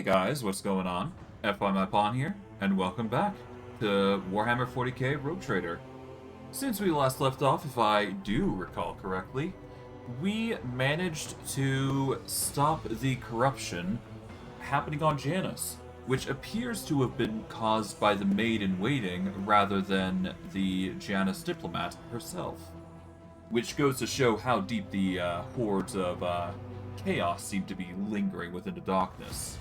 Hey guys, what's going on? FYMyPawn here, and welcome back to Warhammer 40k Rogue Trader. Since we last left off, if I do recall correctly, we managed to stop the corruption happening on Janus, which appears to have been caused by the maid-in-waiting rather than the Janus diplomat herself. Which goes to show how deep the hordes of chaos seem to be lingering within the darkness.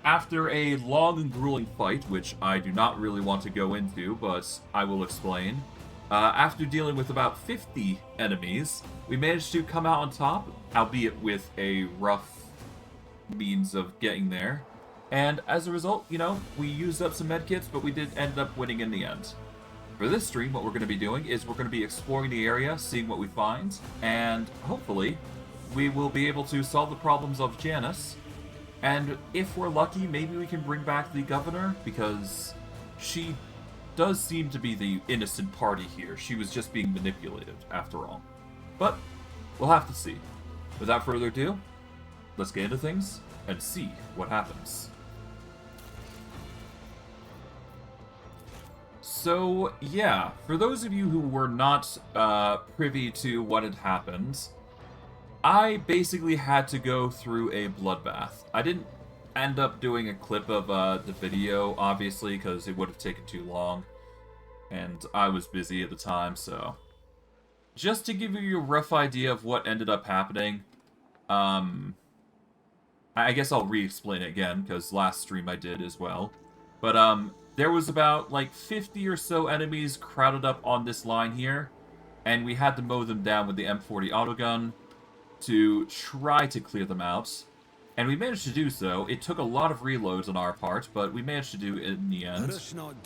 After a long and grueling fight, which I do not really want to go into, but I will explain, after dealing with about 50 enemies, we managed to come out on top, albeit with a rough means of getting there. And as a result, we used up some medkits, but we did end up winning in the end. For this stream, what we're going to be doing is we're going to be exploring the area, seeing what we find, and hopefully we will be able to solve the problems of Janus. And if we're lucky, maybe we can bring back the governor, because she does seem to be the innocent party here. She was just being manipulated, after all. But we'll have to see. Without further ado, let's get into things and see what happens. So, yeah, for those of you who were not privy to what had happened, I basically had to go through a bloodbath. I didn't end up doing a clip of the video, obviously, because it would have taken too long, and I was busy at the time, so... Just to give you a rough idea of what ended up happening, I guess I'll re-explain it again, because last stream I did as well. But, there was about, 50 or so enemies crowded up on this line here, and we had to mow them down with the M40 autogun to try to clear them out. And we managed to do so. It took a lot of reloads on our part, but we managed to do it in the end.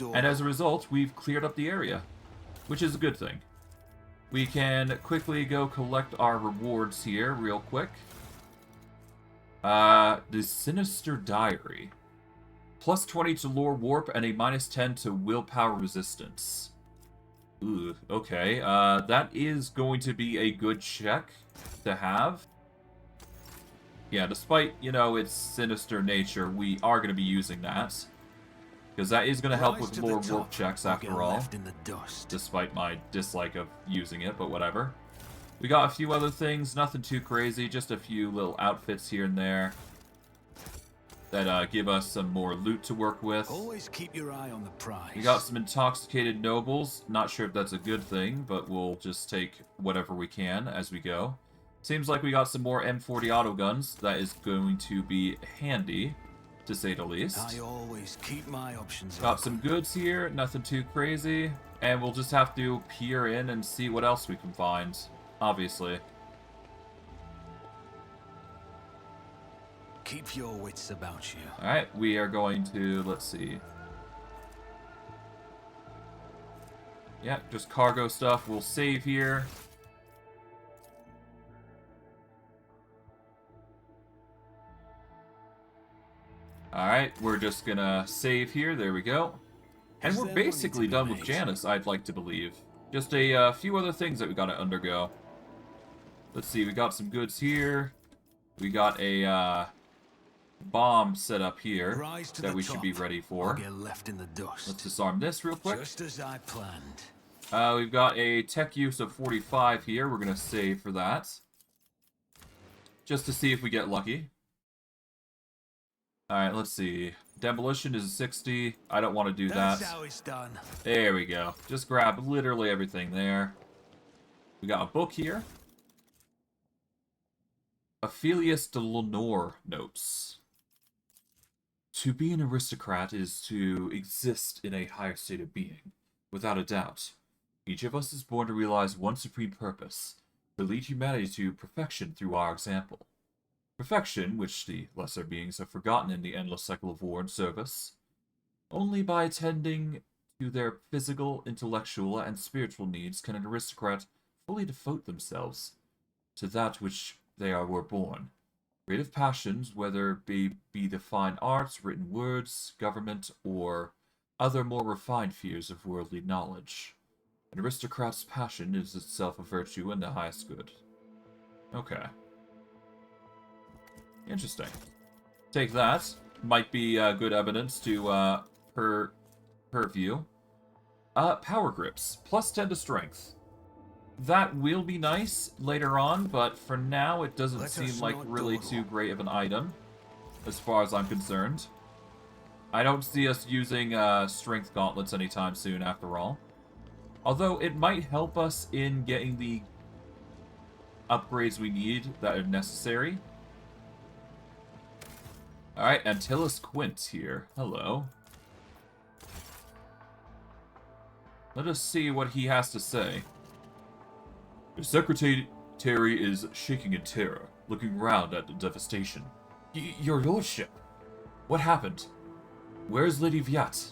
And as a result, we've cleared up the area, which is a good thing. We can quickly go collect our rewards here real quick. The Sinister Diary. Plus 20 to lore warp and a minus 10 to willpower resistance. Ooh, okay. That is going to be a good check to have. Yeah, despite, its sinister nature, we are going to be using that. Because that is going to help with lore warp checks after all. Despite my dislike of using it, but whatever. We got a few other things, nothing too crazy, just a few little outfits here and there that give us some more loot to work with. Always keep your eye on the prize. We got some intoxicated nobles. Not sure if that's a good thing, but we'll just take whatever we can as we go. Seems like we got some more M40 autoguns. That is going to be handy, to say the least. I always keep my options Got some goods here, nothing too crazy. And we'll just have to peer in and see what else we can find, obviously. Keep your wits about you. Alright, we are going to, let's see. Yeah, just cargo stuff. We'll save here. Alright, we're just gonna save here. There we go. And we're basically done with Janus, I'd like to believe. Just a few other things that we gotta undergo. Let's see, we got some goods here. We got a, bomb set up here that we should be ready for. Get left in the dust. Let's disarm this real quick. Just as I planned. We've got a tech use of 45 here. We're going to save for that. Just to see if we get lucky. Alright, let's see. Demolition is 60. I don't want to do that. That's how it's done. There we go. Just grab literally everything there. We got a book here. Aphelius de Lenore notes. To be an aristocrat is to exist in a higher state of being, without a doubt. Each of us is born to realize one supreme purpose, to lead humanity to perfection through our example. Perfection, which the lesser beings have forgotten in the endless cycle of war and service. Only by attending to their physical, intellectual, and spiritual needs can an aristocrat fully devote themselves to that which were born. Creative passions, whether they be the fine arts, written words, government, or other more refined spheres of worldly knowledge. An aristocrat's passion is itself a virtue and the highest good. Okay. Interesting. Take that. Might be good evidence to purview. Power grips. Plus 10 to strength. That will be nice later on, but for now it doesn't seem like really too great of an item, as far as I'm concerned. I don't see us using strength gauntlets anytime soon, after all. Although it might help us in getting the upgrades we need that are necessary. Alright, Antilles Quint here. Hello. Let us see what he has to say. The secretary is shaking in terror, looking round at the devastation. Your lordship! What happened? Where's Lady Viat?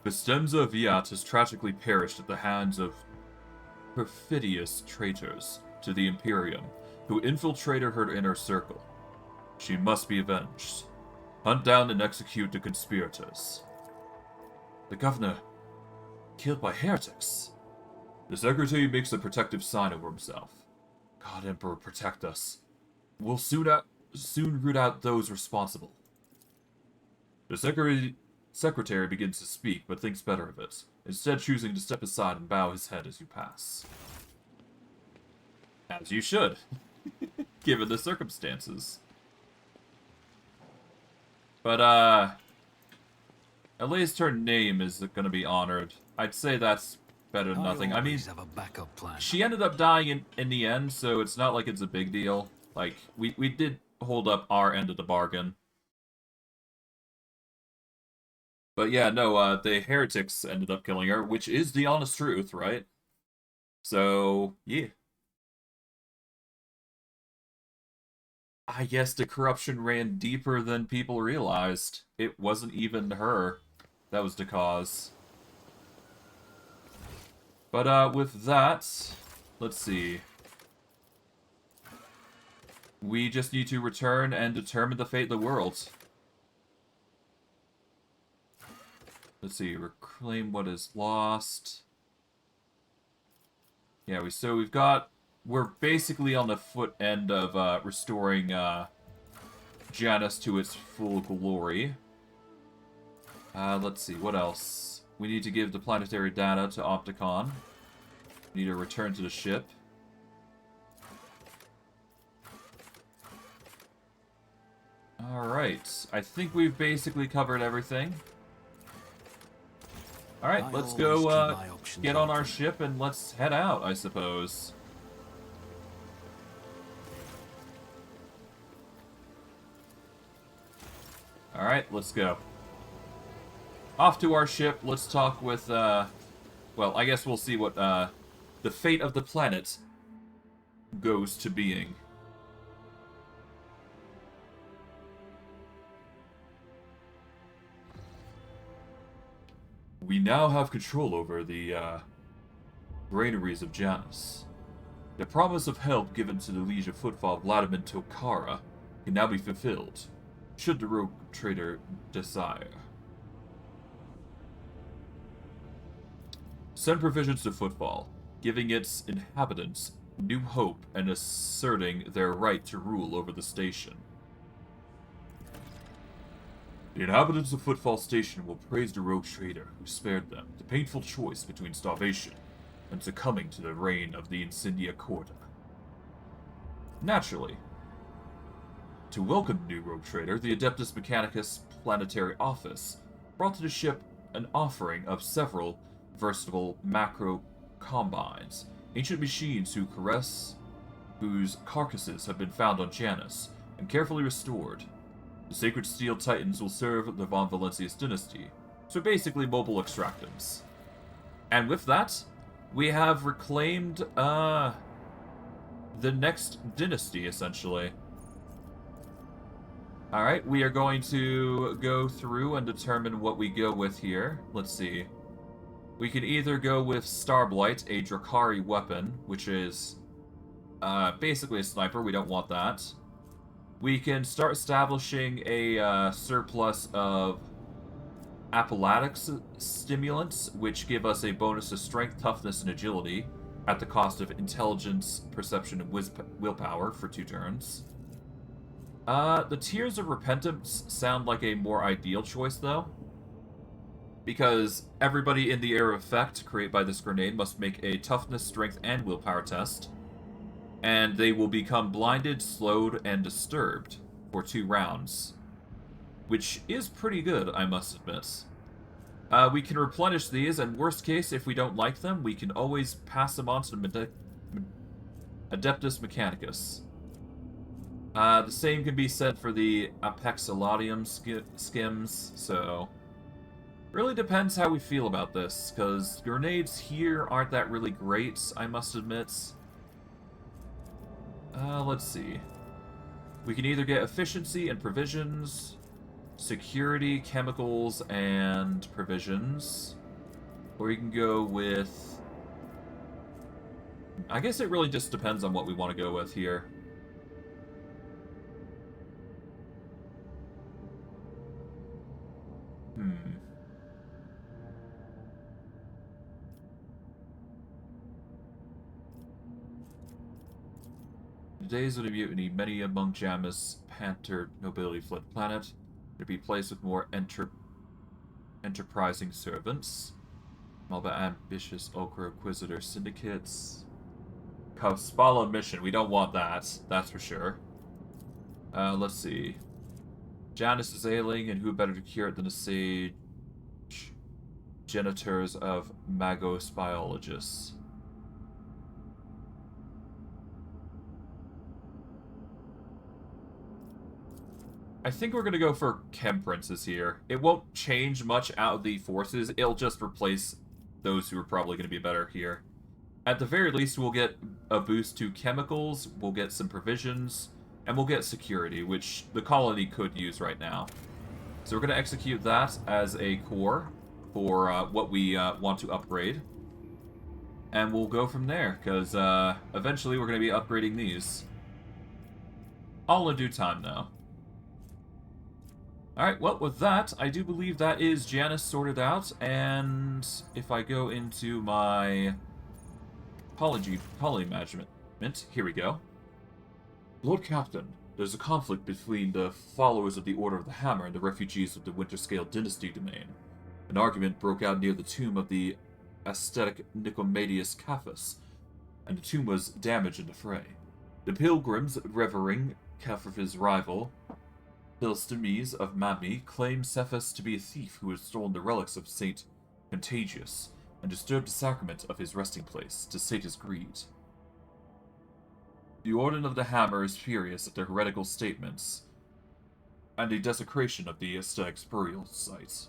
Bestemza Viat has tragically perished at the hands of perfidious traitors to the Imperium, who infiltrated her inner circle. She must be avenged. Hunt down and execute the conspirators. The governor, killed by heretics. The secretary makes a protective sign over himself. God, Emperor, protect us. We'll soon root out those responsible. The secretary begins to speak, but thinks better of it, instead choosing to step aside and bow his head as you pass. As you should, given the circumstances. But, at least her name is going to be honored. I'd say that's better than nothing. I mean, she ended up dying in the end, so it's not like it's a big deal. Like, we did hold up our end of the bargain. But yeah, no, the heretics ended up killing her, which is the honest truth, right? So, yeah. I guess the corruption ran deeper than people realized. It wasn't even her that was the cause. But, with that, let's see. We just need to return and determine the fate of the world. Let's see, reclaim what is lost. Yeah, we're basically on the foot end of restoring Janus to its full glory. Let's see, what else? We need to give the planetary data to Opticon. We need to return to the ship. Alright, I think we've basically covered everything. Alright, let's go get on our ship and let's head out, I suppose. Alright, let's go. Off to our ship, let's talk with, well, I guess we'll see what, the fate of the planet goes to being. We now have control over the, granaries of Janus. The promise of help given to the liege of Footfall Vladimir Tokara can now be fulfilled, should the rogue trader desire. Send provisions to Footfall, giving its inhabitants new hope and asserting their right to rule over the station. The inhabitants of Footfall Station will praise the rogue trader who spared them the painful choice between starvation and succumbing to the reign of the Incendia Corda. Naturally, to welcome the new rogue trader, the Adeptus Mechanicus Planetary Office brought to the ship an offering of several versatile macro combines, ancient machines whose carcasses have been found on Janus and carefully restored. The Sacred Steel Titans will serve the Von Valentius dynasty, so basically mobile extractums. And with that, we have reclaimed, the next dynasty, essentially. Alright, we are going to go through and determine what we go with here. Let's see. We can either go with Starblight, a Drakari weapon, which is, basically a sniper. We don't want that. We can start establishing a surplus of apoplectic stimulants, which give us a bonus to strength, toughness, and agility at the cost of intelligence, perception, and willpower for 2 turns. The Tears of Repentance sound like a more ideal choice, though, because everybody in the area of effect created by this grenade must make a toughness, strength, and willpower test, and they will become blinded, slowed, and disturbed for 2 rounds, which is pretty good, I must admit. We can replenish these, and worst case, if we don't like them, we can always pass them on to the Adeptus Mechanicus. The same can be said for the Apexilodium skims, so... Really depends how we feel about this, because grenades here aren't that really great, I must admit. Let's see. We can either get efficiency and provisions, security, chemicals, and provisions, or you can go with... I guess it really just depends on what we want to go with here. In the days of the mutiny, many among Janus Panther nobility fled the planet to be placed with more enterprising servants. All but ambitious Ochre Inquisitor syndicates. Spala mission, we don't want that, that's for sure. Let's see. Janus is ailing, and who better to cure it than a sage genitors of Magos biologists. I think we're going to go for Chem Princes here. It won't change much out of the forces, it'll just replace those who are probably going to be better here. At the very least, we'll get a boost to chemicals, we'll get some provisions, and we'll get security, which the colony could use right now. So we're going to execute that as a core for what we want to upgrade. And we'll go from there, because eventually we're going to be upgrading these. All in due time, though. Alright, well, with that, I do believe that is Janus sorted out, and if I go into my poly management, here we go. Lord Captain, there's a conflict between the followers of the Order of the Hammer and the refugees of the Winterscale Dynasty domain. An argument broke out near the tomb of the ascetic Nicomedius Caphas, and the tomb was damaged in the fray. The pilgrims revering Caphas' rival, Philistimes of Mami, claim Cephas to be a thief who had stolen the relics of Saint Contagious and disturbed the sacrament of his resting place to sate his greed. The Order of the Hammer is furious at their heretical statements and the desecration of the ascetic's burial site.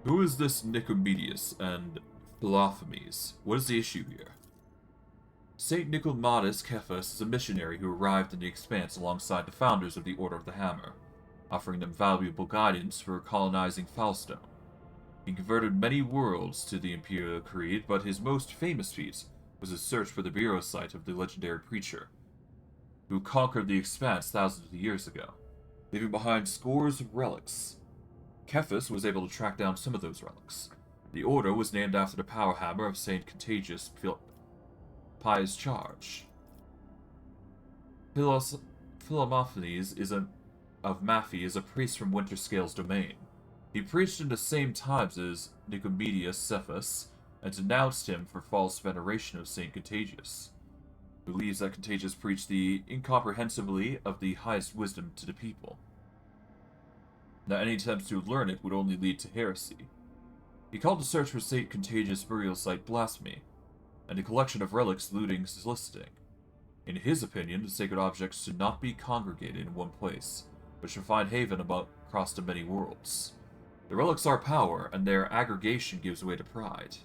Who is this Nicomedius and Philophemes? What is the issue here? Saint Nicomedus Cephas is a missionary who arrived in the Expanse alongside the founders of the Order of the Hammer, offering them valuable guidance for colonizing Falstone. He converted many worlds to the Imperial Creed, but his most famous feat was his search for the burial site of the legendary preacher, who conquered the Expanse thousands of years ago, leaving behind scores of relics. Cephas was able to track down some of those relics. The order was named after the power hammer of Saint Contagious Pius Charge. Philomophanes of Maphi is a priest from Winterscale's domain. He preached in the same times as Nicomedius Cephas and denounced him for false veneration of Saint Contagious. He believes that Contagious preached the incomprehensibly of the highest wisdom to the people. That any attempts to learn it would only lead to heresy. He called the search for Saint Contagious' burial site blasphemy, and a collection of relics looting soliciting. In his opinion, the sacred objects should not be congregated in one place, but should find haven across the many worlds. The relics are power, and their aggregation gives way to pride.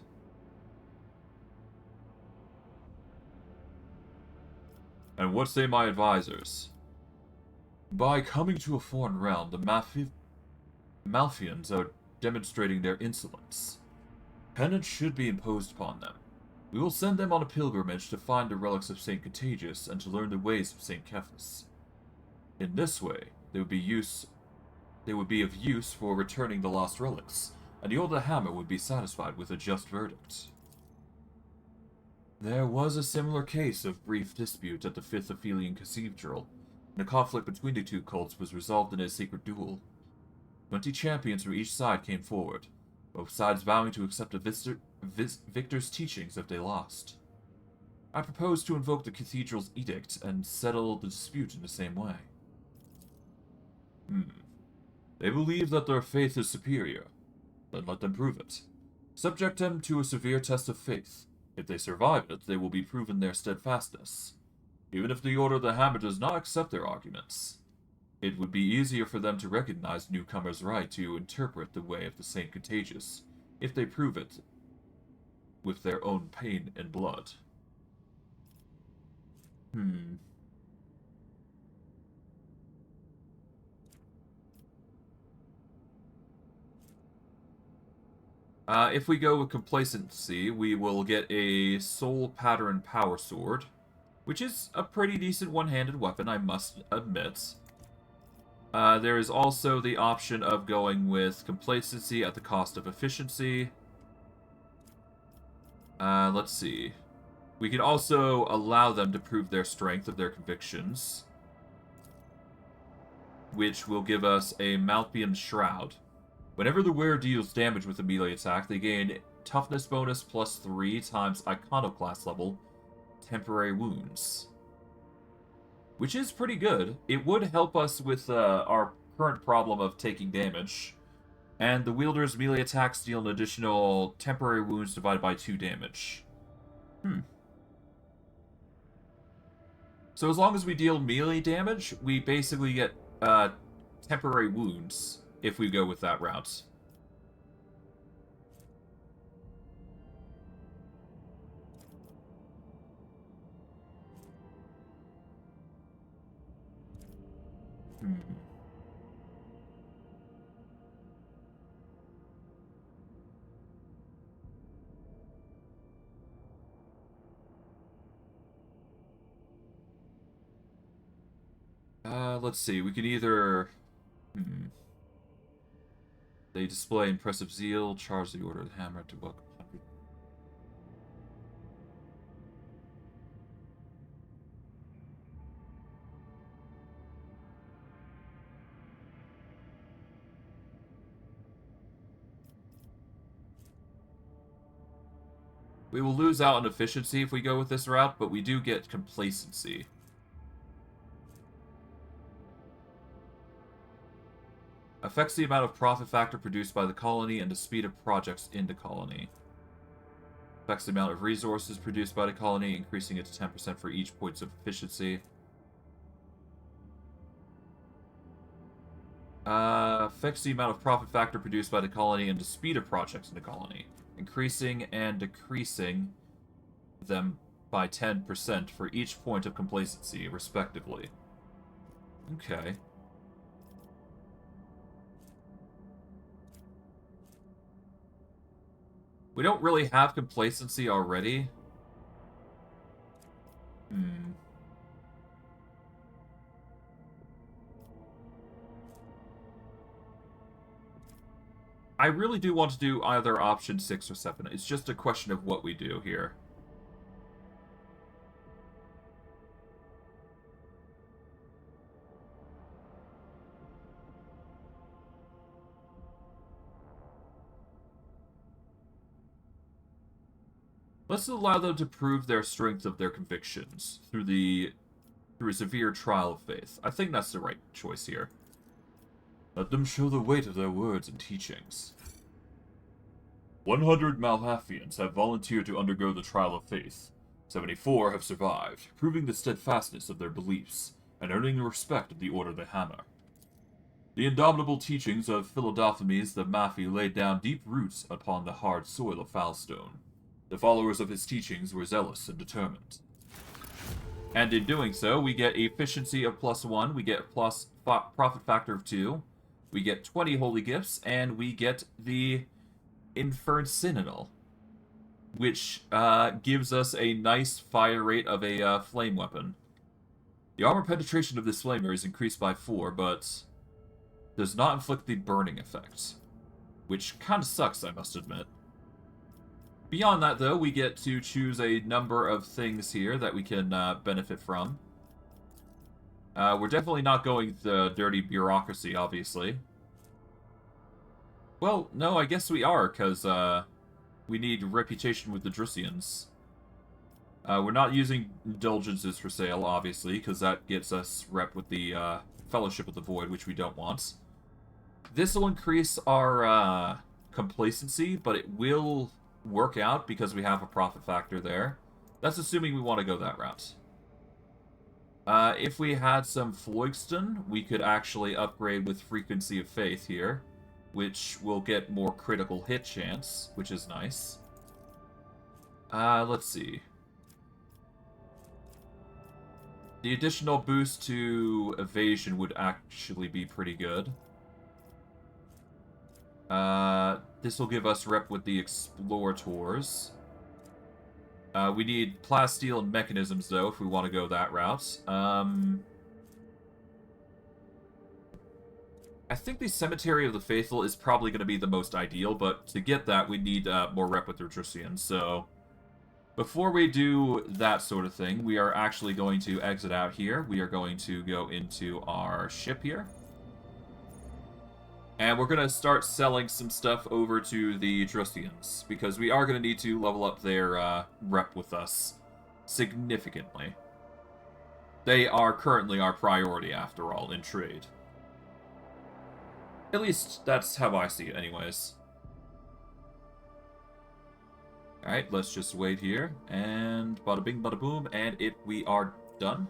And what say my advisors? By coming to a foreign realm, the Malfians are demonstrating their insolence. Penance should be imposed upon them. We will send them on a pilgrimage to find the relics of Saint Contagious and to learn the ways of Saint Cephas. In this way, they would be of use for returning the lost relics, and the Order Hammer would be satisfied with a just verdict. There was a similar case of brief dispute at the Fifth Aphelian Cathedral, and a conflict between the two cults was resolved in a secret duel. 20 champions from each side came forward, both sides vowing to accept the victor's teachings if they lost. I propose to invoke the cathedral's edict and settle the dispute in the same way. They believe that their faith is superior. Then let them prove it. Subject them to a severe test of faith. If they survive it, they will be proven their steadfastness. Even if the Order of the Hammer does not accept their arguments, it would be easier for them to recognize newcomers' right to interpret the way of the Saint Contagious, if they prove it with their own pain and blood. If we go with complacency, we will get a Soul Pattern Power Sword, which is a pretty decent one-handed weapon, I must admit. There is also the option of going with complacency at the cost of efficiency. Let's see. We can also allow them to prove their strength of their convictions, which will give us a Malpian Shroud. Whenever the wearer deals damage with a melee attack, they gain toughness bonus +3 times iconoclast level, temporary wounds. Which is pretty good. It would help us with our current problem of taking damage. And the wielder's melee attacks deal an additional temporary wounds divided by 2 damage. So as long as we deal melee damage, we basically get temporary wounds if we go with that route. Let's see, we could either... They display impressive zeal, charge the Order of the Hammer to welcome 100. We will lose out on efficiency if we go with this route, but we do get complacency. Affects the amount of profit factor produced by the colony and the speed of projects in the colony. Affects the amount of resources produced by the colony, increasing it to 10% for each point of efficiency. Affects the amount of profit factor produced by the colony and the speed of projects in the colony, increasing and decreasing them by 10% for each point of complacency, respectively. Okay. We don't really have complacency already. I really do want to do either option 6 or 7. It's just a question of what we do here. Let's allow them to prove their strength of their convictions through a severe trial of faith. I think that's the right choice here. Let them show the weight of their words and teachings. 100 Malhafians have volunteered to undergo the trial of faith. 74 have survived, proving the steadfastness of their beliefs, and earning the respect of the Order of the Hammer. The indomitable teachings of Philodathemes the Maphi laid down deep roots upon the hard soil of Falstone. The followers of his teachings were zealous and determined. And in doing so, we get efficiency of +1, we get plus profit factor of 2, we get 20 holy gifts, and we get the Inferncinal. which gives us a nice fire rate of a flame weapon. The armor penetration of this flamer is increased by 4, but does not inflict the burning effect, which kind of sucks, I must admit. Beyond that, though, we get to choose a number of things here that we can benefit from. We're definitely not going the dirty bureaucracy, obviously. Well, no, I guess we are, because we need reputation with the Drusians. We're not using indulgences for sale, obviously, because that gets us rep with the Fellowship of the Void, which we don't want. This will increase our complacency, but it will work out because we have a profit factor there. That's assuming we want to go that route. If we had some Floygston, we could actually upgrade with Frequency of Faith here, which will get more critical hit chance, which is nice. Let's see. The additional boost to evasion would actually be pretty good. This will give us rep with the Explorators. We need plasteel and mechanisms, though, if we want to go that route. I think the Cemetery of the Faithful is probably going to be the most ideal, but to get that, we need more rep with the Drusians, so... Before we do that sort of thing, we are actually going to exit out here. We are going to go into our ship here. And we're going to start selling some stuff over to the Drusians, because we are going to need to level up their rep with us significantly. They are currently our priority, after all, in trade. At least, that's how I see it, anyways. Alright, let's just wait here, and bada bing, bada boom, and we are done.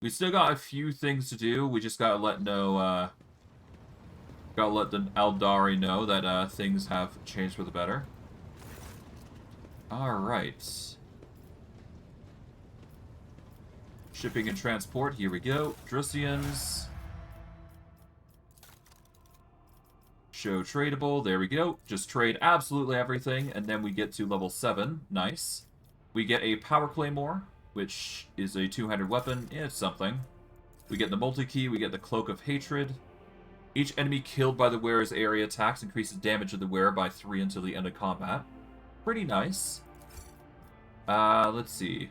We still got a few things to do. We just gotta let the Eldari know that things have changed for the better. Alright. Shipping and transport, here we go. Drusians. Show tradable, there we go. Just trade absolutely everything, and then we get to level 7. Nice. We get a Power Claymore, which is a two-handed weapon. It's something. We get the multi-key, we get the Cloak of Hatred. Each enemy killed by the wearer's area attacks increases damage of the wearer by 3 until the end of combat. Pretty nice. Let's see.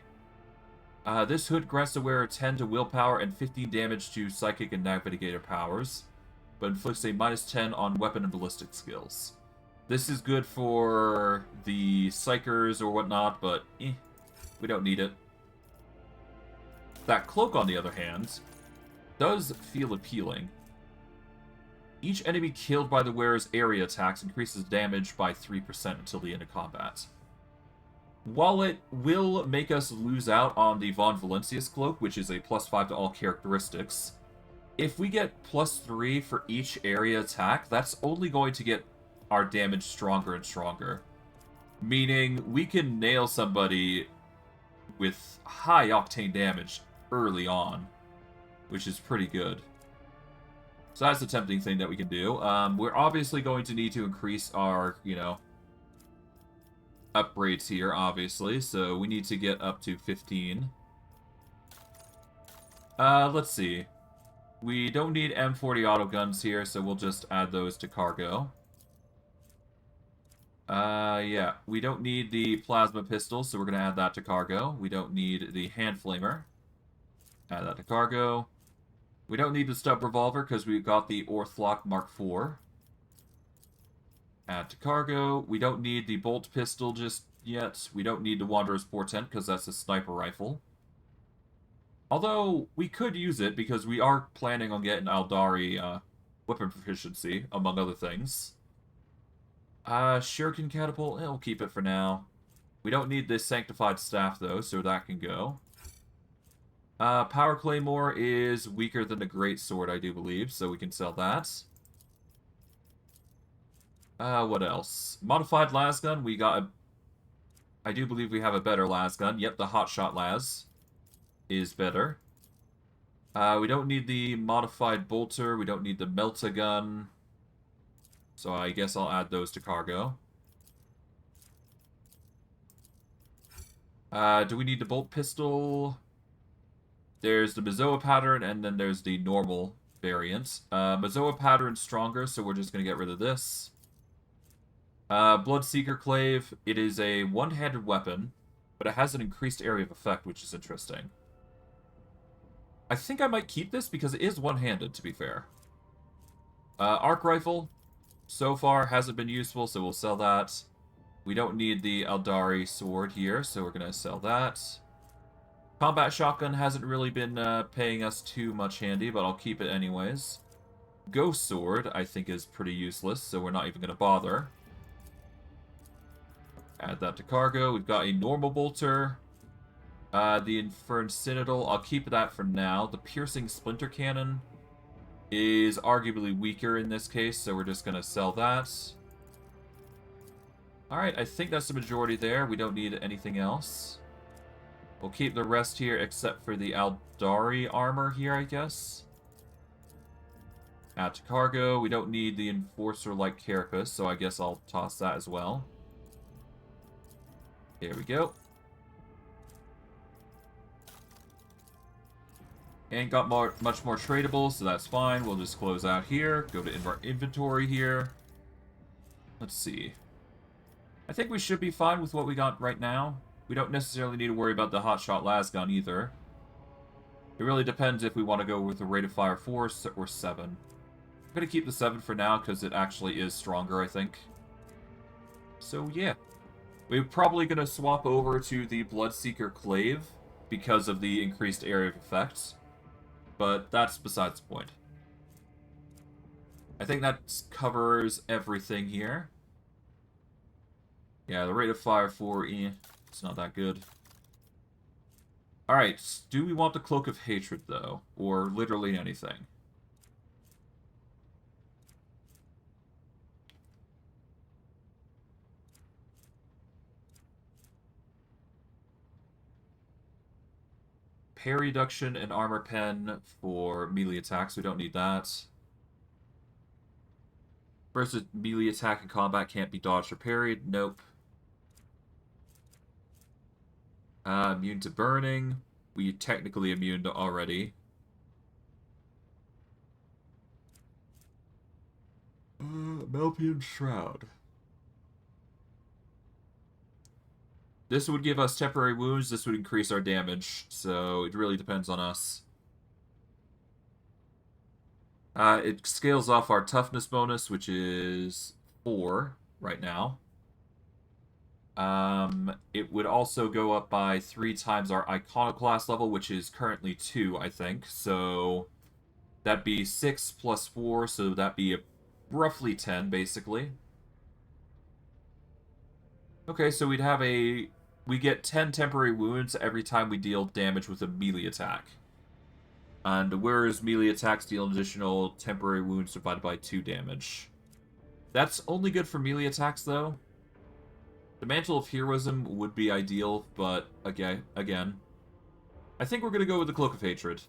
This hood grants the wearer 10 to willpower and 15 damage to psychic and navigator powers, but inflicts a -10 on weapon and ballistic skills. This is good for the psychers or whatnot, but we don't need it. That cloak, on the other hand, does feel appealing. Each enemy killed by the wearer's area attacks increases damage by 3% until the end of combat. While it will make us lose out on the Von Valencius cloak, which is a +5 to all characteristics, if we get +3 for each area attack, that's only going to get our damage stronger and stronger. Meaning, we can nail somebody with high octane damage early on, which is pretty good. So that's a tempting thing that we can do. We're obviously going to need to increase our, upgrades here, obviously, so we need to get up to 15. Let's see. We don't need M40 autoguns here, so we'll just add those to cargo. Yeah, we don't need the plasma pistol, so we're going to add that to cargo. We don't need the hand flamer. Add that to cargo. We don't need the stub revolver, because we've got the Orthlock Mark IV. Add to cargo. We don't need the bolt pistol just yet. We don't need the Wanderer's Portent, because that's a sniper rifle. Although, we could use it, because we are planning on getting Aldari weapon proficiency, among other things. Shuriken Catapult, we'll keep it for now. We don't need this Sanctified Staff, though, so that can go. Power Claymore is weaker than the Great Sword, I do believe, so we can sell that. What else? Modified Lasgun, we got I do believe we have a better Lasgun. Yep, the Hotshot Las is better. We don't need the Modified Bolter, we don't need the Melta Gun. So I guess I'll add those to cargo. Do we need the bolt pistol? There's the Mazoa pattern, and then there's the normal variant. Mazoa pattern's stronger, so we're just going to get rid of this. Bloodseeker Clave, it is a one-handed weapon, but it has an increased area of effect, which is interesting. I think I might keep this because it is one-handed, to be fair. Arc Rifle, so far, hasn't been useful, so we'll sell that. We don't need the Aldari sword here, so we're going to sell that. Combat Shotgun hasn't really been paying us too much handy, but I'll keep it anyways. Ghost Sword, I think, is pretty useless, so we're not even going to bother. Add that to cargo. We've got a normal bolter. The Infern Citadel, I'll keep that for now. The Piercing Splinter Cannon is arguably weaker in this case, so we're just going to sell that. Alright, I think that's the majority there. We don't need anything else. We'll keep the rest here except for the Aldari armor here, I guess. Add to cargo. We don't need the Enforcer-like Carapace, so I guess I'll toss that as well. There we go. Ain't got much more tradable, so that's fine. We'll just close out here. Go to inventory here. Let's see. I think we should be fine with what we got right now. We don't necessarily need to worry about the Hotshot Lasgun either. It really depends if we want to go with a rate of fire 4 or 7. I'm going to keep the 7 for now because it actually is stronger, I think. So yeah. We're probably going to swap over to the Bloodseeker Clave because of the increased area of effects. But that's besides the point. I think that covers everything here. Yeah, the rate of fire 4, it's not that good. Alright, do we want the Cloak of Hatred, though? Or literally anything? Parry reduction and armor pen for melee attacks. We don't need that. Versus melee attack in combat can't be dodged or parried. Nope. Immune to burning. We technically immune to already. Melpian Shroud. This would give us temporary wounds, this would increase our damage, so it really depends on us. It scales off our toughness bonus, which is 4 right now. It would also go up by 3 times our Iconoclast level, which is currently 2, I think. So that'd be 6 plus 4, so that'd be roughly 10, basically. Okay, so we'd have a... We get 10 temporary wounds every time we deal damage with a melee attack. And whereas melee attacks deal an additional temporary wounds divided by 2 damage. That's only good for melee attacks, though. The Mantle of Heroism would be ideal, but again, I think we're going to go with the Cloak of Hatred.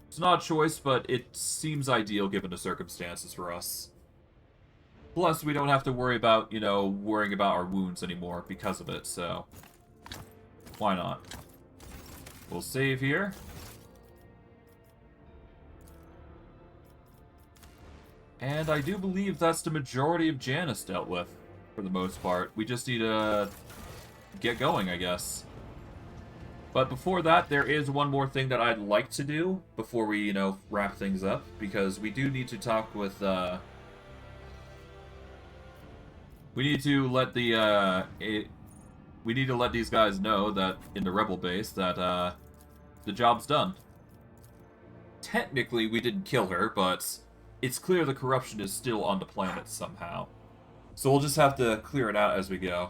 It's not a choice, but it seems ideal given the circumstances for us. Plus, we don't have to worry about, you know, worrying about our wounds anymore because of it, so... Why not? We'll save here. And I do believe that's the majority of Janus dealt with, for the most part. We just need to get going, I guess. But before that, there is one more thing that I'd like to do before we, you know, wrap things up, because we do need to talk with, we need to let the, we need to let these guys know that, in the Rebel base, that, the job's done. Technically, we didn't kill her, but it's clear the corruption is still on the planet somehow. So we'll just have to clear it out as we go.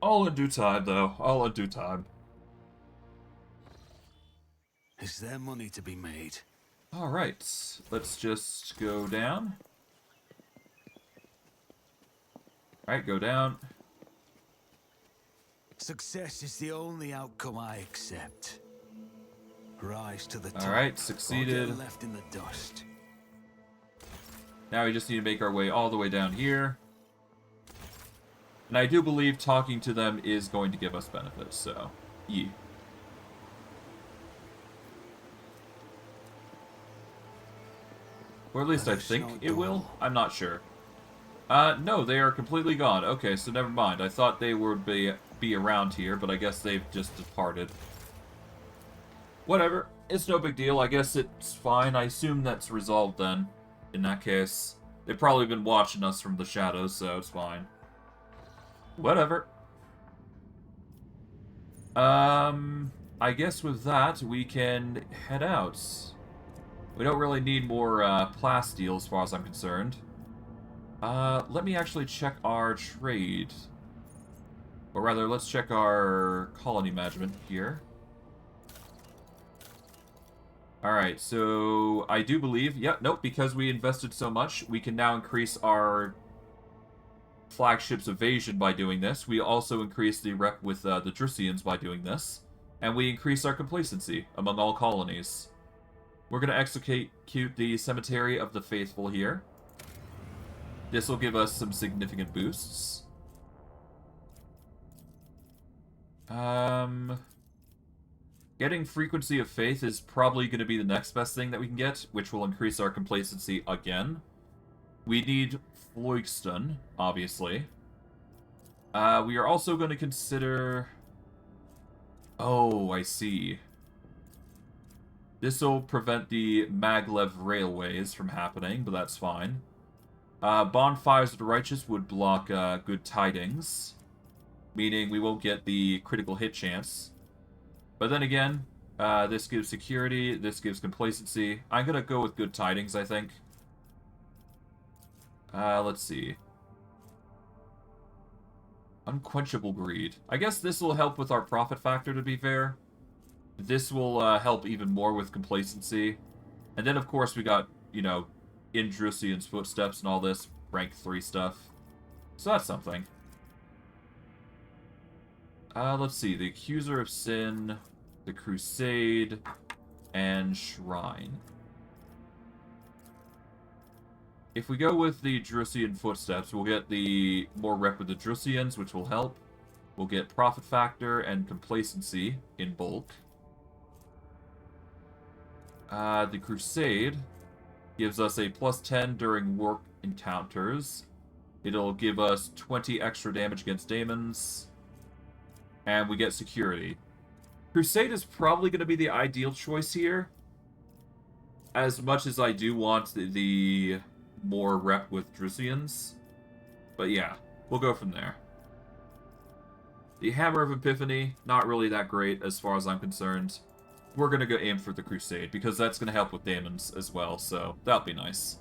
All in due time, though. All in due time. Is there money to be made? Alright, let's just go down. Alright, go down. Success is the only outcome I accept. Rise to the top. Alright, or succeeded. get left in the dust. Now we just need to make our way all the way down here. And I do believe talking to them is going to give us benefits, so yeah. Or at least I think it will. I'm not sure. No, they are completely gone. Okay, so never mind. I thought they would be around here, but I guess they've just departed. Whatever. It's no big deal. I guess it's fine. I assume that's resolved then. In that case. They've probably been watching us from the shadows, so it's fine. Whatever. I guess with that, we can head out. We don't really need more plasteel as far as I'm concerned. Let me actually check our trade. Or rather, let's check our colony management here. Alright, so I do believe, nope, because we invested so much, we can now increase our flagship's evasion by doing this. We also increase the rep with the Drusians by doing this. And we increase our complacency among all colonies. We're going to execute the Cemetery of the Faithful here. This will give us some significant boosts. Getting Frequency of Faith is probably going to be the next best thing that we can get, which will increase our complacency again. We need Floygstun, obviously. We are also going to consider... Oh, I see. This will prevent the Maglev Railways from happening, but that's fine. Bonfires of the Righteous would block Good Tidings, meaning we won't get the critical hit chance. But then again, this gives security, this gives complacency. I'm going to go with Good Tidings, I think. Let's see. Unquenchable Greed. I guess this will help with our profit factor, to be fair. This will help even more with complacency. And then, of course, we got, you know, in Drusian's footsteps and all this rank 3 stuff. So that's something. Let's see. The Accuser of Sin, the Crusade, and Shrine. If we go with the Drusian footsteps, we'll get the more rep with the Drusians, which will help. We'll get profit factor and complacency in bulk. The Crusade gives us a +10 during work encounters. It'll give us 20 extra damage against daemons. And we get security. Crusade is probably going to be the ideal choice here. As much as I do want the more rep with Drusians. But yeah, we'll go from there. The Hammer of Epiphany, not really that great as far as I'm concerned. We're going to go aim for the Crusade, because that's going to help with daemons as well, so that'll be nice.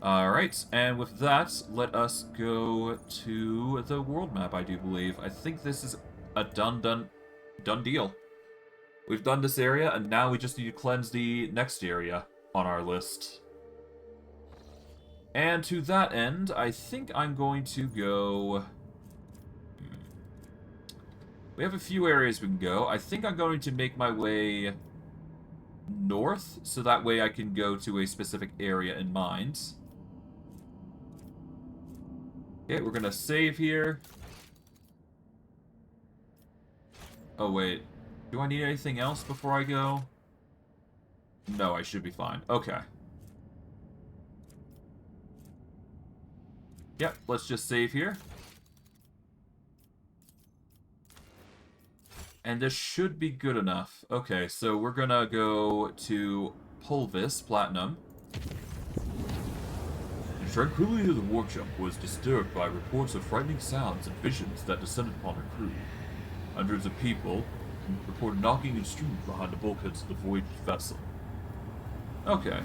Alright, and with that, let us go to the world map, I do believe. I think this is a done deal. We've done this area, and now we just need to cleanse the next area on our list. And to that end, I think I'm going to go... We have a few areas we can go. I think I'm going to make my way north, so that way I can go to a specific area in mind. Okay, we're going to save here. Oh, wait. Do I need anything else before I go? No, I should be fine. Okay. Yep, let's just save here. And this should be good enough. Okay, so we're gonna go to Pulvis Platinum. The tranquility of the workshop was disturbed by reports of frightening sounds and visions that descended upon her crew. Hundreds of people reported knocking and screaming behind the bulkheads of the voyage vessel. Okay.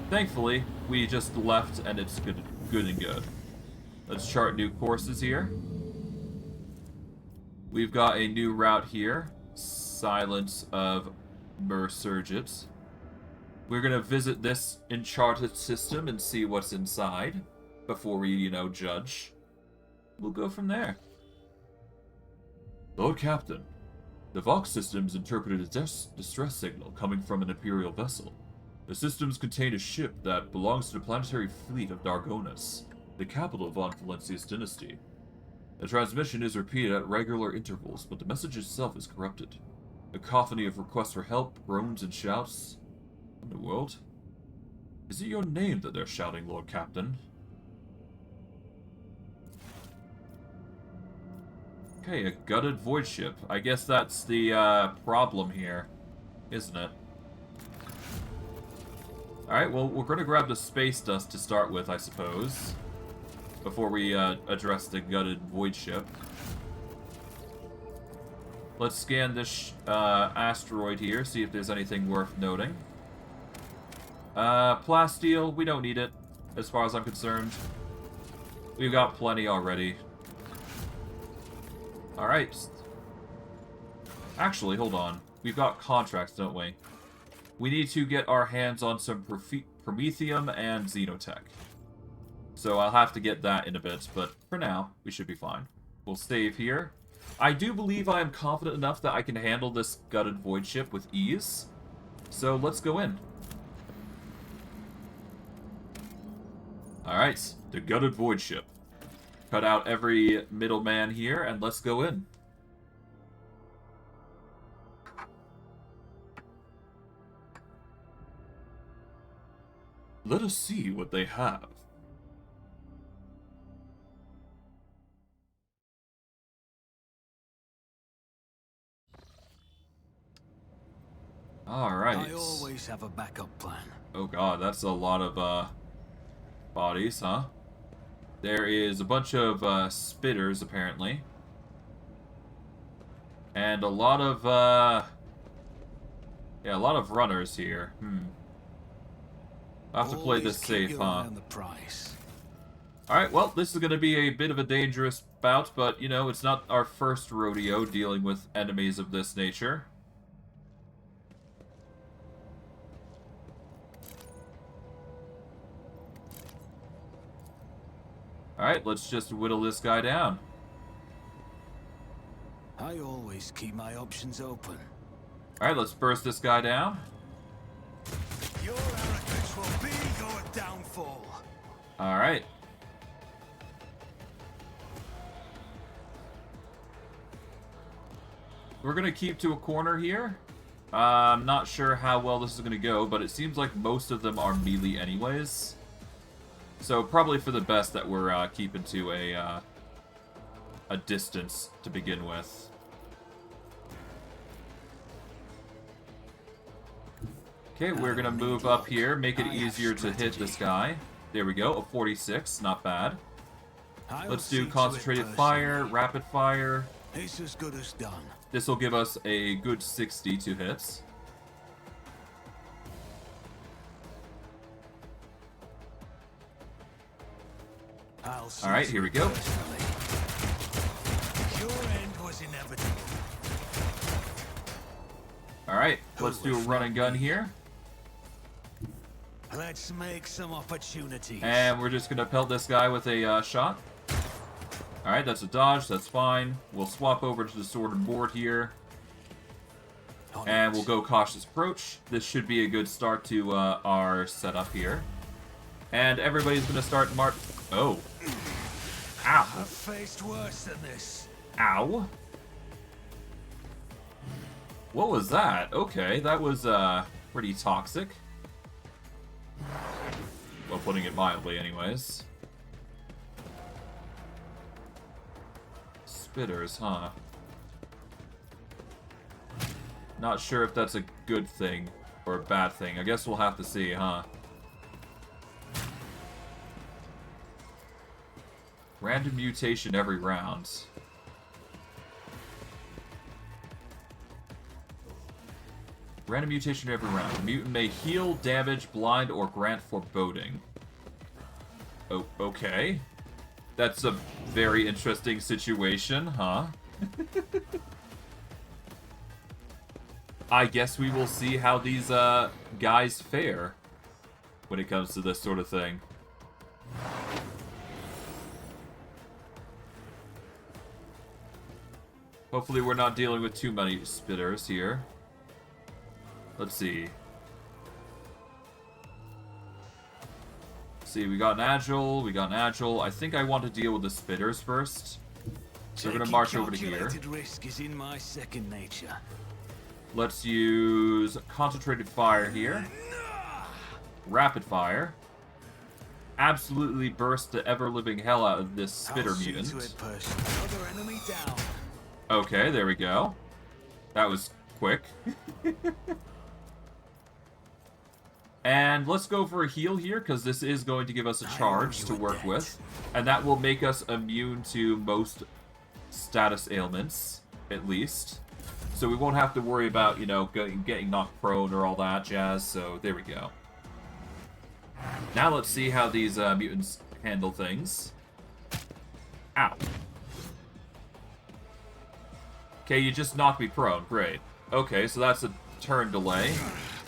Thankfully, we just left and it's good and good. Let's chart new courses here. We've got a new route here. Silence of Mersurgit. We're going to visit this enchanted system and see what's inside before we, you know, judge. We'll go from there. Lord Captain, The Vox systems interpreted a distress signal coming from an Imperial vessel. The systems contain a ship that belongs to the planetary fleet of Dargonus, the capital of Von Valencia's dynasty. The transmission is repeated at regular intervals, but the message itself is corrupted. A cacophony of requests for help, groans, and shouts. What in the world? Is it your name that they're shouting, Lord Captain? Okay, a gutted void ship. I guess that's the problem here, isn't it? Alright, well, we're going to grab the space dust to start with, I suppose, before we address the gutted void ship. Let's scan this asteroid here, see if there's anything worth noting. Plasteel, we don't need it, as far as I'm concerned. We've got plenty already. Alright. Actually, hold on. We've got contracts, don't we? We need to get our hands on some Promethium and Xenotech. So I'll have to get that in a bit, but for now, we should be fine. We'll save here. I do believe I am confident enough that I can handle this gutted void ship with ease. So let's go in. Alright, the gutted void ship. Cut out every middleman here, and let's go in. Let us see what they have. Alright. I always have a backup plan. Oh god, that's a lot of bodies, huh? There is a bunch of spitters, apparently. And a lot of, yeah, a lot of runners here. I'll have to play this safe, huh? Alright, well, this is going to be a bit of a dangerous bout, but, you know, it's not our first rodeo dealing with enemies of this nature. Alright, let's just whittle this guy down. I always keep my options open. Alright, let's burst this guy down. Your arrogance will be your downfall. Alright. We're gonna keep to a corner here. I'm not sure how well this is gonna go, but it seems like most of them are melee anyways. So probably for the best that we're keeping to a distance to begin with. Okay, we're gonna move up here, make it easier to hit this guy. There we go, a 46, not bad. Let's do concentrated fire, rapid fire. It's as good as done. This will give us a good 62 hits. Alright, here we go. Your end was inevitable. Alright, let's do a run and gun here. Let's make some opportunities. And we're just gonna pelt this guy with a shot. Alright, that's a dodge, that's fine. We'll swap over to the sword and board here. And we'll go cautious approach. This should be a good start to our setup here. And everybody's gonna start Oh. Ow. I've faced worse than this. Ow. What was that? Okay, that was pretty toxic. Well, putting it mildly anyways. Spitters, huh? Not sure if that's a good thing or a bad thing. I guess we'll have to see, huh? Random mutation every round. Random mutation every round. The mutant may heal, damage, blind, or grant foreboding. Oh, okay. That's a very interesting situation, huh? I guess we will see how these guys fare when it comes to this sort of thing. Hopefully we're not dealing with too many spitters here. Let's see. See, we got an agile, I think I want to deal with the spitters first. So we're going to march over to here. Risk is in my second nature. Let's use concentrated fire here. Rapid fire. Absolutely burst the ever-living hell out of this spitter mutant. Another enemy down. Okay, there we go. That was quick. And let's go for a heal here, because this is going to give us a charge to work with. And that will make us immune to most status ailments, at least. So we won't have to worry about, you know, getting knocked prone or all that jazz, so there we go. Now let's see how these mutants handle things. Ow. Okay, you just knocked me prone. Great. Okay, so that's a turn delay.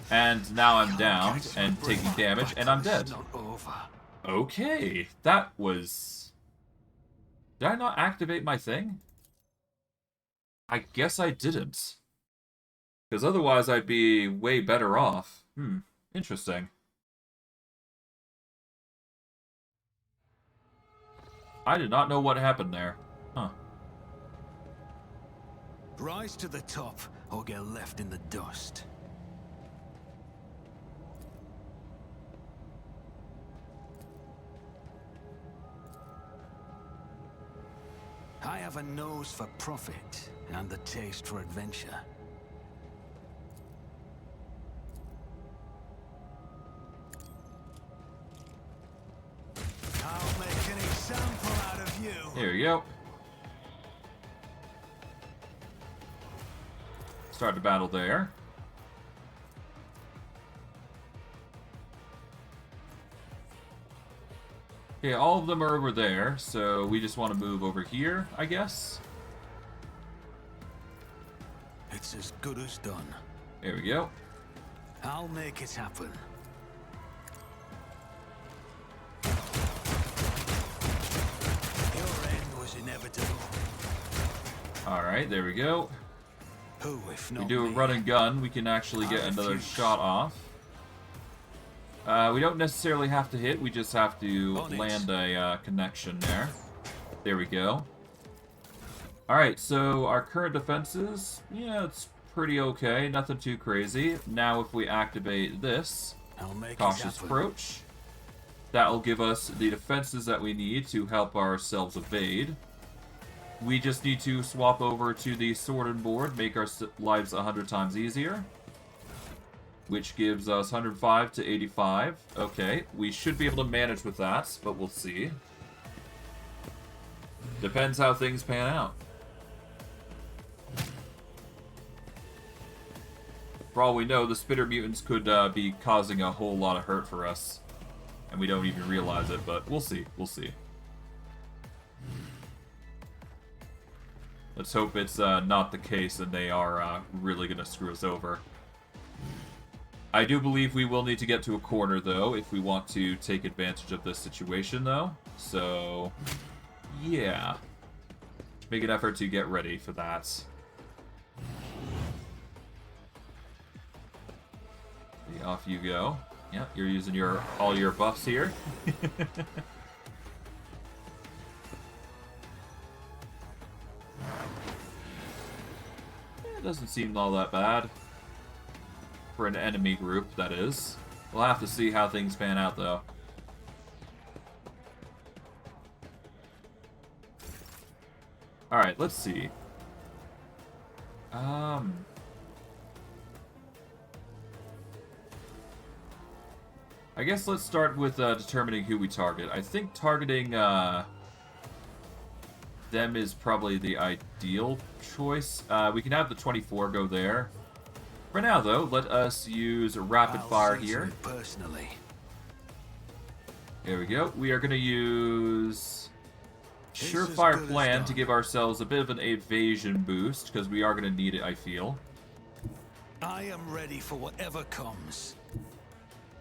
And now I'm down and taking damage, and I'm dead. Okay, that was... Did I not activate my thing? I guess I didn't. Because otherwise I'd be way better off. Interesting. I did not know what happened there. Huh. Rise to the top, or get left in the dust. I have a nose for profit, and the taste for adventure. I'll make an example out of you. Here we go. Start the battle there. Okay, all of them are over there, so we just want to move over here, I guess. It's as good as done. There we go. I'll make it happen. Your end was inevitable. Alright, there we go. Who, if We not do a me? run and gun, we can actually get another shot off. We don't necessarily have to hit, we just have to land a connection there. There we go. Alright, so our current defenses, yeah, it's pretty okay, nothing too crazy. Now if we activate this, I'll make cautious it happen. approach, that'll give us the defenses that we need to help ourselves evade. We just need to swap over to the sword board, make our lives 100 times easier. Which gives us 105 to 85. Okay, we should be able to manage with that, but we'll see. Depends how things pan out. For all we know, the spitter mutants could be causing a whole lot of hurt for us. And we don't even realize it, but we'll see. We'll see. Let's hope it's not the case and they are really going to screw us over. I do believe we will need to get to a corner, though, if we want to take advantage of this situation, though. So, yeah. Make an effort to get ready for that. Okay, off you go. Yeah, you're using all your buffs here. It doesn't seem all that bad. For an enemy group, that is. We'll have to see how things pan out, though. Alright, let's see. I guess let's start with determining who we target. I think targeting them is probably the ideal choice. We can have the 24 go there. For now, though, let us use rapid fire here. Personally. There we go. We are going to use Surefire Plan to give ourselves a bit of an evasion boost, because we are going to need it, I feel. I am ready for whatever comes.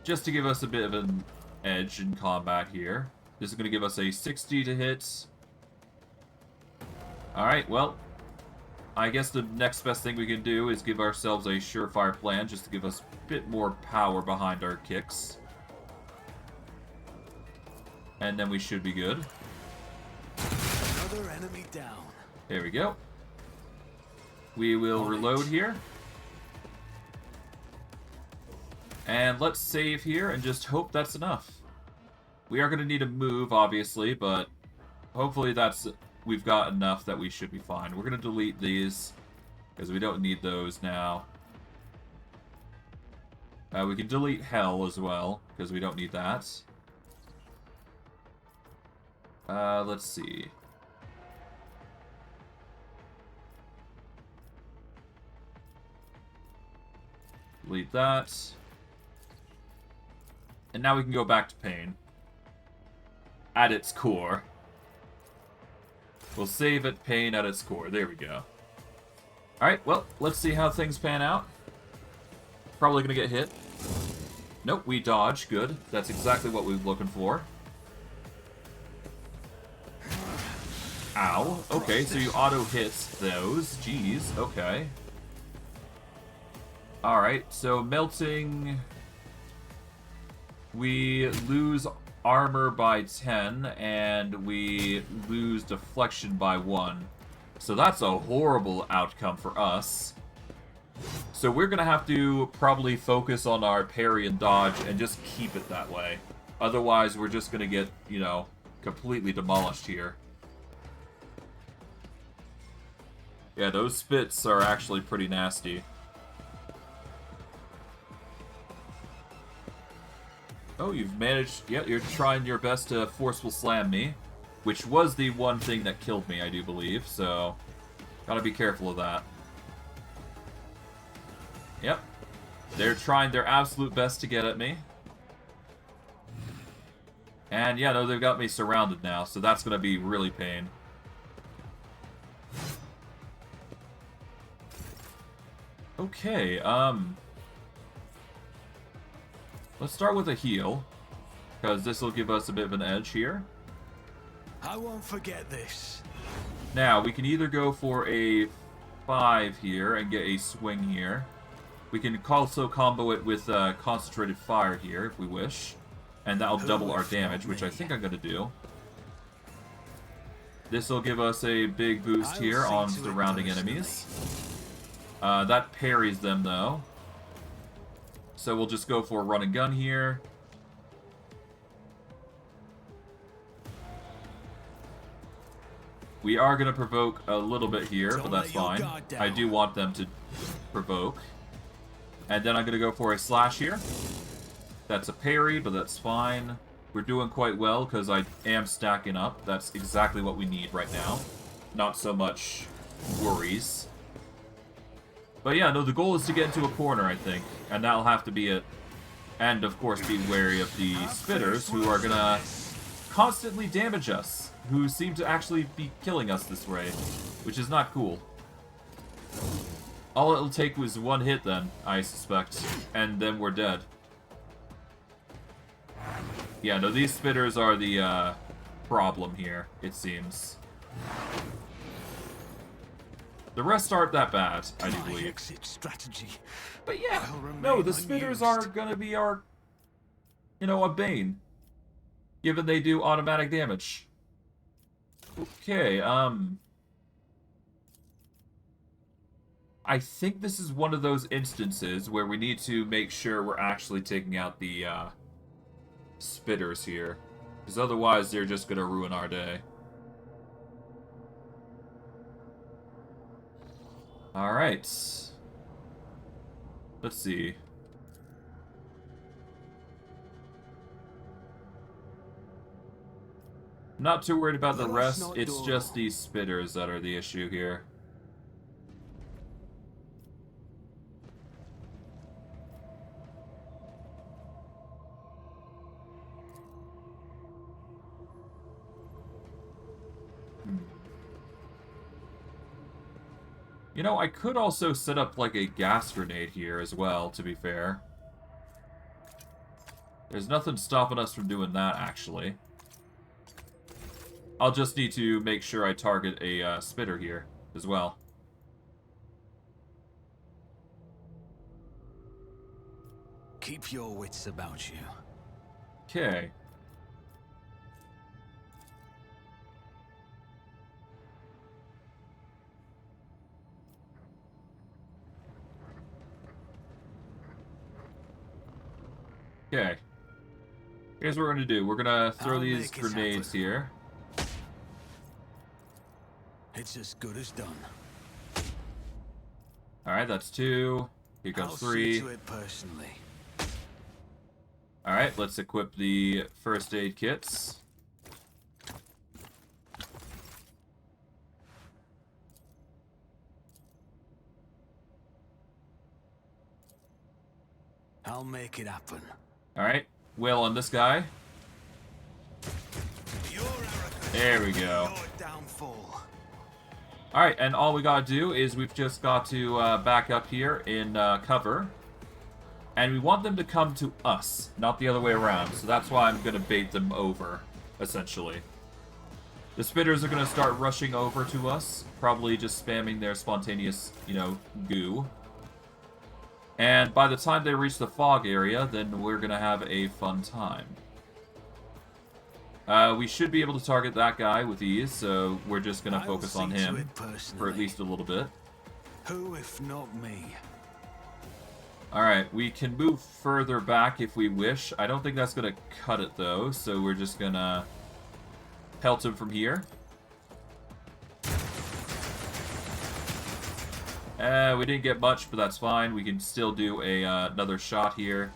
Just to give us a bit of an edge in combat here. This is going to give us a 60 to hit. Alright, well, I guess the next best thing we can do is give ourselves a surefire plan just to give us a bit more power behind our kicks. And then we should be good. Another enemy down. There we go. We will reload here. And let's save here and just hope that's enough. We are going to need a move, obviously, but hopefully we've got enough that we should be fine. We're going to delete these because we don't need those now. We can delete Hell as well because we don't need that. Let's see. Delete that. And now we can go back to Pain. At its core. We'll save it Pain at its core. There we go. Alright, well, let's see how things pan out. Probably gonna get hit. Nope, we dodge. Good. That's exactly what we were looking for. Ow. Okay, so you auto-hit those. Jeez, okay. Alright, so melting... We lose armor by 10, and we lose deflection by 1. So that's a horrible outcome for us. So we're going to have to probably focus on our parry and dodge and just keep it that way. Otherwise, we're just going to get, you know, completely demolished here. Yeah, those spits are actually pretty nasty. Oh, you've managed... Yeah, you're trying your best to forceful slam me. Which was the one thing that killed me, I do believe, so... Gotta be careful of that. Yep. They're trying their absolute best to get at me. And yeah, no, they've got me surrounded now, so that's gonna be really pain. Okay, let's start with a heal, because this will give us a bit of an edge here. I won't forget this. Now, we can either go for a 5 here and get a swing here. We can also combo it with concentrated fire here, if we wish. And that'll double our damage, which I think I'm going to do. This will give us a big boost here on surrounding enemies. That parries them, though. So we'll just go for a run and gun here. We are going to provoke a little bit here, but that's fine. I do want them to provoke. And then I'm going to go for a slash here. That's a parry, but that's fine. We're doing quite well because I am stacking up. That's exactly what we need right now. Not so much worries. But yeah, no, the goal is to get into a corner, I think. And that'll have to be it. And, of course, be wary of the spitters, who are gonna constantly damage us. Who seem to actually be killing us this way. Which is not cool. All it'll take was one hit, then, I suspect. And then we're dead. Yeah, no, these spitters are the problem here, it seems. The rest aren't that bad, I do believe. Exit strategy. But yeah, no, the spitters are gonna be our, you know, a bane. Given they do automatic damage. Okay, I think this is one of those instances where we need to make sure we're actually taking out the, spitters here. Because otherwise, they're just gonna ruin our day. Alright. Let's see. Not too worried about the rest, it's just these spitters that are the issue here. You know, I could also set up, like, a gas grenade here as well, to be fair. There's nothing stopping us from doing that, actually. I'll just need to make sure I target a spitter here as well. Keep your wits about you. Okay. Okay. Here's what we're gonna do. We're gonna throw these grenades here. It's as good as done. Alright, that's 2. Here comes 3. I'll see to it personally. Alright, let's equip the first aid kits. I'll make it happen. Alright, whale on this guy. There we go. Alright, and all we gotta do is we've just got to back up here in cover. And we want them to come to us, not the other way around. So that's why I'm gonna bait them over, essentially. The spitters are gonna start rushing over to us, probably just spamming their spontaneous, you know, goo. And by the time they reach the fog area, then we're gonna have a fun time. We should be able to target that guy with ease, so we're just gonna focus on him for at least a little bit. Who if not me? Alright, we can move further back if we wish. I don't think that's gonna cut it though, so we're just gonna pelt him from here. We didn't get much, but that's fine. We can still do a another shot here,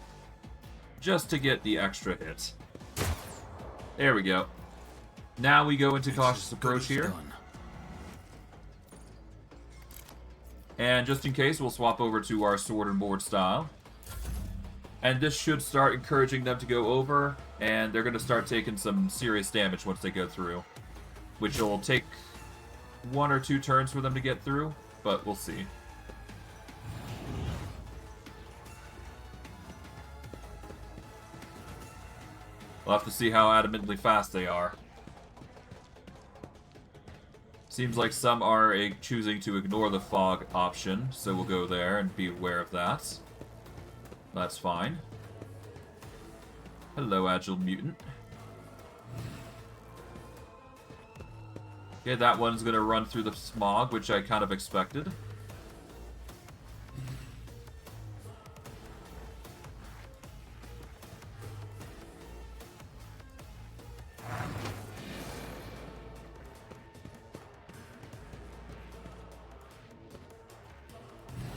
just to get the extra hit. There we go. Now we go into cautious approach here. And just in case, we'll swap over to our sword and board style. And this should start encouraging them to go over, and they're going to start taking some serious damage once they go through. Which will take 1 or 2 turns for them to get through, but we'll see. We'll have to see how adamantly fast they are. Seems like some are choosing to ignore the fog option, so we'll go there and be aware of that. That's fine. Hello, Agile Mutant. Okay, that one's gonna run through the smog, which I kind of expected.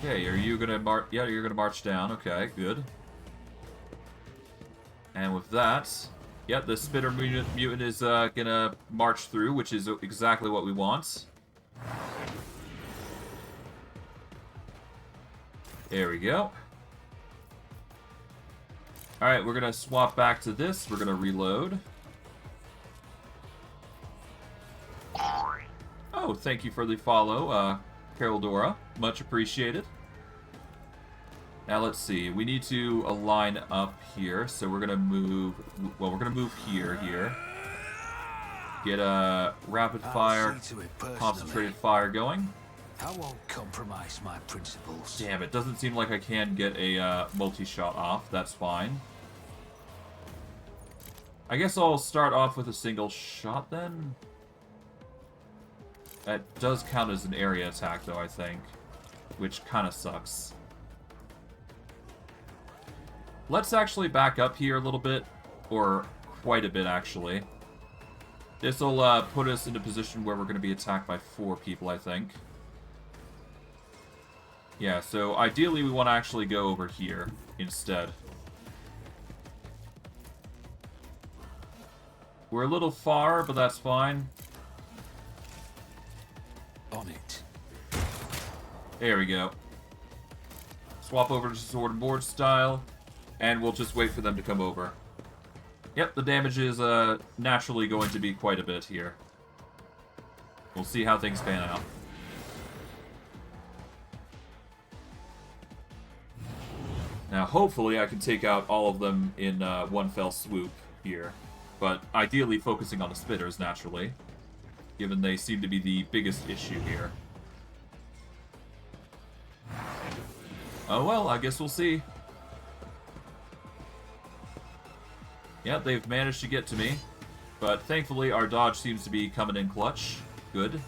Okay, are you gonna march? Yeah, you're gonna march down. Okay, good. And with that, yeah, the spitter mutant is gonna march through, which is exactly what we want. There we go. Alright, we're gonna swap back to this. We're gonna reload. Oh, thank you for the follow, Carol Dora. Much appreciated. Now let's see. We need to align up here, so we're gonna move. Well, we're gonna move here. Get a rapid fire, concentrated fire going. I won't compromise my principles. Damn, it doesn't seem like I can get a multi-shot off. That's fine. I guess I'll start off with a single shot then. That does count as an area attack, though, I think. Which kind of sucks. Let's actually back up here a little bit. Or quite a bit, actually. This will put us in a position where we're going to be attacked by 4 people, I think. Yeah, so ideally we want to actually go over here instead. We're a little far, but that's fine. On it. There we go. Swap over to sword and board style, and we'll just wait for them to come over. Yep, the damage is naturally going to be quite a bit here. We'll see how things pan out. Now, hopefully I can take out all of them in one fell swoop here. But ideally focusing on the spitters, naturally. Given they seem to be the biggest issue here. Oh well, I guess we'll see. Yeah, they've managed to get to me. But thankfully, our dodge seems to be coming in clutch. Good.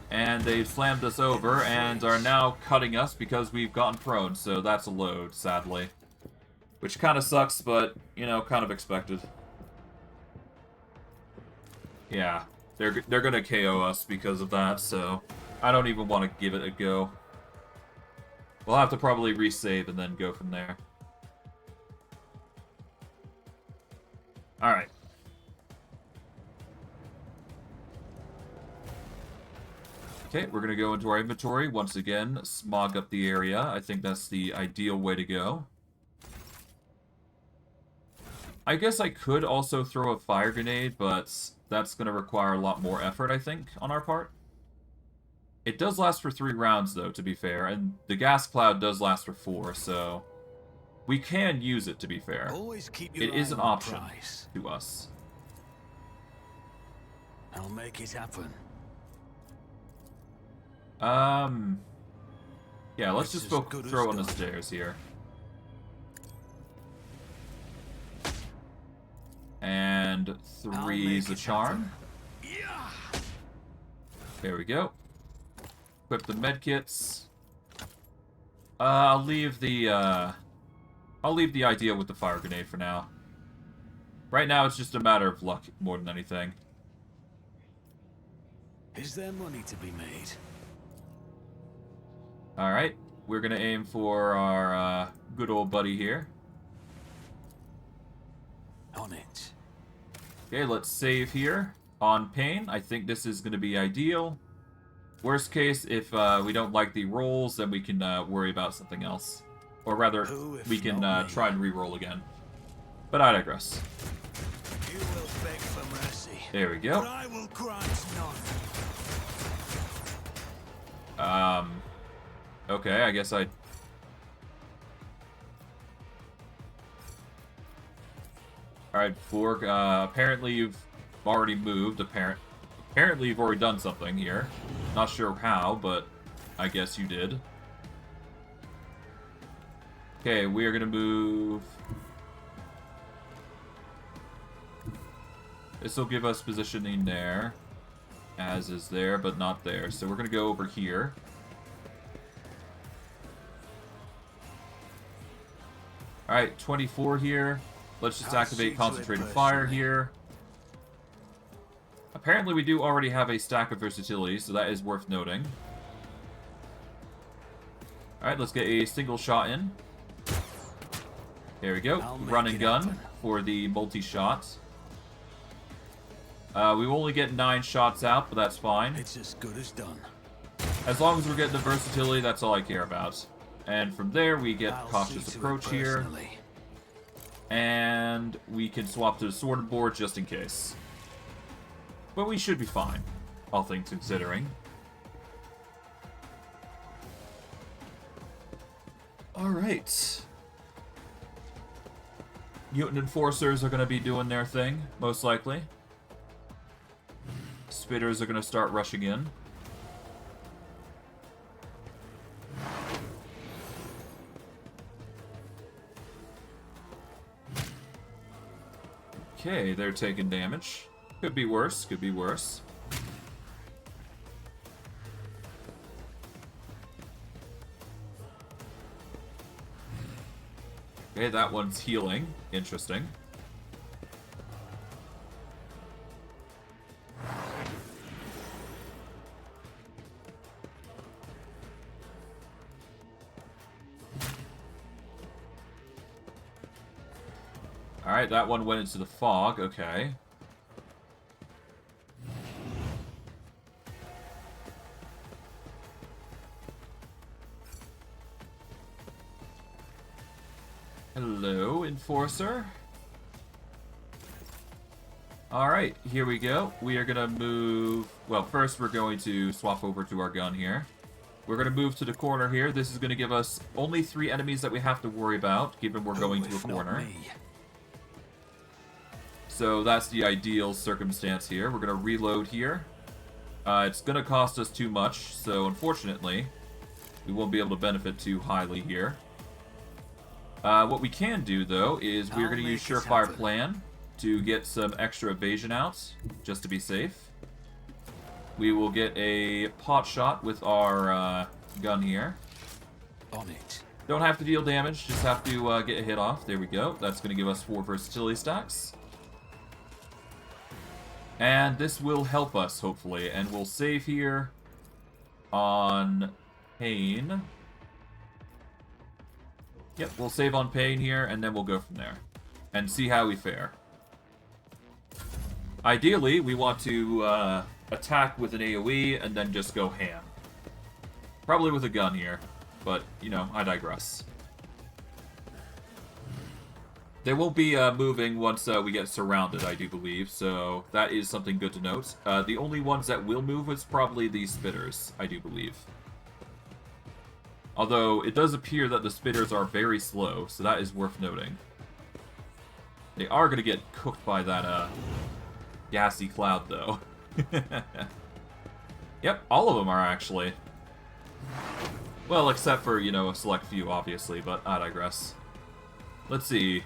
And they've slammed us over and are now cutting us because we've gotten prone, so that's a load, sadly. Which kind of sucks, but, you know, kind of expected. Yeah, they're gonna KO us because of that, so I don't even want to give it a go. We'll have to probably resave and then go from there. Alright. Okay, we're going to go into our inventory. Once again, smog up the area. I think that's the ideal way to go. I guess I could also throw a fire grenade, but that's going to require a lot more effort, I think, on our part. It does last for 3 rounds, though, to be fair, and the gas cloud does last for 4, so we can use it, to be fair. It is an option to us. I'll make it happen. Yeah, let's just throw on the stairs here. And 3's a charm. There we go. Equip the medkits. I'll leave the idea with the fire grenade for now. Right now, it's just a matter of luck more than anything. Is there money to be made? Alright, we're gonna aim for our good old buddy here. On it. Okay, let's save here. On pain, I think this is gonna be ideal. Worst case, if we don't like the rolls, then we can worry about something else. Or rather, we can try and re-roll again. But I digress. You will beg for mercy. There we go. But I will grant none. Okay, I guess I... Alright, Vorg, apparently you've already moved, apparently you've already done something here. Not sure how, but I guess you did. Okay, we are gonna move... This will give us positioning there, as is there, but not there. So we're gonna go over here. Alright, 24 here. Let's just activate Concentrated Fire here. Apparently we do already have a stack of versatility, so that is worth noting. Alright, let's get a single shot in. There we go. Run and gun for the multi-shot. We will only get 9 shots out, but that's fine. It's as good as done. As long as we're getting the versatility, that's all I care about. And from there, we get Cautious Approach here. And we can swap to the Sorted Board just in case. But we should be fine, all things considering. Alright. Mutant Enforcers are going to be doing their thing, most likely. Spitters are going to start rushing in. Okay, they're taking damage. Could be worse, could be worse. Okay, that one's healing. Interesting. Alright, that one went into the fog, okay. Hello, Enforcer. Alright, here we go. We are gonna move... Well, first we're going to swap over to our gun here. We're gonna move to the corner here. This is gonna give us only 3 enemies that we have to worry about, given we're going to a corner. So that's the ideal circumstance here. We're going to reload here. It's going to cost us too much, so unfortunately, we won't be able to benefit too highly here. What we can do, though, is we're going to use Surefire Plan to get some extra evasion out, just to be safe. We will get a pot shot with our gun here. On it. Don't have to deal damage, just have to get a hit off. There we go. That's going to give us 4 versatility stacks. And this will help us, hopefully. And we'll save here on Pain. Yep, we'll save on Pain here, and then we'll go from there. And see how we fare. Ideally, we want to attack with an AoE and then just go ham. Probably with a gun here, but, you know, I digress. They won't be moving once we get surrounded, I do believe, so that is something good to note. The only ones that will move is probably the spitters, I do believe. Although, it does appear that the spitters are very slow, so that is worth noting. They are going to get cooked by that gassy cloud, though. Yep, all of them are actually. Well, except for, you know, a select few, obviously, but I digress. Let's see.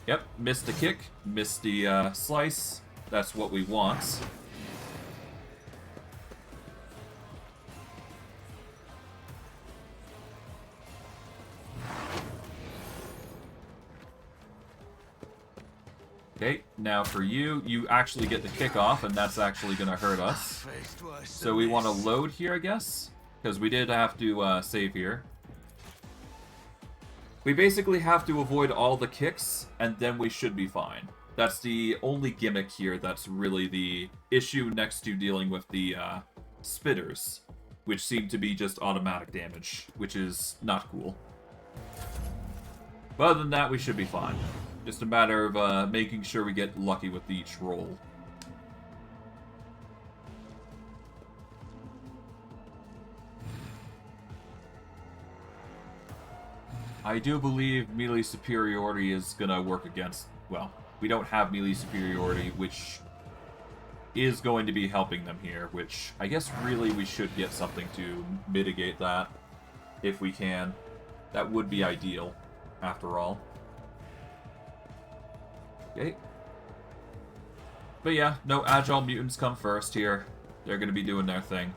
Yep, missed the kick, missed the slice. That's what we want. Okay, now for you, you actually get the kick off, and that's actually going to hurt us. So we want to load here, I guess? Because we did have to save here. We basically have to avoid all the kicks, and then we should be fine. That's the only gimmick here that's really the issue next to dealing with the spitters, which seem to be just automatic damage, which is not cool. But other than that, we should be fine. Just a matter of making sure we get lucky with each roll. I do believe melee superiority is gonna work against... Well, we don't have melee superiority, which is going to be helping them here, which I guess really we should get something to mitigate that, if we can. That would be ideal, after all. Okay. But yeah, no agile mutants come first here. They're gonna be doing their thing.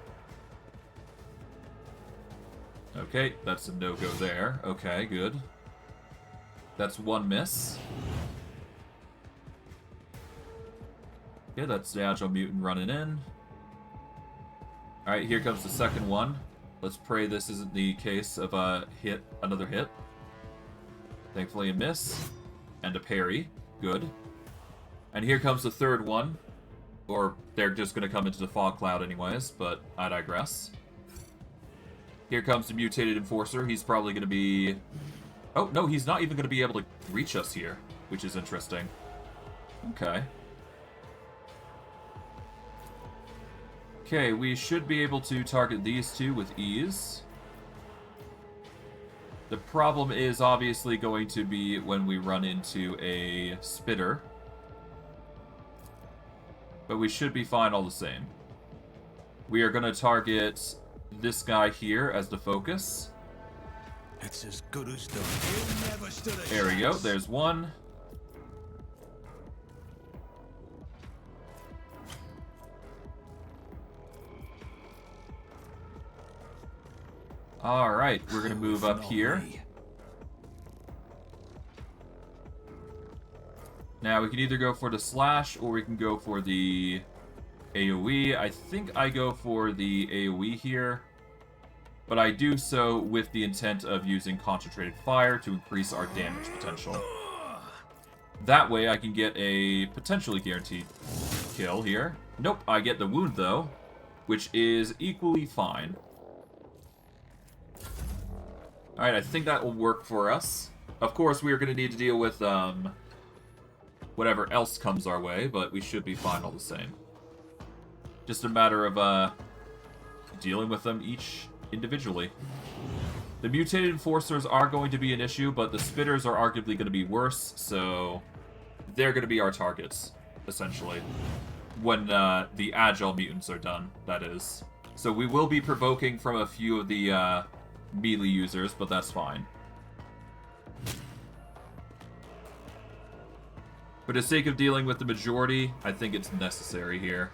Okay, that's a no-go there. Okay, good. That's one miss. Okay, that's the Agile Mutant running in. Alright, here comes the second one. Let's pray this isn't the case of a hit, another hit. Thankfully a miss. And a parry. Good. And here comes the third one. Or they're just going to come into the fog cloud anyways, but I digress. Here comes the mutated enforcer. He's probably going to be... Oh, no, he's not even going to be able to reach us here, which is interesting. Okay. Okay, we should be able to target these two with ease. The problem is obviously going to be when we run into a spitter. But we should be fine all the same. We are going to target this guy here as the focus. It's as good as done. You never stood a There we go. There's one. Alright, we're going to move up here. Now, we can either go for the slash, or we can go for the AoE. I think I go for the AoE here, but I do so with the intent of using concentrated fire to increase our damage potential. That way, I can get a potentially guaranteed kill here. Nope, I get the wound, though, which is equally fine. Alright, I think that will work for us. Of course, we are going to need to deal with whatever else comes our way, but we should be fine all the same. Just a matter of dealing with them each individually. The mutated enforcers are going to be an issue, but the spitters are arguably going to be worse, so they're going to be our targets, essentially. When the agile mutants are done, that is. So we will be provoking from a few of the melee users, but that's fine. For the sake of dealing with the majority, I think it's necessary here.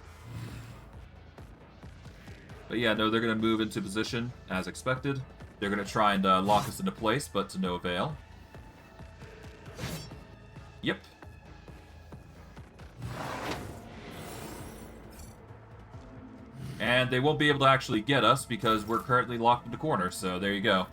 But yeah, no, they're going to move into position, as expected. They're going to try and lock us into place, but to no avail. Yep. And they won't be able to actually get us because we're currently locked in the corner, so there you go.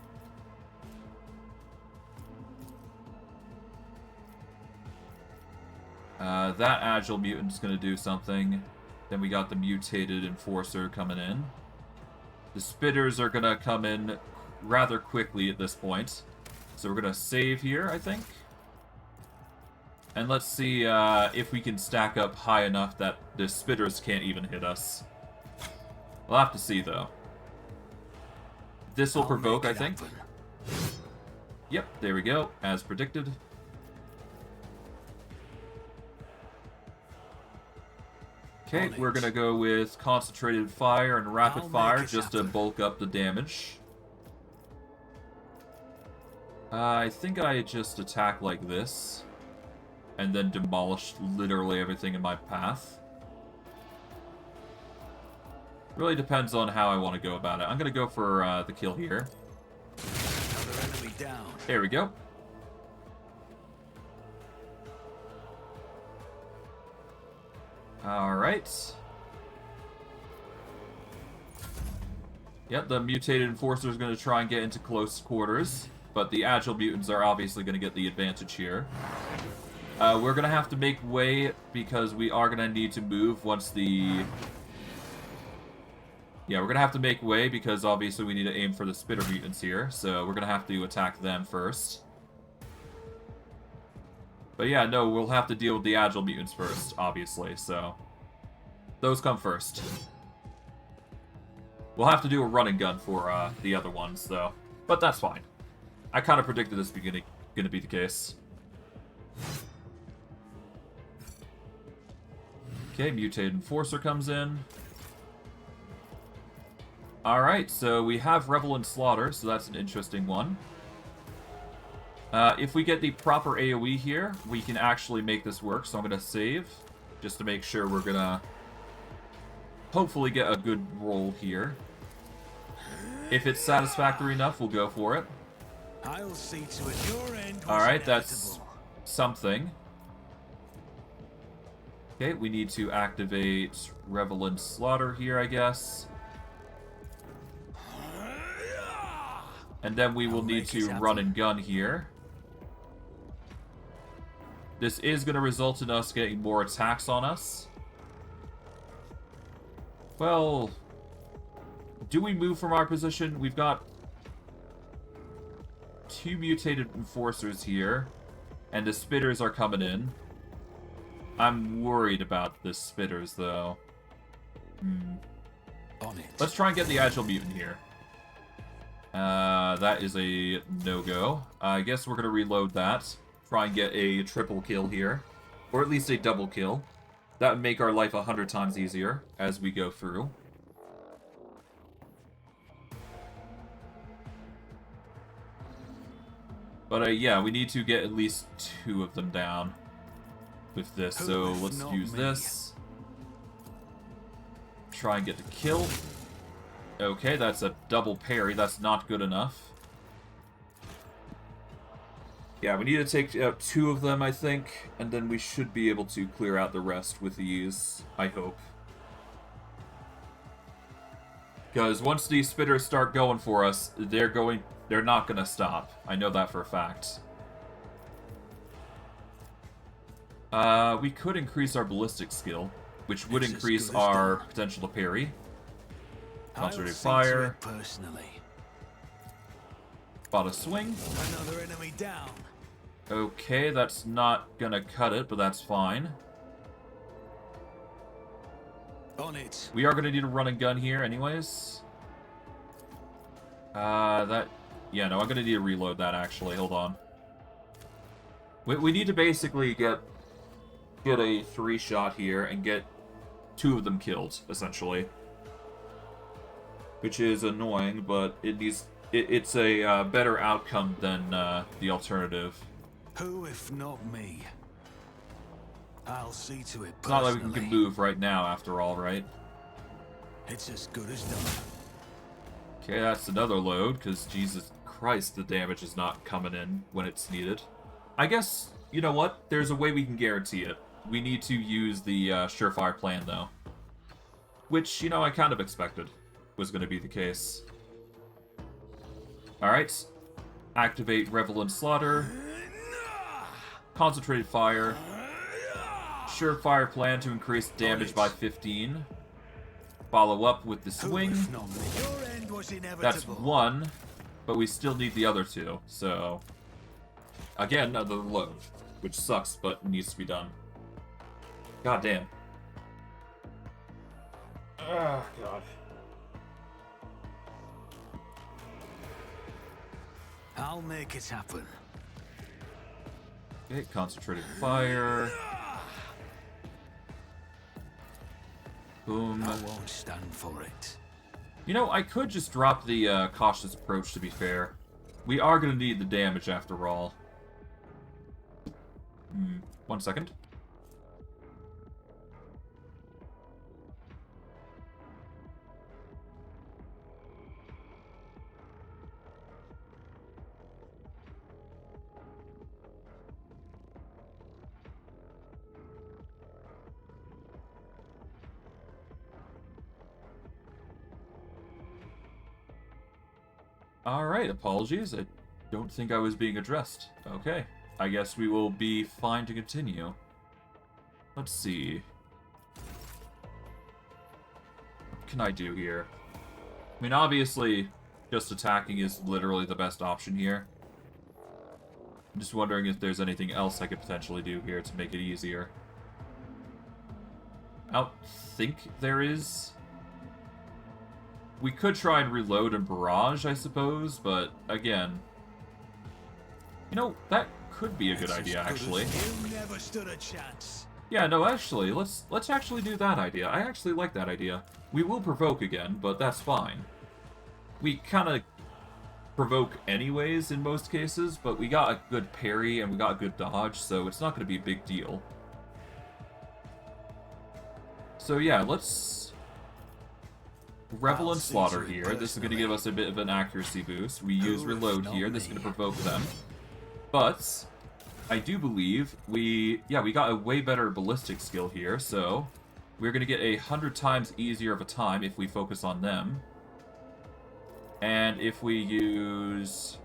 That Agile Mutant's going to do something. Then we got the Mutated Enforcer coming in. The Spitters are going to come in rather quickly at this point. So we're going to save here, I think. And let's see if we can stack up high enough that the Spitters can't even hit us. We'll have to see, though. This will provoke, I think. Yep, there we go, as predicted. Okay, we're gonna go with concentrated fire and rapid fire just to bulk up the damage. I think I just attack like this, and then demolish literally everything in my path. Really depends on how I want to go about it. I'm gonna go for the kill here. Another enemy down. There we go. Alright. Yep, the Mutated Enforcer is going to try and get into close quarters, but the Agile Mutants are obviously going to get the advantage here. We're going to have to make way because we are going to need to move once the... Yeah, we're going to have to make way because obviously we need to aim for the Spitter Mutants here, so we're going to have to attack them first. But yeah, no, we'll have to deal with the Agile Mutants first, obviously, so... Those come first. We'll have to do a run and gun for the other ones, though. But that's fine. I kind of predicted this beginning gonna be the case. Okay, Mutated Enforcer comes in. Alright, so we have Revel and Slaughter, so that's an interesting one. If we get the proper AoE here, we can actually make this work, so I'm going to save, just to make sure we're going to hopefully get a good roll here. If it's satisfactory enough, we'll go for it. I'll see to it your end. Alright, that's something. Okay, we need to activate Revel and Slaughter here, I guess. And then we will need to run and gun here. This is going to result in us getting more attacks on us. Well, do we move from our position? We've got 2 Mutated Enforcers here, and the Spitters are coming in. I'm worried about the Spitters, though. On it. Let's try and get the Agile Mutant here. That is a no-go. I guess we're going to reload that. Try and get a triple kill here. Or at least a double kill. That would make our life 100 times easier as we go through. But yeah, we need to get at least 2 of them down with this. So let's use this. Try and get the kill. Okay, that's a double parry. That's not good enough. Yeah, we need to take out 2 of them, I think, and then we should be able to clear out the rest with ease, I hope. Because once these Spitters start going for us, they're not gonna stop. I know that for a fact. We could increase our ballistic skill, which would increase our potential to parry. Concentrated fire. Spot a swing. Another enemy down. Okay, that's not gonna cut it, but that's fine. On it. We are gonna need a run and gun here anyways. Yeah, no, I'm gonna need to reload that actually. Hold on. We need to basically get a 3-shot here and get 2 of them killed, essentially. Which is annoying, but it's a better outcome than the alternative. Who if not me? I'll see to it. It's not like we can move right now, after all, right? It's as good as done. Okay, that's another load, because Jesus Christ, the damage is not coming in when it's needed. I guess, you know what? There's a way we can guarantee it. We need to use the surefire plan, though. Which, you know, I kind of expected was going to be the case. Alright. Activate Revel and Slaughter. Concentrated Fire. Surefire plan to increase damage by 15. Follow up with the swing. That's 1, but we still need the other 2, so... Again, another load, which sucks, but needs to be done. God damn. Oh, God. I'll make it happen. Okay, concentrated fire. Boom. I won't stand for it. You know, I could just drop the cautious approach, to be fair. We are going to need the damage after all. 1 second. Alright, apologies. I don't think I was being addressed. Okay. I guess we will be fine to continue. Let's see. What can I do here? I mean, obviously, just attacking is literally the best option here. I'm just wondering if there's anything else I could potentially do here to make it easier. I don't think there is. We could try and reload and barrage, I suppose, but again... You know, that could be a good idea, actually. You never stood a chance. Yeah, no, actually, let's actually do that idea. I actually like that idea. We will provoke again, but that's fine. We kind of provoke anyways in most cases, but we got a good parry and we got a good dodge, so it's not going to be a big deal. So yeah, let's... Revel and Slaughter here. This is going to give us a bit of an accuracy boost. We use Reload here. This is going to provoke them. But I do believe we got a way better ballistic skill here, so we're going to get 100 times easier of a time if we focus on them. And if we use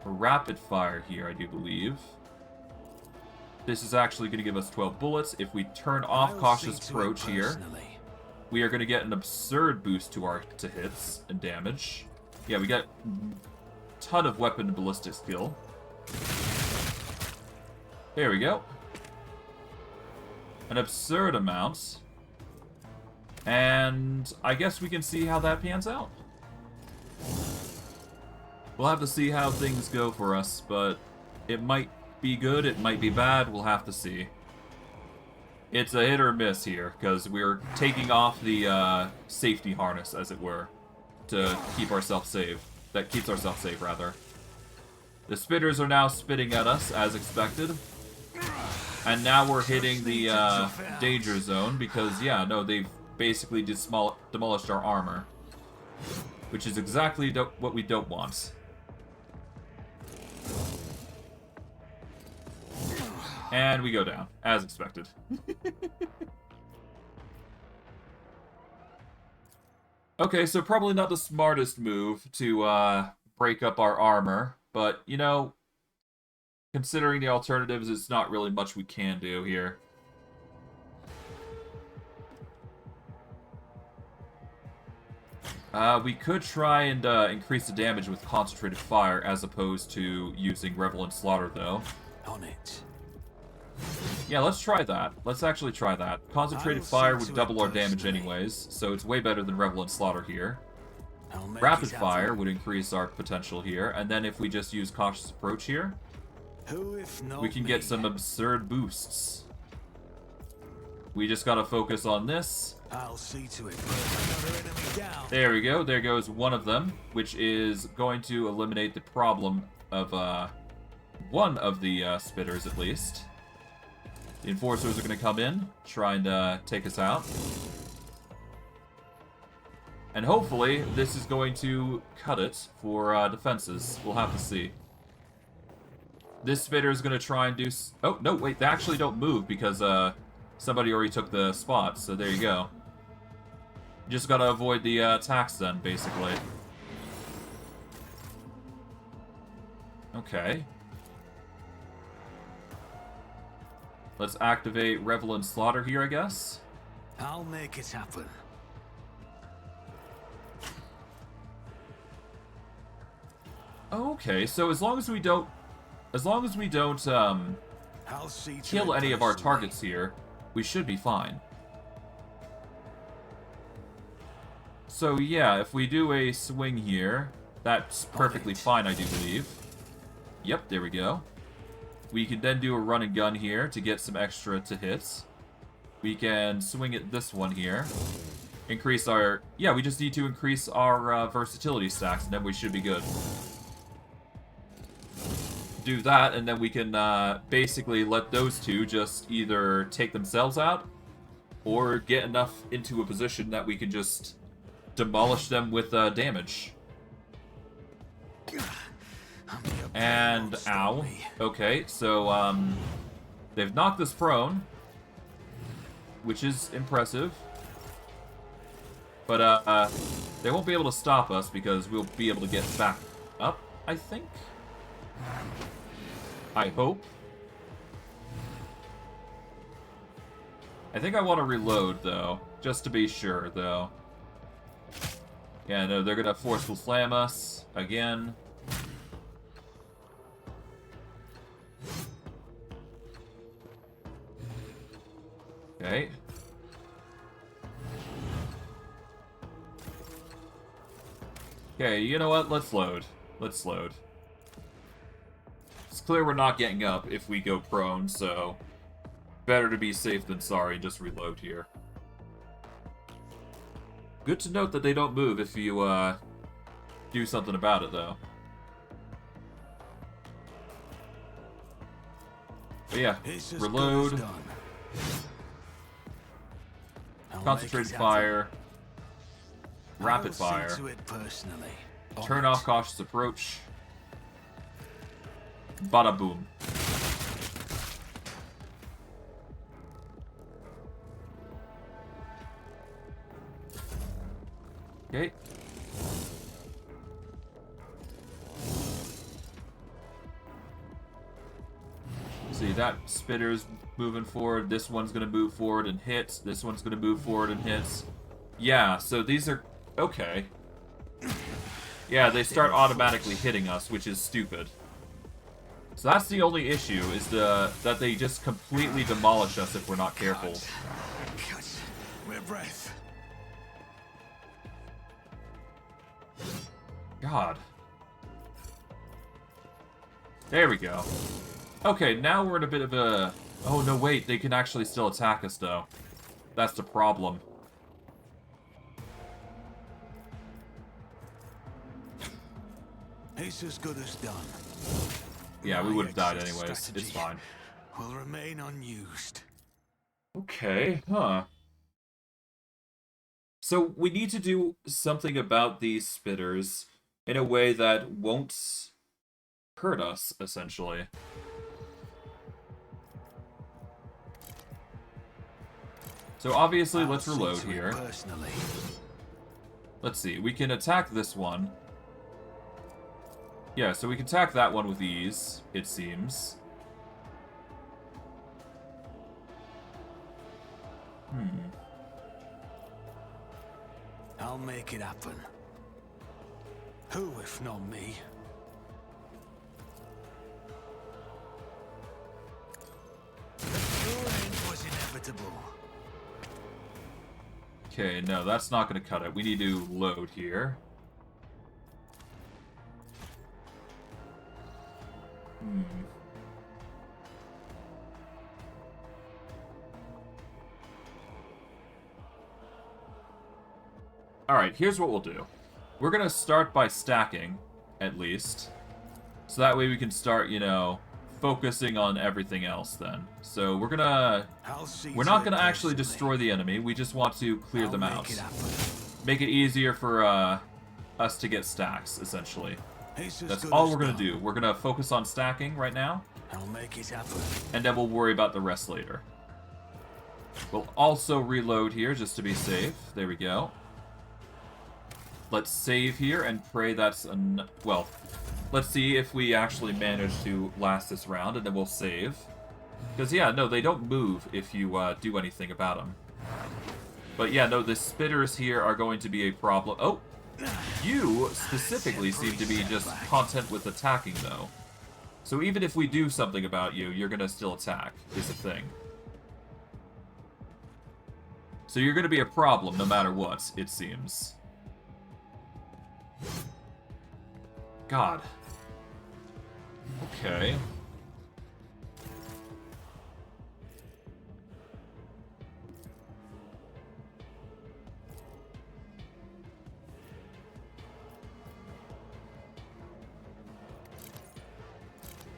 Rapid Fire here, I do believe, this is actually going to give us 12 bullets. If we turn off Cautious Approach here, we are going to get an absurd boost to hits and damage. Yeah, we get a ton of weapon and ballistic skill. There we go. An absurd amount. And I guess we can see how that pans out. We'll have to see how things go for us, but it might be good, it might be bad, we'll have to see. It's a hit or miss here, because we're taking off the safety harness, as it were, to keep ourselves safe. That keeps ourselves safe, rather. The spitters are now spitting at us, as expected. And now we're hitting the danger zone, because, yeah, no, they've basically demolished our armor. Which is exactly what we don't want. And we go down, as expected. Okay, so probably not the smartest move to break up our armor, but, you know, considering the alternatives, it's not really much we can do here. We could try and increase the damage with Concentrated Fire, as opposed to using Revel and Slaughter, though. On it. Yeah, let's try that. Let's actually try that. Concentrated Fire would double our damage anyways, so it's way better than Revel and Slaughter here. Rapid Fire would increase our potential here, and then if we just use Cautious Approach here, we can get some absurd boosts. We just gotta focus on this. I'll see to it. Another enemy down. There we go. There goes one of them, which is going to eliminate the problem of one of the spitters, at least. The enforcers are going to come in, trying to take us out. And hopefully, this is going to cut it for defenses. We'll have to see. This spitter is going to try and do... Oh, no, wait, they actually don't move because somebody already took the spot, so there you go. You just got to avoid the attacks then, basically. Okay. Let's activate Revel and Slaughter here, I guess. I'll make it happen. Okay, so as long as we don't kill any of our targets here, we should be fine. So yeah, if we do a swing here, that's perfectly fine, I do believe. Yep, there we go. We can then do a run and gun here to get some extra to hits. We can swing at this one here. Increase our... Yeah, we just need to increase our versatility stacks, and then we should be good. Do that, and then we can basically let those two just either take themselves out, or get enough into a position that we can just demolish them with damage. And ow. Okay, so they've knocked us prone, which is impressive. But they won't be able to stop us because we'll be able to get back up, I think. I hope. I think I want to reload, though, just to be sure, though. Yeah, no, they're gonna forceful slam us again. Okay. Okay, you know what? Let's load. Let's load. It's clear we're not getting up if we go prone, so better to be safe than sorry. Just reload here. Good to note that they don't move if you do something about it, though. But yeah, reload. Concentrated fire. Rapid fire. Turn off cautious approach. Bada boom. Okay. See, that spitter's moving forward. This one's gonna move forward and hits. This one's gonna move forward and hits. Yeah, so these are... Okay. Yeah, they start automatically hitting us, which is stupid. So that's the only issue, is that they just completely demolish us if we're not careful. Cut. We're breath. God. There we go. Okay, now we're in a bit of a... Oh, no, wait. They can actually still attack us, though. That's the problem. It's as good as done. Yeah, we would have died anyways. It's fine. Will remain unused. Okay, huh. So we need to do something about these spitters in a way that won't hurt us, essentially. So obviously, let's reload here. Let's see, we can attack this one. Yeah, so we can attack that one with ease, it seems. I'll make it happen. Who, if not me? Your end was inevitable. Okay, no, that's not going to cut it. We need to load here. Alright, here's what we'll do. We're gonna start by stacking, at least. So that way we can start, you know, focusing on everything else then. So we're not gonna actually destroy the enemy. We just want to clear them out. Make it easier for us to get stacks, essentially. That's all we're gonna do. We're gonna focus on stacking right now. I'll make it happen. And then we'll worry about the rest later. We'll also reload here just to be safe. There we go. Let's save here and pray that's well, let's see if we actually manage to last this round, and then we'll save. Because, yeah, no, they don't move if you do anything about them. But, yeah, no, the spitters here are going to be a problem. Oh! You, specifically, seem to be just content with attacking, though. So even if we do something about you, you're going to still attack, is the thing. So you're going to be a problem no matter what, it seems. God. Okay.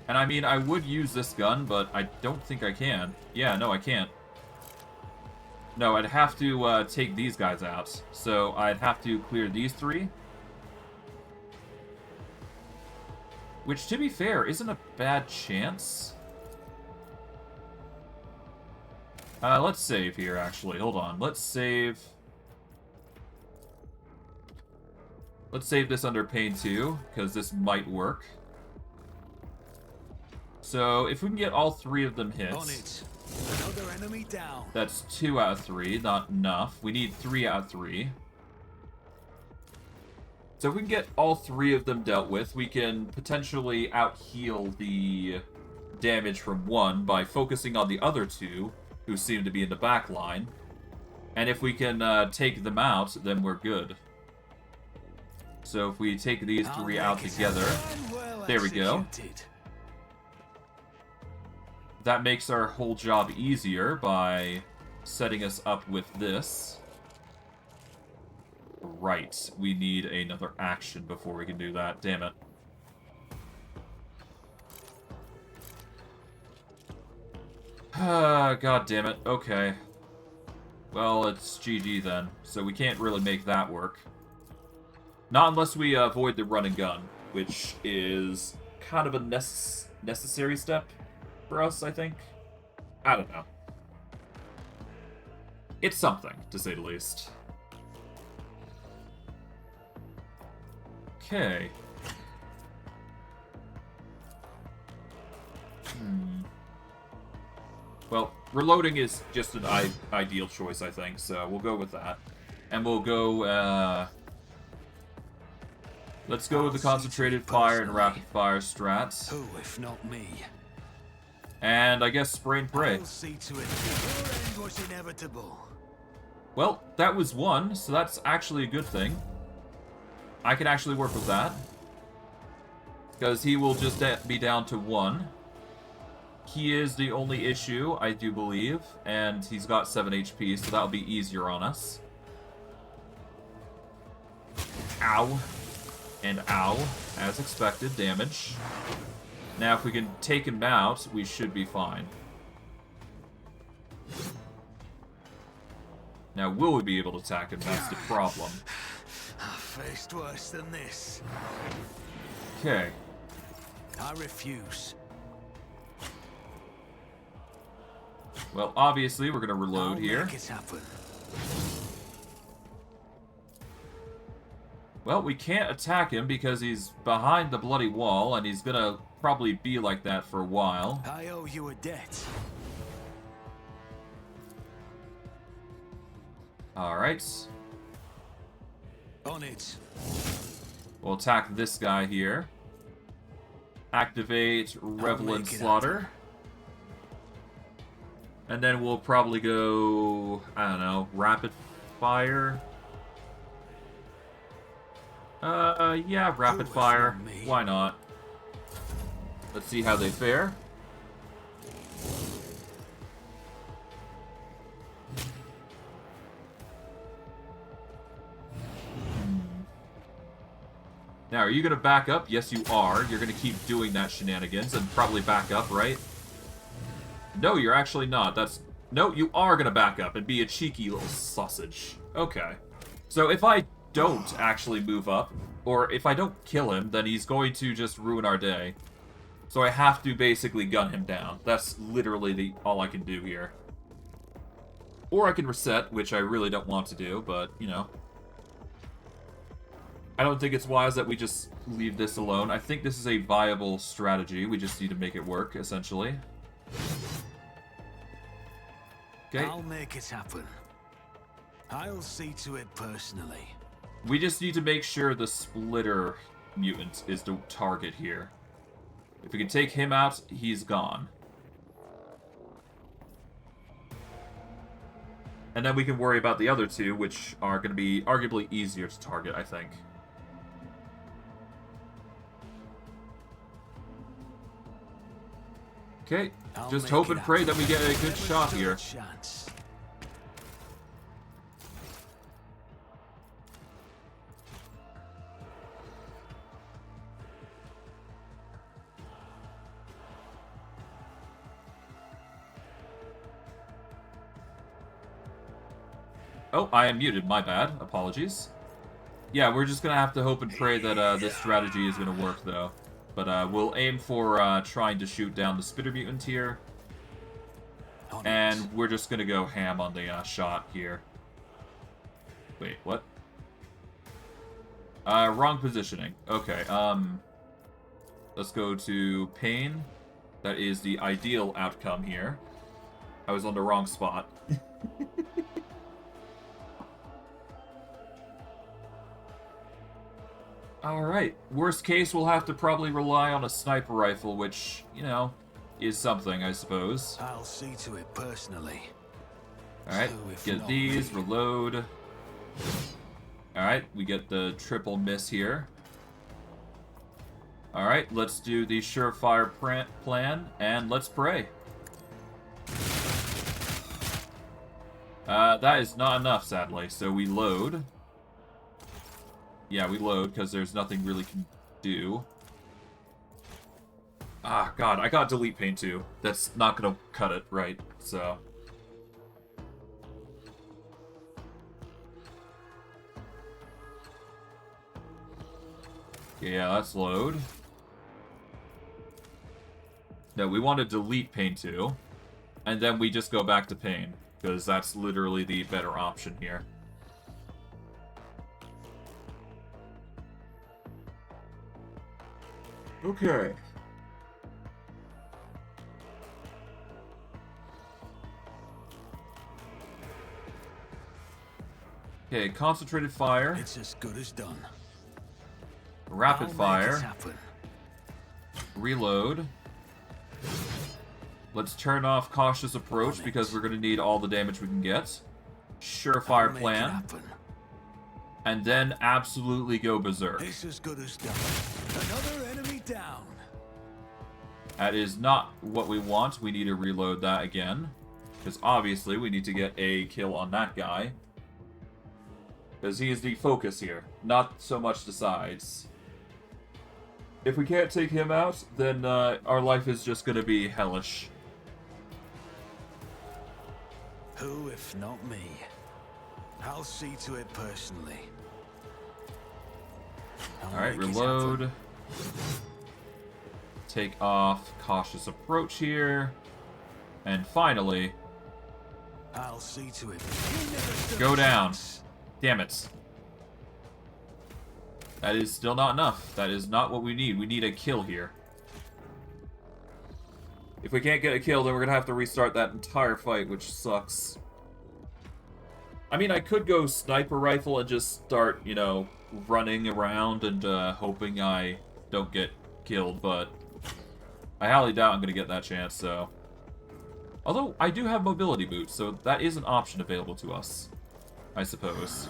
And I mean, I would use this gun, but I don't think I can. Yeah, no, I can't. No, I'd have to take these guys out. So I'd have to clear these three. Which, to be fair, isn't a bad chance. Let's save here, actually. Hold on. Let's save... Let's save this under Pain 2, because this might work. So, if we can get all three of them hit... On it. Another enemy down. That's 2 out of 3, not enough. We need 3 out of 3. So if we can get all three of them dealt with, we can potentially out-heal the damage from one by focusing on the other two, who seem to be in the back line. And if we can take them out, then we're good. So if we take these three out together, there we go. That makes our whole job easier by setting us up with this. Right, we need another action before we can do that. Damn it. God damn it. Okay. Well, it's GG then. So we can't really make that work. Not unless we avoid the run and gun, which is kind of a necessary step for us, I think. I don't know. It's something, to say the least. Okay. Well, reloading is just an ideal choice, I think, so we'll go with that. And we'll go, let's go with the concentrated fire and rapid fire strats. Who, if not me? And I guess spray and pray. I'll see to it. Your end was inevitable. Well, that was one, so that's actually a good thing. I can actually work with that. Because he will just be down to 1. He is the only issue, I do believe. And he's got 7 HP, so that'll be easier on us. Ow. And ow. As expected, damage. Now, if we can take him out, we should be fine. Now, will we be able to attack him? That's the problem. I've faced worse than this. Okay. I refuse. Well, obviously, we're going to reload I'll here. Make it happen. Well, we can't attack him because he's behind the bloody wall, and he's going to probably be like that for a while. I owe you a debt. Alright. On it. We'll attack this guy here. Activate Revelant Slaughter. And then we'll probably go, I don't know, Rapid Fire. Yeah, Rapid Fire. Why not? Let's see how they fare. Now, are you going to back up? Yes, you are. You're going to keep doing that shenanigans and probably back up, right? No, you're actually not. No, you are going to back up and be a cheeky little sausage. Okay. So if I don't actually move up, or if I don't kill him, then he's going to just ruin our day. So I have to basically gun him down. That's literally all I can do here. Or I can reset, which I really don't want to do, but, you know. I don't think it's wise that we just leave this alone. I think this is a viable strategy. We just need to make it work, essentially. Okay. I'll make it happen. I'll see to it personally. We just need to make sure the splitter mutant is the target here. If we can take him out, he's gone. And then we can worry about the other two, which are going to be arguably easier to target, I think. Okay, just hope and pray that we get a good shot here. Oh, I am muted. My bad. Apologies. Yeah, we're just going to have to hope and pray that this strategy is going to work, though. But we'll aim for trying to shoot down the spitter mutant here. And we're just going to go ham on the shot here. Wait, what? Wrong positioning. Okay, let's go to pain. That is the ideal outcome here. I was on the wrong spot. Alright, worst case, we'll have to probably rely on a sniper rifle, which, you know, is something, I suppose. I'll see to it personally. Alright, get these, reload. Alright, we get the triple miss here. Alright, let's do the surefire plan, and let's pray. That is not enough, sadly, so we load. Yeah, we load, because there's nothing really can do. Ah, God, I got delete pain too. That's not gonna cut it, right? So... yeah, let's load. No, we want to delete pain too. And then we just go back to pain, because that's literally the better option here. Okay. Okay, concentrated fire. It's as good as done. Rapid fire. Reload. Let's turn off cautious approach because we're going to need all the damage we can get. Surefire plan. And then absolutely go berserk. It's as good as done. Another enemy down. That is not what we want. We need to reload that again. Because obviously we need to get a kill on that guy. Because he is the focus here. Not so much the sides. If we can't take him out, then our life is just going to be hellish. Who, if not me? I'll see to it personally. Alright, reload. Take off cautious approach here. And finally... I'll see to it. Go down. Damn it. That is still not enough. That is not what we need. We need a kill here. If we can't get a kill, then we're going to have to restart that entire fight, which sucks. I mean, I could go sniper rifle and just start, you know, running around and hoping I don't get killed, but I highly doubt I'm going to get that chance, so... although, I do have mobility boots, so that is an option available to us, I suppose.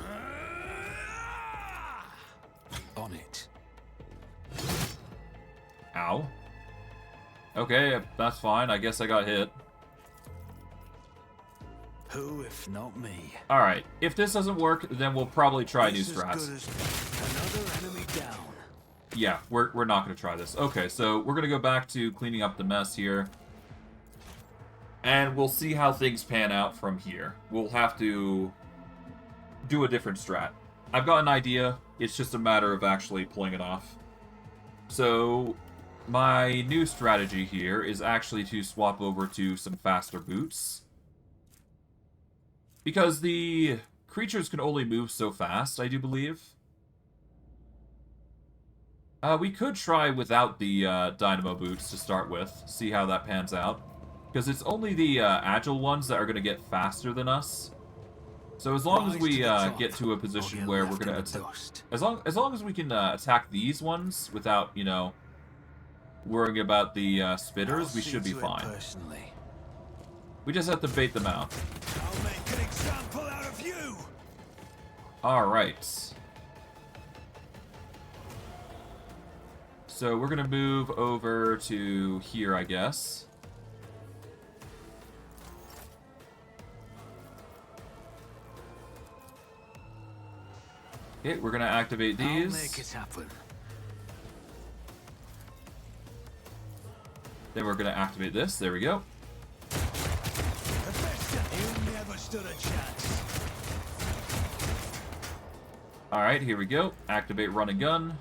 On it. Ow. Okay, that's fine. I guess I got hit. Who, if not me? Alright, if this doesn't work, then we'll probably try new strats. Another enemy down. Yeah, we're not going to try this. Okay, so we're going to go back to cleaning up the mess here. And we'll see how things pan out from here. We'll have to do a different strat. I've got an idea. It's just a matter of actually pulling it off. So, my new strategy here is actually to swap over to some faster boots. Because the creatures can only move so fast, I do believe. We could try without the dynamo boots to start with, see how that pans out. Because it's only the agile ones that are going to get faster than us. So as long as we get to a position where we're going to attack... As long as we can attack these ones without, you know, worrying about the spitters, we should be fine. We just have to bait them out. I'll make an example out of you. Alright. So we're going to move over to here, I guess. Okay, we're going to activate these. I'll make it happen. Then we're going to activate this. There we go. You never stood a chance. Alright, here we go. Activate run and gun.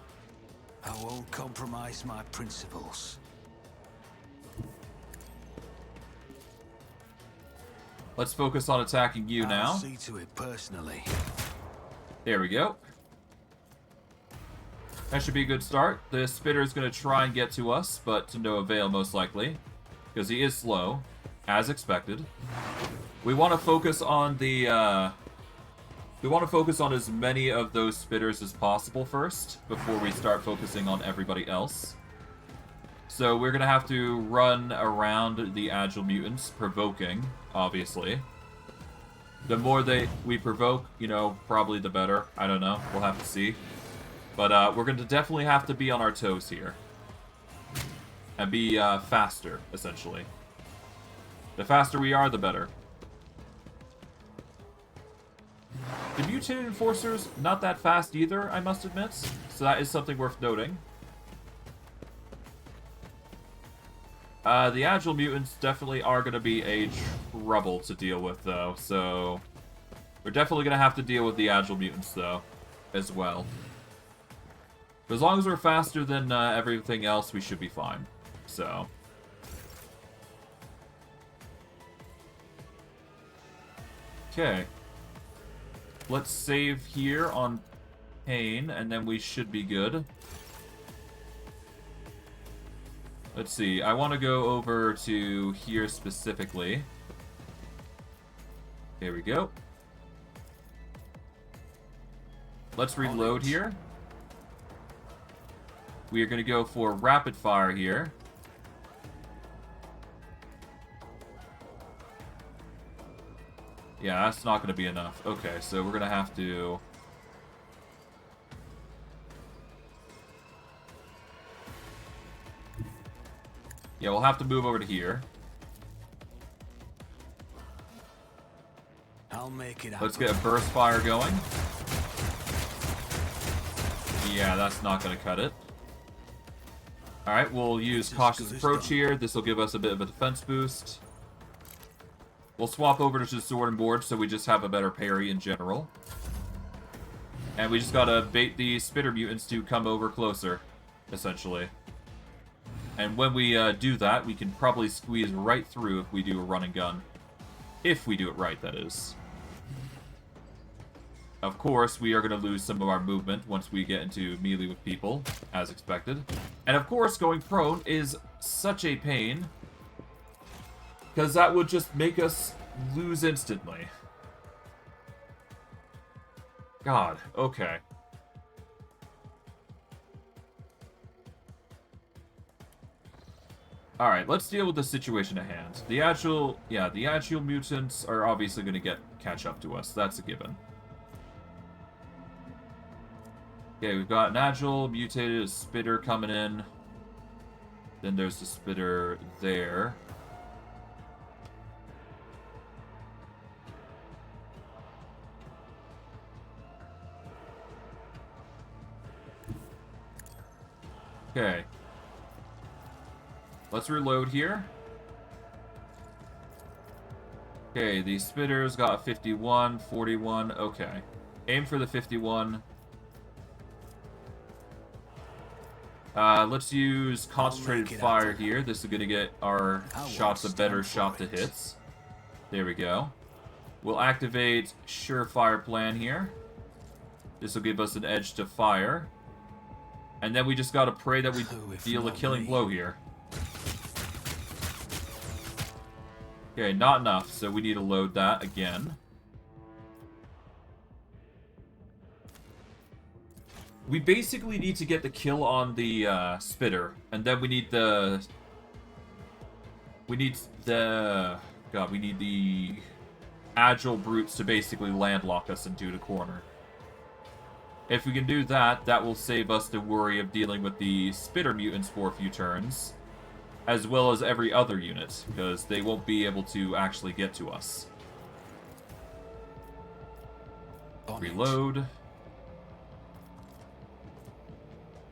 I won't compromise my principles. Let's focus on attacking you now. I'll see to it personally. There we go. That should be a good start. The spitter is going to try and get to us, but to no avail most likely. Because he is slow, as expected. We want to focus on the... we want to focus on as many of those spitters as possible first, before we start focusing on everybody else. So we're going to have to run around the agile mutants, provoking, obviously. The more we provoke, you know, probably the better. I don't know. We'll have to see. But we're going to definitely have to be on our toes here. And be faster, essentially. The faster we are, the better. The mutated enforcers, not that fast either, I must admit. So that is something worth noting. The agile mutants definitely are going to be a trouble to deal with, though. So we're definitely going to have to deal with the agile mutants, though, as well. But as long as we're faster than everything else, we should be fine. So... Okay. Let's save here on Pain, and then we should be good. Let's see, I want to go over to here specifically. Here we go. Let's reload here. We are going to go for rapid fire here. Yeah, that's not going to be enough. Okay, so we're going to have to... Yeah, we'll have to move over to here. I'll make it happen. Let's get a burst fire going. Yeah, that's not going to cut it. Alright, we'll use cautious approach here. This will give us a bit of a defense boost. We'll swap over to sword and board so we just have a better parry in general. And we just gotta bait the spitter mutants to come over closer, essentially. And when we do that, we can probably squeeze right through if we do a run and gun. If we do it right, that is. Of course, we are going to lose some of our movement once we get into melee with people, as expected. And of course, going prone is such a pain, because that would just make us lose instantly. God, okay. Alright, let's deal with the situation at hand. The agile mutants are obviously going to catch up to us. That's a given. Okay, we've got an agile, mutated, spitter coming in. Then there's the spitter there. Okay. Let's reload here. Okay, the spitters got a 51, 41. Okay. Aim for the 51. Let's use concentrated fire here. This is going to get our shots a better shot to hits. There we go. We'll activate Surefire Plan here. This will give us an edge to fire. And then we just gotta pray that we deal a killing blow here. Okay, not enough, so we need to load that again. We basically need to get the kill on the spitter, and then we need the... We need the agile brutes to basically landlock us into the corner. If we can do that, that will save us the worry of dealing with the spitter mutants for a few turns, as well as every other unit, because they won't be able to actually get to us. Reload.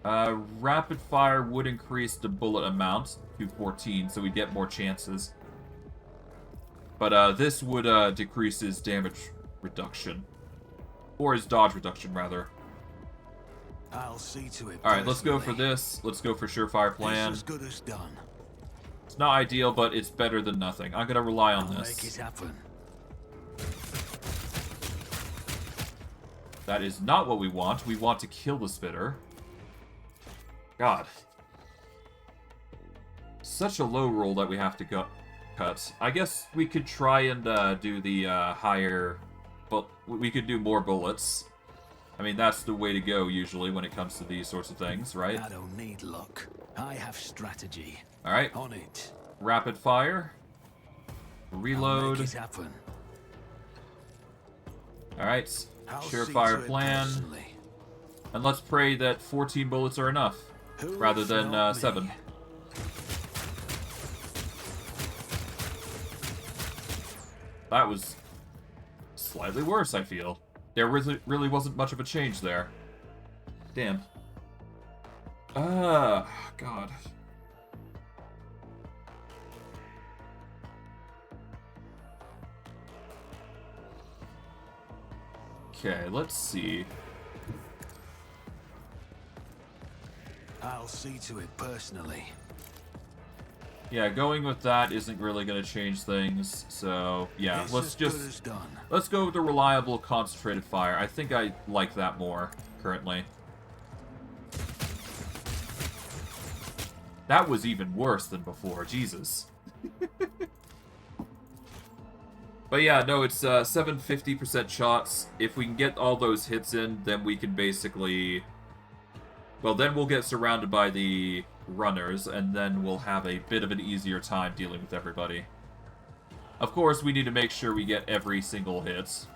Rapid fire would increase the bullet amount to 14, so we get more chances. But this would decrease his damage reduction. Or his dodge reduction, rather. I'll see to it. Alright, let's go for this. Let's go for Surefire Plan. It's as good as done. It's not ideal, but it's better than nothing. I'm gonna rely on I'll this. make it happen. That is not what we want. We want to kill the spitter. God. Such a low roll that we have to cut. I guess we could try and do the higher... But we could do more bullets. I mean, that's the way to go, usually, when it comes to these sorts of things, right? I don't need luck. I have strategy. Alright. On it. Rapid fire. Reload. I'll make it happen. Alright. I'll Surefire see to it Plan. personally. And let's pray that 14 bullets are enough, Who rather if than not 7. me? That was slightly worse, I feel. There really wasn't much of a change there. Damn. God. Okay, let's see. I'll see to it personally. Yeah, going with that isn't really going to change things, so yeah, It's let's as good just... as done. Let's go with the reliable concentrated fire. I think I like that more, currently. That was even worse than before, Jesus. But yeah, no, it's 750% shots. If we can get all those hits in, then we can basically... Well, then we'll get surrounded by the runners, and then we'll have a bit of an easier time dealing with everybody. Of course, we need to make sure we get every single hit,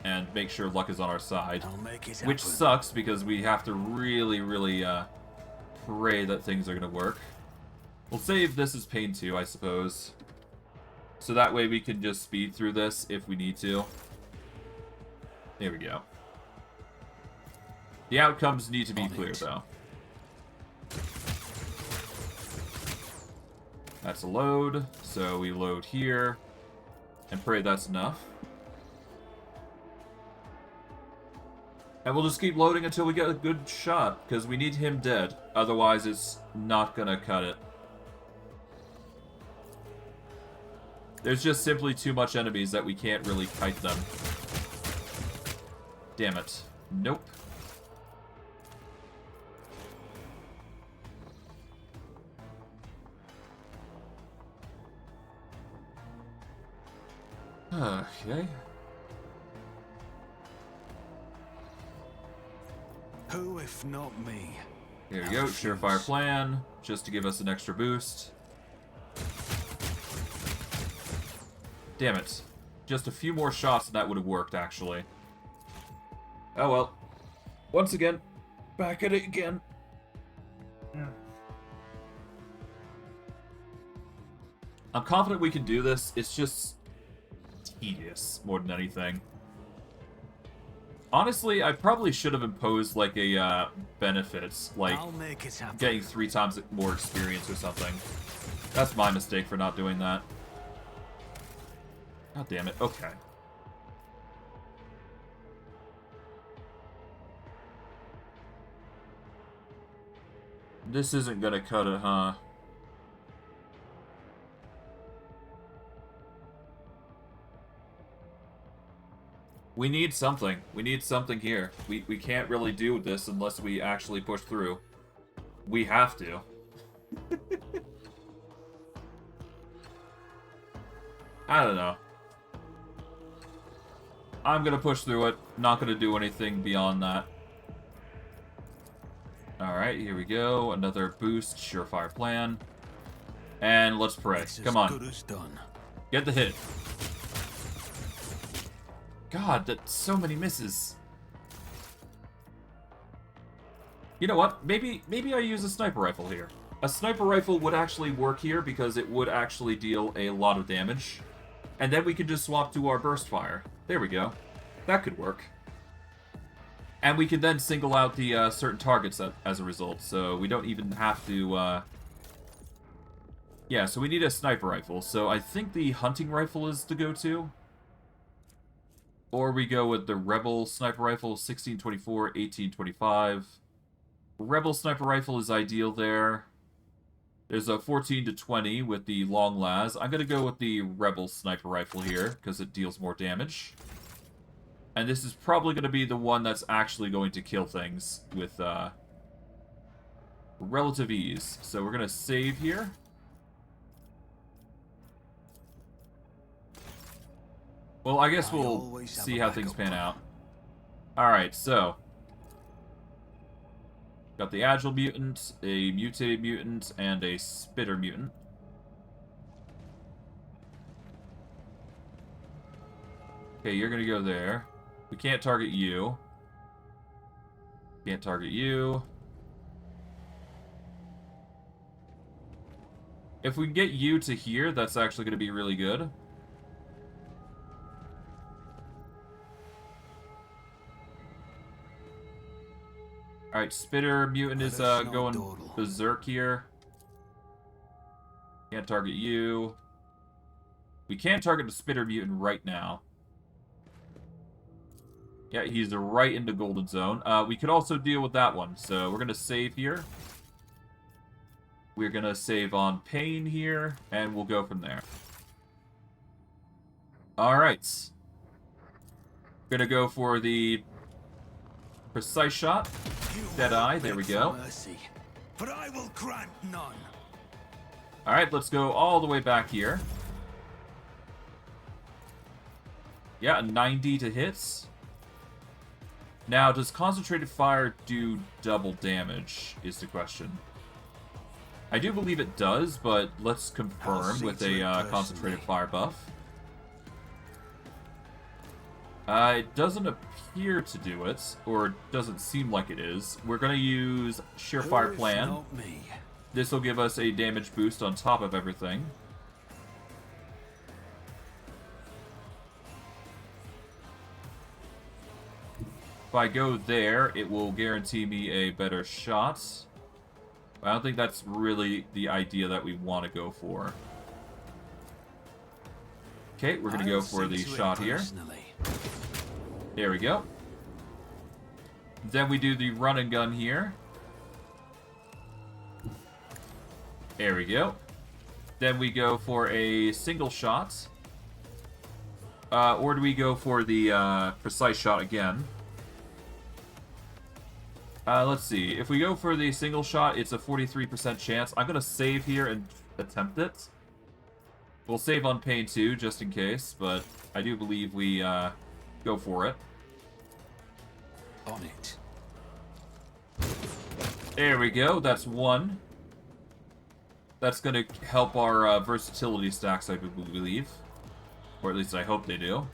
and make sure luck is on our side. I'll make it Which happen. sucks, because we have to really, really pray that things are going to work. We'll save this as pain 2, I suppose. So that way we can just speed through this if we need to. There we go. The outcomes need to be clear, though. That's a load, so we load here. And pray that's enough. And we'll just keep loading until we get a good shot, because we need him dead. Otherwise, it's not gonna cut it. There's just simply too much enemies that we can't really kite them. Damn it. Nope. Okay. Who if not me? Here we go. Surefire Plan, just to give us an extra boost. Damn it. Just a few more shots and that would have worked, actually. Oh well. Once again, back at it again. I'm confident we can do this. It's just tedious more than anything. Honestly, I probably should have imposed, like, a, benefits, like, I'll make it happen. getting 3 times more experience or something. That's my mistake for not doing that. God damn it. Okay. This isn't gonna cut it, huh? We need something. We need something here. We can't really do this unless we actually push through. We have to. I don't know. I'm gonna push through it. Not gonna do anything beyond that. Alright, here we go. Another boost. Surefire plan. And let's pray. Come on. Good as done. Get the hit. God, that's so many misses. You know what? Maybe I use a sniper rifle here. A sniper rifle would actually work here because it would actually deal a lot of damage. And then we could just swap to our burst fire. There we go. That could work. And we could then single out the certain targets as a result, so we don't even have to... Yeah, so we need a sniper rifle. So I think the hunting rifle is the go-to. Or we go with the Rebel sniper rifle, 1624, 1825. Rebel sniper rifle is ideal there. There's a 14 to 20 with the long las. I'm going to go with the Rebel sniper rifle here, because it deals more damage. And this is probably going to be the one that's actually going to kill things with relative ease. So we're going to save here. Well, I guess we'll see how things pan out. Alright, so... got the Agile Mutant, a Mutated Mutant, and a Spitter Mutant. Okay, you're gonna go there. We can't target you. Can't target you. If we can get you to here, that's actually gonna be really good. Alright, Spitter Mutant is going berserk here. Can't target you. We can't target the Spitter Mutant right now. Yeah, he's right into Golden Zone. We could also deal with that one, so we're going to save here. We're going to save on Pain here, and we'll go from there. Alright. We're going to go for the precise shot. Deadeye, there we go. Mercy, but I will grant none. Alright, let's go all the way back here. Yeah, 90 to hits. Now, does concentrated fire do double damage, is the question. I do believe it does, but let's confirm with a concentrated fire buff. It doesn't appear to do it, or it doesn't seem like it is. We're going to use Surefire Plan. This will give us a damage boost on top of everything. If I go there, it will guarantee me a better shot. I don't think that's really the idea that we want to go for. Okay, we're going to go for the shot here. There we go. Then we do the run and gun here. There we go. Then we go for a single shot. Or do we go for the precise shot again? Let's see. If we go for the single shot, it's a 43% chance. I'm going to save here and attempt it. We'll save on Pain too, just in case, but I do believe we go for it. On it. There we go. That's one. That's going to help our versatility stacks, I believe. Or at least I hope they do.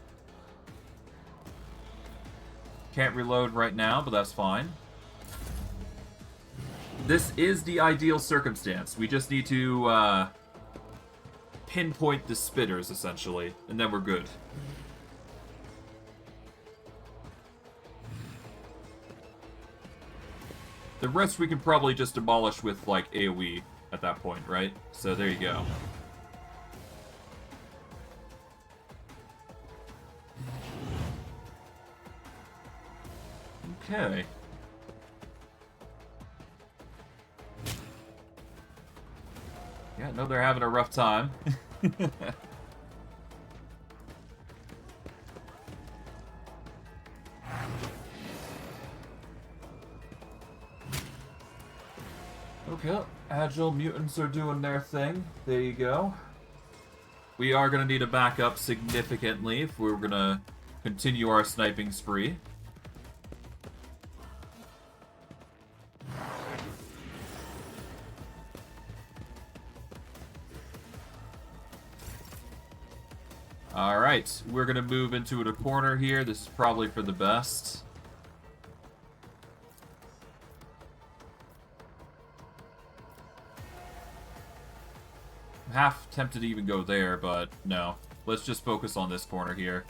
Can't reload right now, but that's fine. This is the ideal circumstance. We just need to pinpoint the spitters, essentially, and then we're good. The rest we can probably just demolish with, like, AoE at that point, right? So there you go. Okay. Yeah, no, they're having a rough time. Okay, agile mutants are doing their thing. There you go. We are going to need to back up significantly if we're going to continue our sniping spree. Alright, we're going to move into a corner here. This is probably for the best. I'm half tempted to even go there, but no. Let's just focus on this corner here.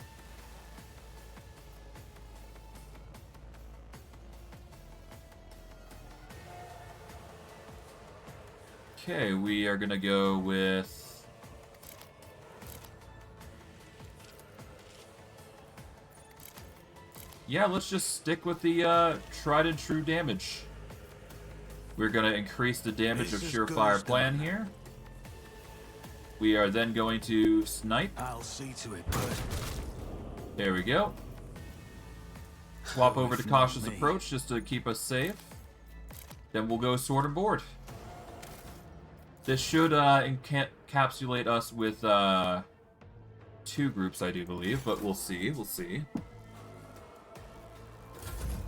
Okay, we are going to go with... Yeah, let's just stick with the tried and true damage. We're going to increase the damage of Surefire Plan here. We are then going to snipe. I'll see to it. There we go. Swap over to Cautious Approach just to keep us safe. Then we'll go Sword and Board. This should encapsulate us with 2 groups, I do believe, but we'll see. We'll see.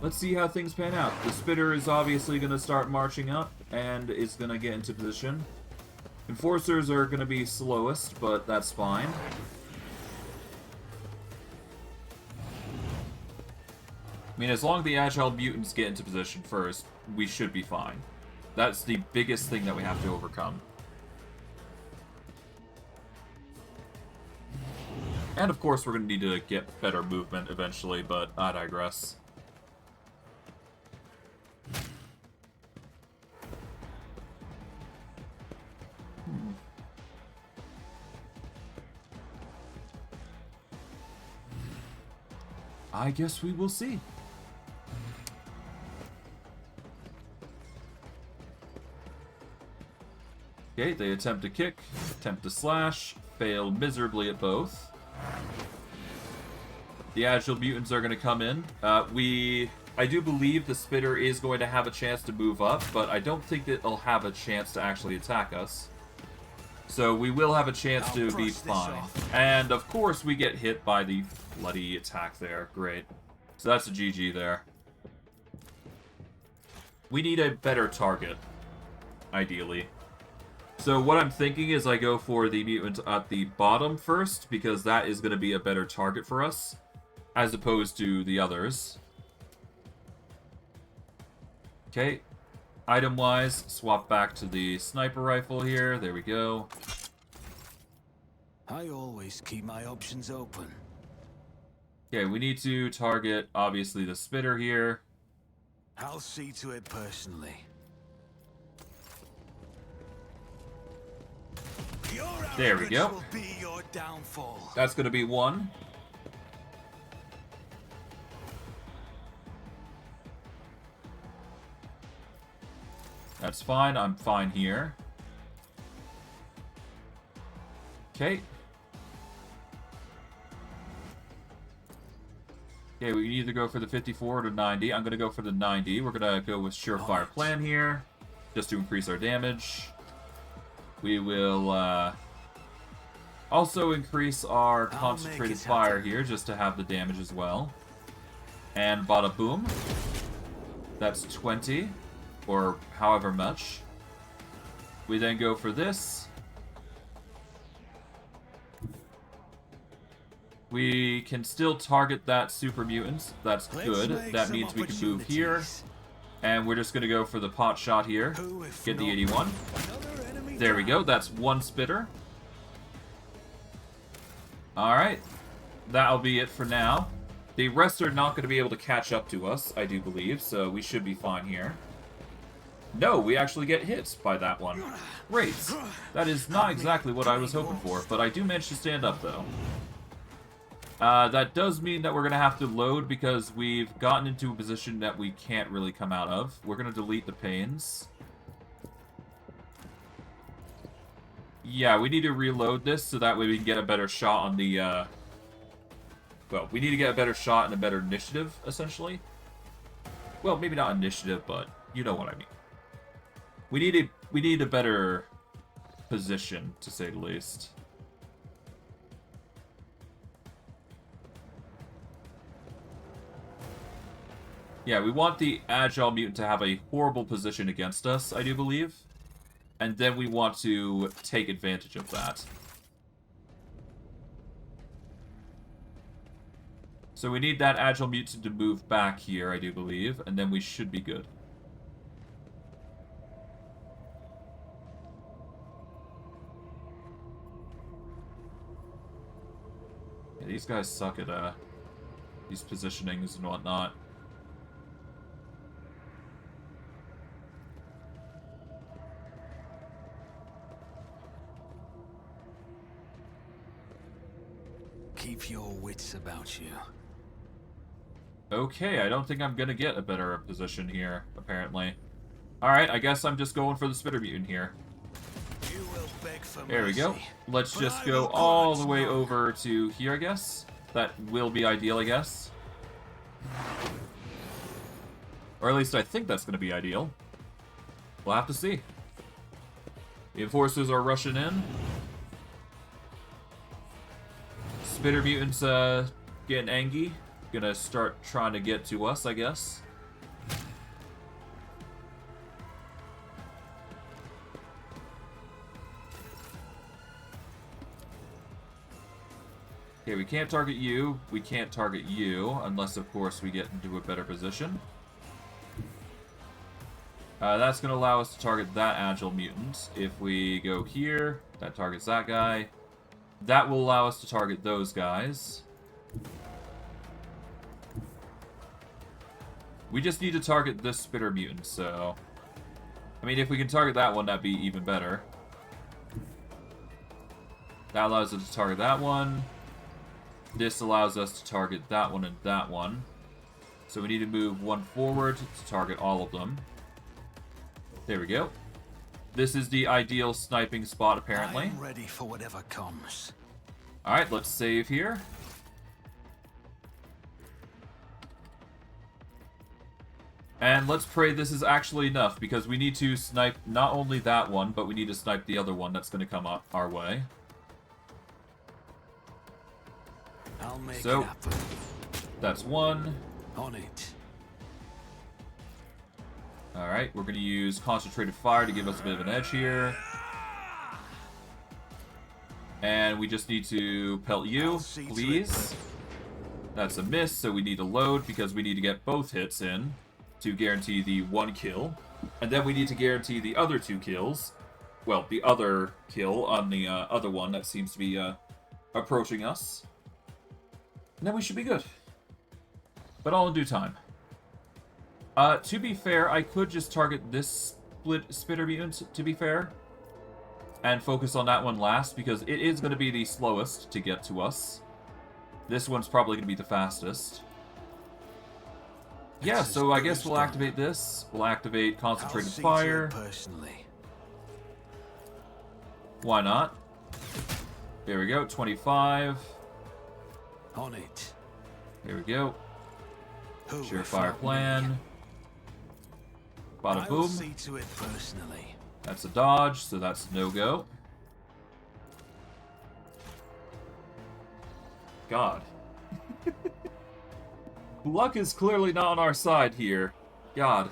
Let's see how things pan out. The Spitter is obviously going to start marching up and is going to get into position. Enforcers are going to be slowest, but that's fine. I mean, as long as the Agile Mutants get into position first, we should be fine. That's the biggest thing that we have to overcome. And of course, we're going to need to get better movement eventually, but I digress. I guess we will see. Okay, they attempt to kick, attempt to slash, fail miserably at both. The Agile Mutants are going to come in. I do believe the Spitter is going to have a chance to move up, but I don't think that it'll have a chance to actually attack us. So we will have a chance to be fine. And of course we get hit by the bloody attack there. Great. So that's a GG there. We need a better target, ideally. So what I'm thinking is I go for the mutant at the bottom first, because that is going to be a better target for us, as opposed to the others. Okay. Item-wise, swap back to the sniper rifle here. There we go. I always keep my options open. Okay, we need to target, obviously, the Spitter here. I'll see to it personally. There we go. Will be your downfall. That's going to be 1. That's fine. I'm fine here. Okay. Okay, we can either go for the 54 or the 90. I'm going to go for the 90. We're going to go with Surefire Plan here, just to increase our damage. We will also increase our Concentrated Fire here, just to have the damage as well. And bada boom. That's 20. Or however much. We then go for this. We can still target that Super Mutant. That's good. That means we can move here. And we're just going to go for the pot shot here. Get the 81. There we go. That's 1 Spitter. Alright. That'll be it for now. The rest are not going to be able to catch up to us, I do believe. So we should be fine here. No, we actually get hit by that one. Great. That is not exactly what I was hoping for, but I do manage to stand up, though. That does mean that we're going to have to load because we've gotten into a position that we can't really come out of. We're going to delete the panes. Yeah, we need to reload this so that way we can get a better shot on the, well, we need to get a better shot and a better initiative, essentially. Well, maybe not initiative, but you know what I mean. We need a better position, to say the least. Yeah, we want the Agile Mutant to have a horrible position against us, I do believe. And then we want to take advantage of that. So we need that Agile Mutant to move back here, I do believe, and then we should be good. Yeah, these guys suck at these positionings and whatnot. Keep your wits about you. Okay, I don't think I'm gonna get a better position here, apparently. Alright, I guess I'm just going for the Spitter Mutant here. You will beg for There we go. mercy, Let's but just I go will all grant the way none. over to here, I guess. That will be ideal, I guess. Or at least I think that's gonna be ideal. We'll have to see. The Enforcers are rushing in. Spitter Mutants, getting angry. Gonna start trying to get to us, I guess. Okay, we can't target you. We can't target you, unless, of course, we get into a better position. That's going to allow us to target that Agile Mutant. If we go here, that targets that guy. That will allow us to target those guys. We just need to target this Spitter Mutant, so... I mean, if we can target that one, that'd be even better. That allows us to target that one. This allows us to target that one and that one. So we need to move one forward to target all of them. There we go. This is the ideal sniping spot, apparently. I'm ready for whatever comes. Alright, let's save here. And let's pray this is actually enough, because we need to snipe not only that one, but we need to snipe the other one that's going to come up our way. I'll make So, it happen. that's one. On it. Alright, we're going to use Concentrated Fire to give us a bit of an edge here. And we just need to pelt you, please. That's a miss, so we need to load because we need to get both hits in to guarantee the one kill. And then we need to guarantee the other two kills. Well, the other kill on the other one that seems to be approaching us. And then we should be good. But all in due time. To be fair, I could just target this Spitter Mutant, to be fair. And focus on that one last, because it is going to be the slowest to get to us. This one's probably going to be the fastest. Yeah, so I guess we'll activate this. We'll activate Concentrated Fire. Personally. Why not? There we go, 25. On it. There we go. Who will Surefire fight me? plan. Bada I will boom. see to it personally. That's a dodge, so that's no-go. God. Luck is clearly not on our side here. God.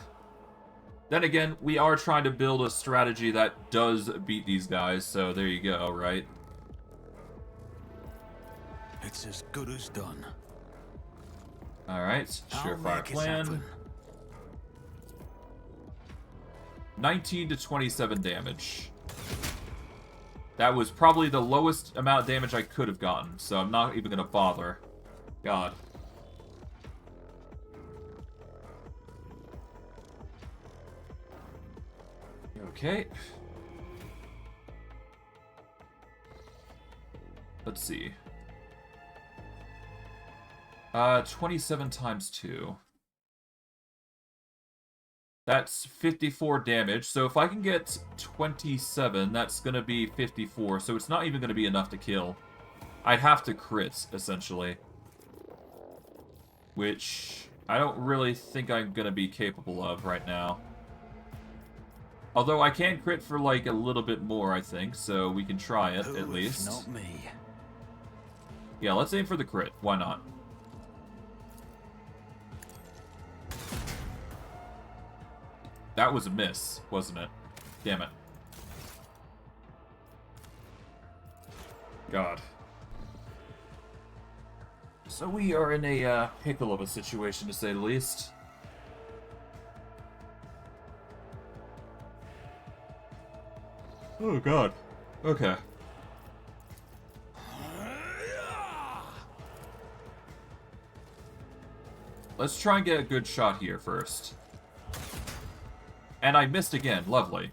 Then again, we are trying to build a strategy that does beat these guys, so there you go, right? It's as good as done. Alright, I'll surefire make it plan. happen. 19 to 27 damage. That was probably the lowest amount of damage I could have gotten, so I'm not even gonna bother. God. Okay. Let's see. 27 times 2. That's 54 damage, so if I can get 27, that's gonna be 54, so it's not even gonna be enough to kill. I'd have to crit, essentially. Which I don't really think I'm gonna be capable of right now. Although I can crit for like a little bit more, I think, so we can try it at least. Not me. Yeah, let's aim for the crit. Why not? That was a miss, wasn't it? Damn it. God. So we are in a pickle of a situation, to say the least. Oh, God. Okay. Let's try and get a good shot here first. And I missed again. Lovely.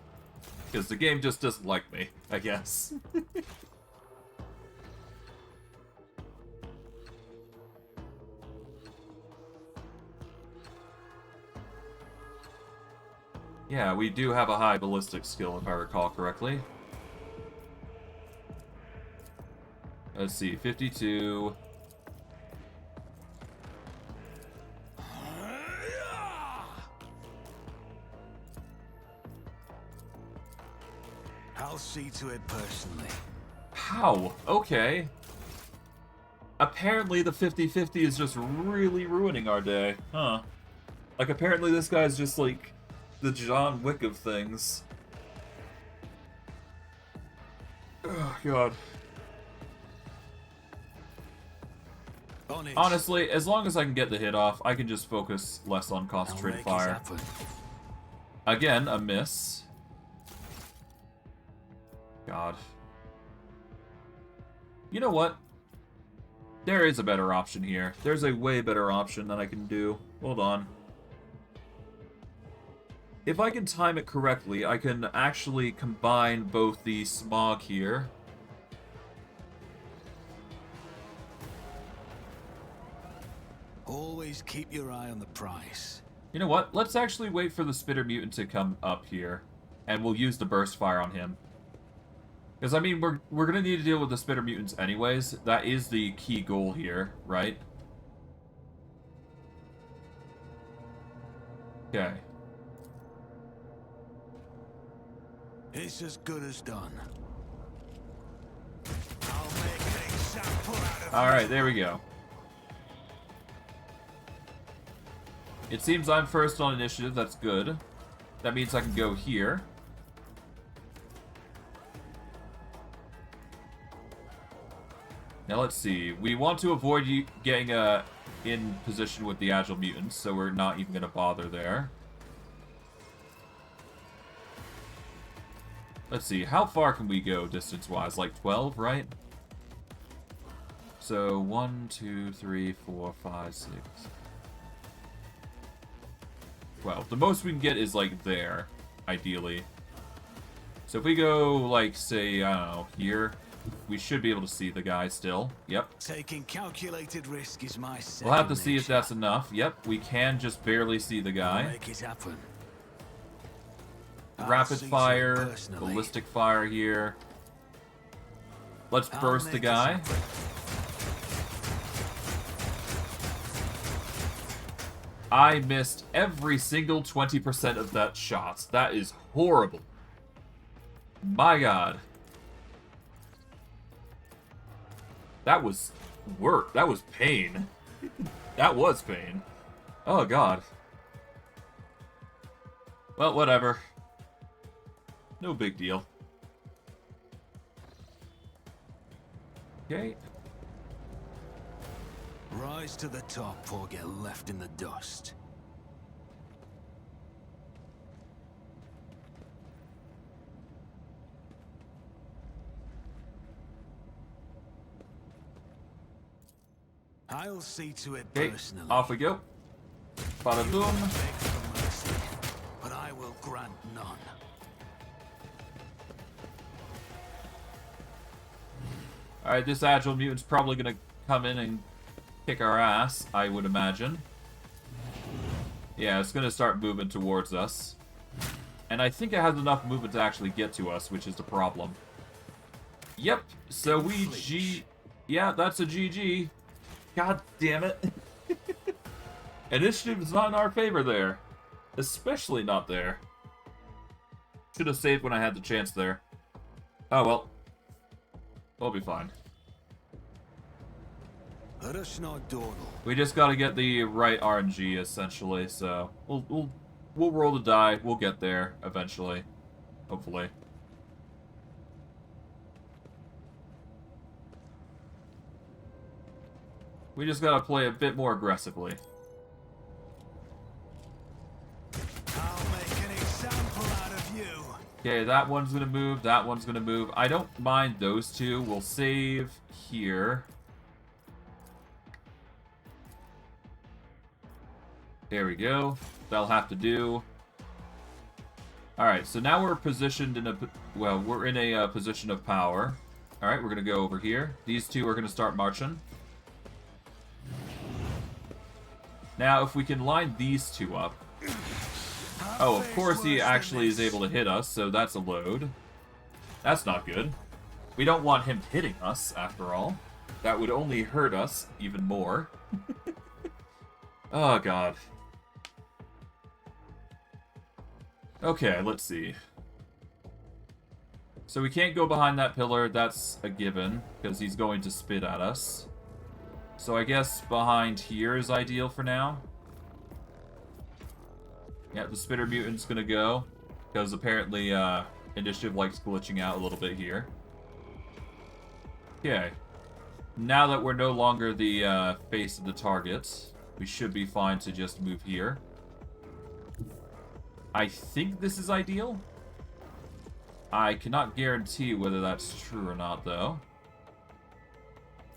Because the game just doesn't like me, I guess. Yeah, we do have a high ballistic skill, if I recall correctly. Let's see, 52. I'll see to it personally. How? Okay. Apparently the 50-50 is just really ruining our day. Huh. Like, apparently this guy's just, like, the John Wick of things. Oh, God. Honestly, as long as I can get the hit off, I can just focus less on concentrated fire. Again, a miss. God. You know what? There is a better option here. There's a way better option that I can do. Hold on. If I can time it correctly, I can actually combine both the smog here. Always keep your eye on the price. You know what? Let's actually wait for the Spitter Mutant to come up here. And we'll use the Burst Fire on him. Because, I mean, we're going to need to deal with the Spitter Mutants anyways. That is the key goal here, right? Okay. It's as good as done. I'll make an example out of Alright, there we go. It seems I'm first on initiative, that's good. That means I can go here. Now let's see. We want to avoid getting in position with the Agile Mutants, so we're not even going to bother there. Let's see. How far can we go distance-wise? Like 12, right? So 1, 2, 3, 4, 5, 6... 12. The most we can get is like there, ideally. So if we go, like, say, I don't know, here, we should be able to see the guy still. Yep. Taking calculated risk is my second We'll have to see if nature. that's enough. Yep, we can just barely see the I'll guy. make it happen. Rapid I'll see to it fire, personally. ballistic fire here. Let's I'll burst the make it guy. happen. I missed every single 20% of that shot. That is horrible. My God. That was work. That was pain. That was pain. Oh, God. Well, whatever. No big deal. Okay. Rise to the top or get left in the dust. I'll see to it Okay, personally. off we go. Bada boom. Beg for mercy, but I will grant none. Alright, this agile mutant's probably gonna come in and kick our ass, I would imagine. Yeah, it's gonna start moving towards us. And I think it has enough movement to actually get to us, which is the problem. Yep, so we Yeah, that's a GG. God damn it. Initiative is not in our favor there. Especially not there. Should have saved when I had the chance there. Oh well. We'll be fine. We just gotta get the right RNG, essentially, so we'll roll the die. We'll get there eventually. Hopefully. We just gotta play a bit more aggressively. I'll make an example out of you. Okay, that one's gonna move, that one's gonna move. I don't mind those two. We'll save here. There we go. That'll have to do. Alright, so now we're positioned in a... Well, we're in a position of power. Alright, we're gonna go over here. These two are gonna start marching. Now, if we can line these two up... Oh, of course he actually is able to hit us, so that's a load. That's not good. We don't want him hitting us, after all. That would only hurt us even more. Oh, God. Okay, let's see. So we can't go behind that pillar, that's a given, because he's going to spit at us. So I guess behind here is ideal for now. Yeah, the spitter mutant's gonna go, because apparently initiative likes glitching out a little bit here. Okay. Now that we're no longer the face of the target, we should be fine to just move here. I think this is ideal. I cannot guarantee whether that's true or not, though.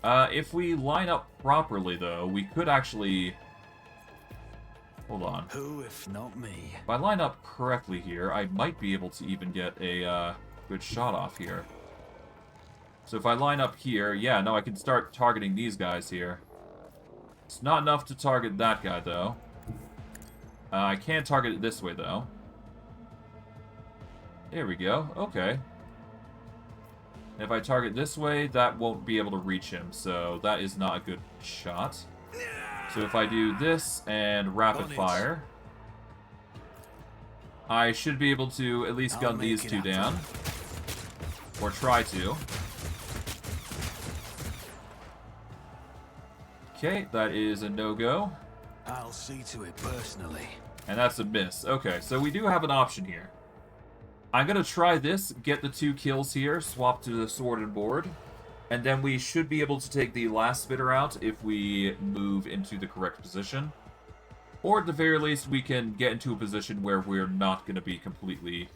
If we line up properly, though, we could actually... Hold on. Who, if not me? If I line up correctly here, I might be able to even get a good shot off here. So if I line up here, yeah, no, I can start targeting these guys here. It's not enough to target that guy, though. I can target it this way, though. There we go. Okay. And if I target this way, that won't be able to reach him, so that is not a good shot. So if I do this and rapid fire, I should be able to at least gun these two down. Or try to. Okay, that is a no-go. I'll see to it personally. And that's a miss. Okay, so we do have an option here. I'm gonna try this, get the 2 kills here, swap to the sword and board, and then we should be able to take the last spitter out if we move into the correct position. Or at the very least, we can get into a position where we're not gonna be completely,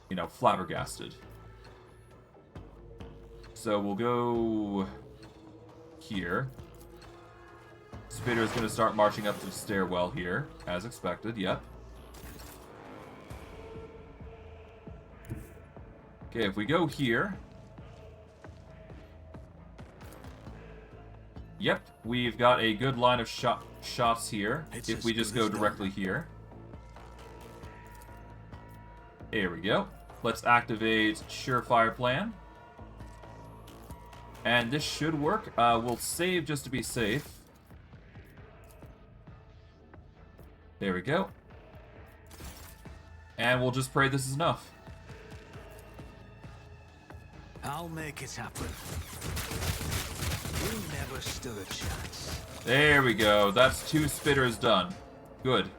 you know, flabbergasted. So we'll go here. Spitter's gonna start marching up to the stairwell here, as expected, yep. Okay, if we go here... Yep, we've got a good line of shots here, if we just go directly here. There we go. Let's activate Surefire Plan. And this should work. We'll save just to be safe. There we go. And we'll just pray this is enough. I'll make it happen. You never stood a chance. There we go. That's 2 spitters done. Good.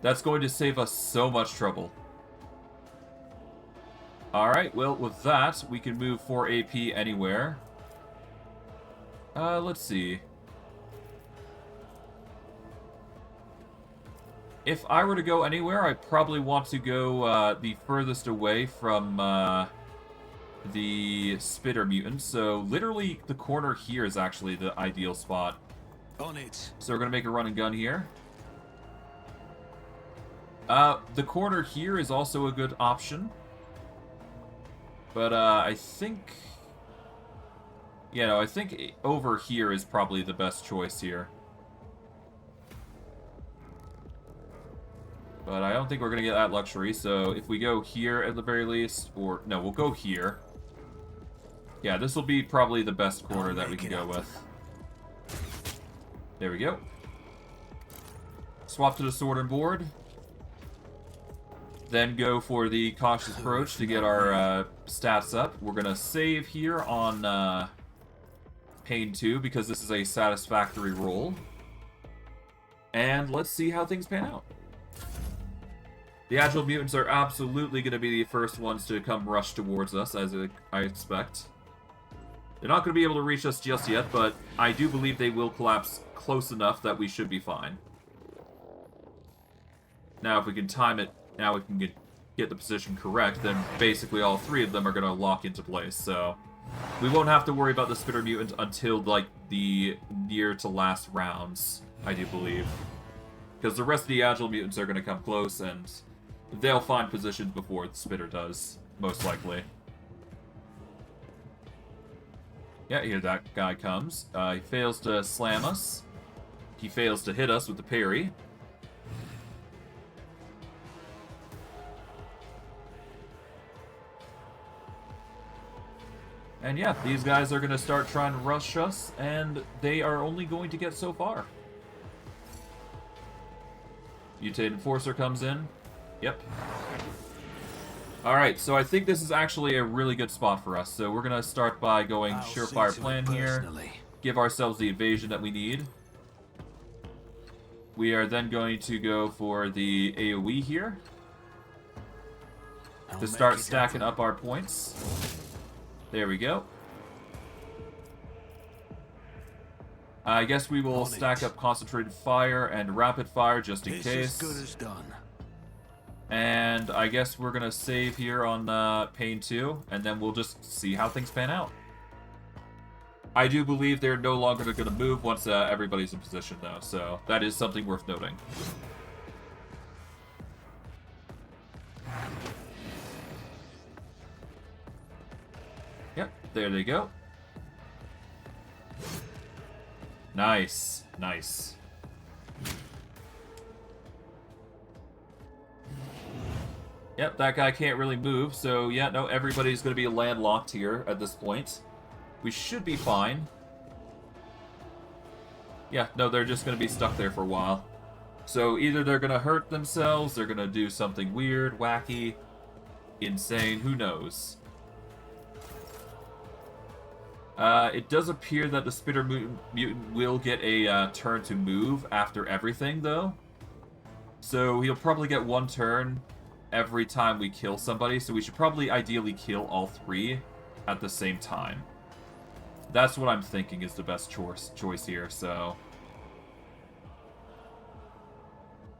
That's going to save us so much trouble. Alright, well, with that, we can move 4 AP anywhere. Let's see. If I were to go anywhere, I probably want to go the furthest away from the spitter mutant. So literally the corner here is actually the ideal spot. On it. So we're going to make a run and gun here. The corner here is also a good option. But I think Yeah, no, I think over here is probably the best choice here. But I don't think we're going to get that luxury, so if we go here at the very least, or... No, we'll go here. Yeah, this will be probably the best corner that we can go with. There we go. Swap to the sword and board. Then go for the cautious approach to get our stats up. We're going to save here on Pain 2 because this is a satisfactory roll. And let's see how things pan out. The Agile Mutants are absolutely going to be the first ones to come rush towards us, as I expect. They're not going to be able to reach us just yet, but I do believe they will collapse close enough that we should be fine. Now, if we can time it, now we can get the position correct, then basically all three of them are going to lock into place, so... We won't have to worry about the Spitter Mutant until, like, the near to last rounds, I do believe. Because the rest of the Agile Mutants are going to come close, and they'll find positions before the Spitter does, most likely. Yeah, here that guy comes. He fails to slam us. He fails to hit us with the parry. And yeah, these guys are going to start trying to rush us, and they are only going to get so far. Mutated Enforcer comes in. Yep. Alright, so I think this is actually a really good spot for us. So we're going to start by going surefire plan here. Give ourselves the evasion that we need. We are then going to go for the AoE here. To start stacking up our points. There we go. I guess we will stack up Concentrated Fire and Rapid Fire just in case. As good as done. And I guess we're going to save here on Pain 2, and then we'll just see how things pan out. I do believe they're no longer going to move once everybody's in position, though, so that is something worth noting. Yep, there they go. Nice, nice. Yep, that guy can't really move, so yeah, no, everybody's going to be landlocked here at this point. We should be fine. Yeah, no, they're just going to be stuck there for a while. So either they're going to hurt themselves, they're going to do something weird, wacky, insane, who knows. It does appear that the Spitter Mutant will get a turn to move after everything, though. So he'll probably get one turn every time we kill somebody, so we should probably ideally kill all three at the same time. That's what I'm thinking is the best choice here, so...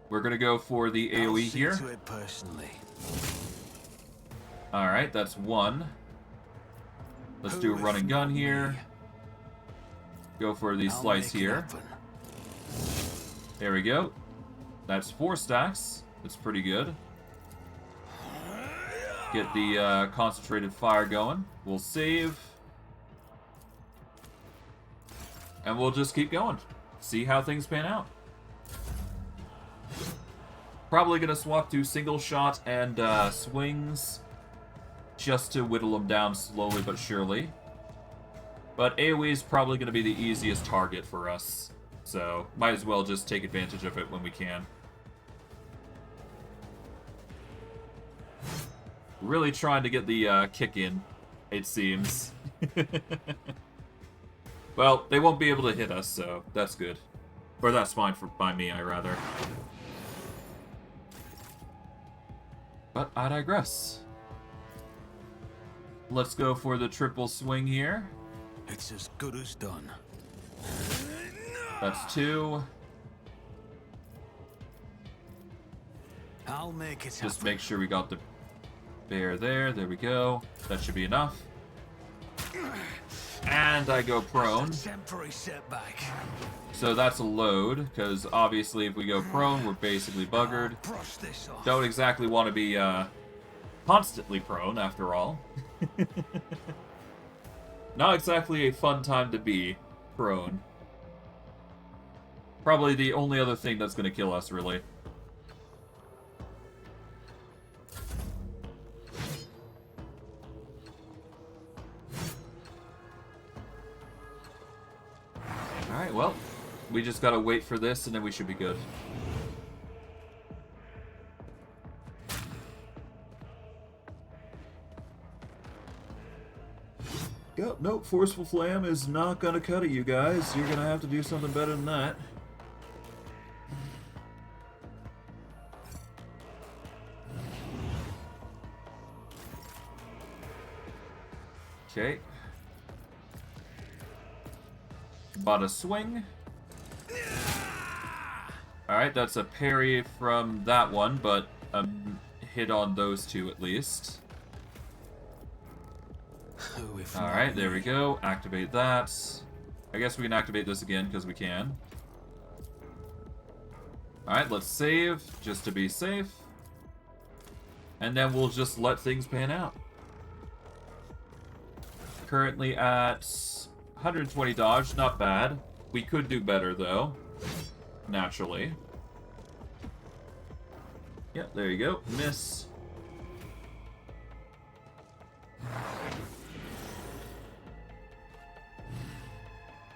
We're gonna go for the AoE here. Alright, that's one. Let's do a run and gun here. Go for the slice here. There we go. That's 4 stacks. That's pretty good. Get the concentrated fire going. We'll save. And we'll just keep going. See how things pan out. Probably going to swap to single shot and swings. Just to whittle them down slowly but surely. But AoE is probably going to be the easiest target for us. So, might as well just take advantage of it when we can. Really trying to get the kick in, it seems. Well, they won't be able to hit us, so that's good. Or that's fine by me, I rather. But I digress. Let's go for the triple swing here. It's as good as done. That's 2. I'll make it Just happen. make sure we got the bear there. There we go. That should be enough. And I go prone. Temporary setback. So that's a load, because obviously if we go prone, we're basically buggered. Brush this off. Don't exactly want to be constantly prone, after all. Not exactly a fun time to be prone. Probably the only other thing that's going to kill us, really. Alright, well, we just gotta wait for this and then we should be good. Yep, nope, Forceful Flam is not gonna cut it, you guys. You're gonna have to do something better than that. Okay. Bada swing. Alright, that's a parry from that one, but a hit on those two at least. Alright, there we go. Activate that. I guess we can activate this again, because we can. Alright, let's save, just to be safe. And then we'll just let things pan out. Currently at 120 dodge, not bad. We could do better, though. Naturally. Yep, there you go. Miss.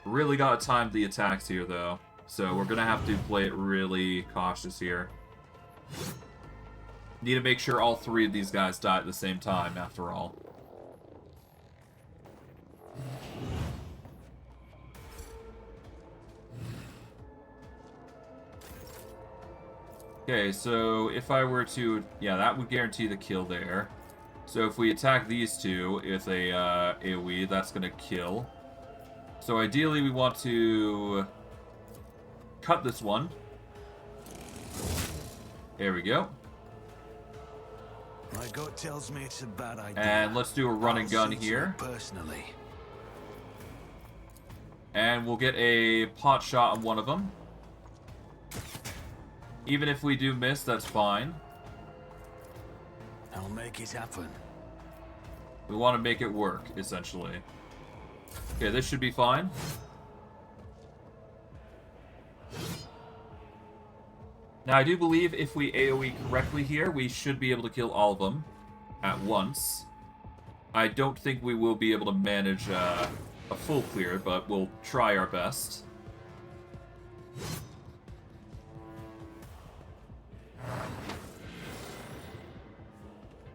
Really gotta time the attacks here, though. So we're gonna have to play it really cautious here. Need to make sure all three of these guys die at the same time, after all. Okay, so if I were to... Yeah, that would guarantee the kill there. So if we attack these two with a AoE, that's going to kill. So ideally we want to cut this one. There we go. My gut tells me it's a bad idea. And let's do a run and gun here. Personally. And we'll get a pot shot on one of them. Even if we do miss, that's fine. I'll make it happen. We want to make it work, essentially. Okay, this should be fine. Now, I do believe if we AoE correctly here, we should be able to kill all of them at once. I don't think we will be able to manage a full clear, but we'll try our best.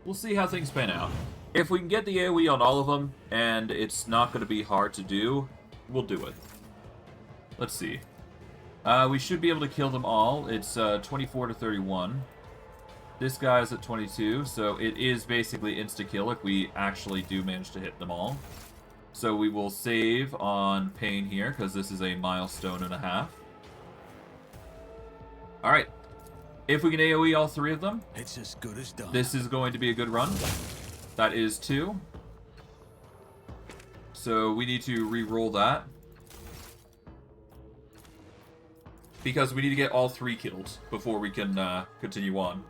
We'll see how things pan out. If we can get the AoE on all of them, and it's not going to be hard to do, we'll do it. Let's see. We should be able to kill them all. It's 24 to 31. This guy's at 22, so it is basically insta-kill if we actually do manage to hit them all. So we will save on pain here, because this is a milestone and a half. Alright. If we can AoE all three of them, it's as good as done. This is going to be a good run. That is 2. So we need to re-roll that. Because we need to get all 3 killed before we can continue on.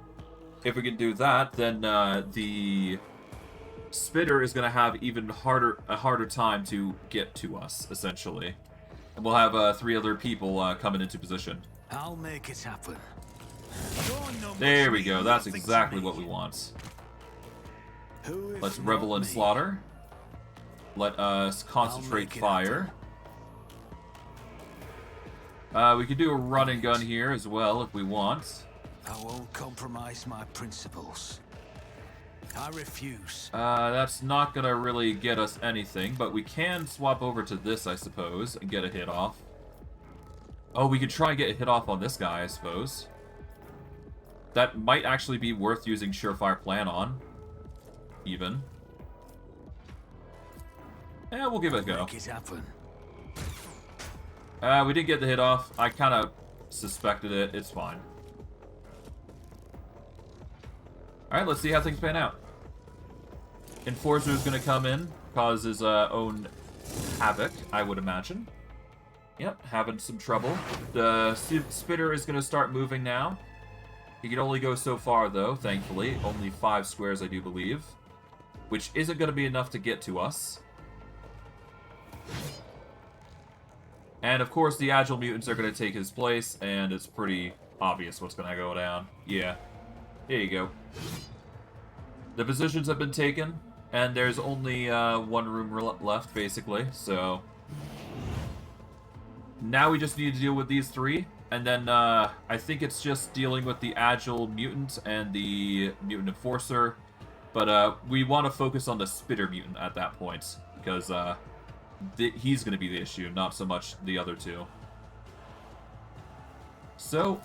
If we can do that, then the spitter is going to have even a harder time to get to us, essentially. And we'll have 3 other people coming into position. I'll make it happen. There we go. That's exactly what we want. Let's revel in slaughter. Let us concentrate fire. We could do a run and gun here as well if we want. I won't compromise my principles. I refuse. That's not gonna really get us anything, but we can swap over to this, I suppose, and get a hit off. Oh, we could try and get a hit off on this guy, I suppose. That might actually be worth using Surefire Plan on. Even. Yeah, we'll give it a go. Make it happen. We did get the hit off. I kind of suspected it. It's fine. Alright, let's see how things pan out. Enforcer's gonna come in, cause his own havoc, I would imagine. Yep, having some trouble. The spitter is gonna start moving now. He can only go so far, though, thankfully. Only 5 squares, I do believe. Which isn't gonna be enough to get to us. And of course, the agile mutants are going to take his place, and it's pretty obvious what's going to go down. Yeah. There you go. The positions have been taken, and there's only one room left, basically, so... Now we just need to deal with these three, and then I think it's just dealing with the agile mutant and the mutant enforcer, but we want to focus on the spitter mutant at that point, because he's going to be the issue, not so much the other two. So,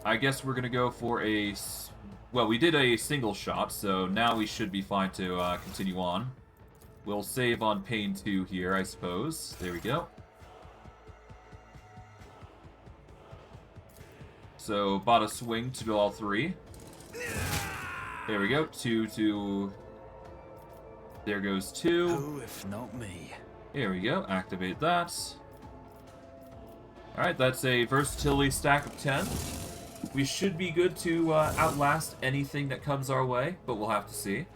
I guess we're going to go for a... Well, we did a single shot, so now we should be fine to continue on. We'll save on Pain 2 here, I suppose. There we go. So, bought a swing to do all three. There we go. 2 to... There goes 2. Who if not me? Here we go. Activate that. Alright, that's a versatility stack of 10. We should be good to outlast anything that comes our way, but we'll have to see.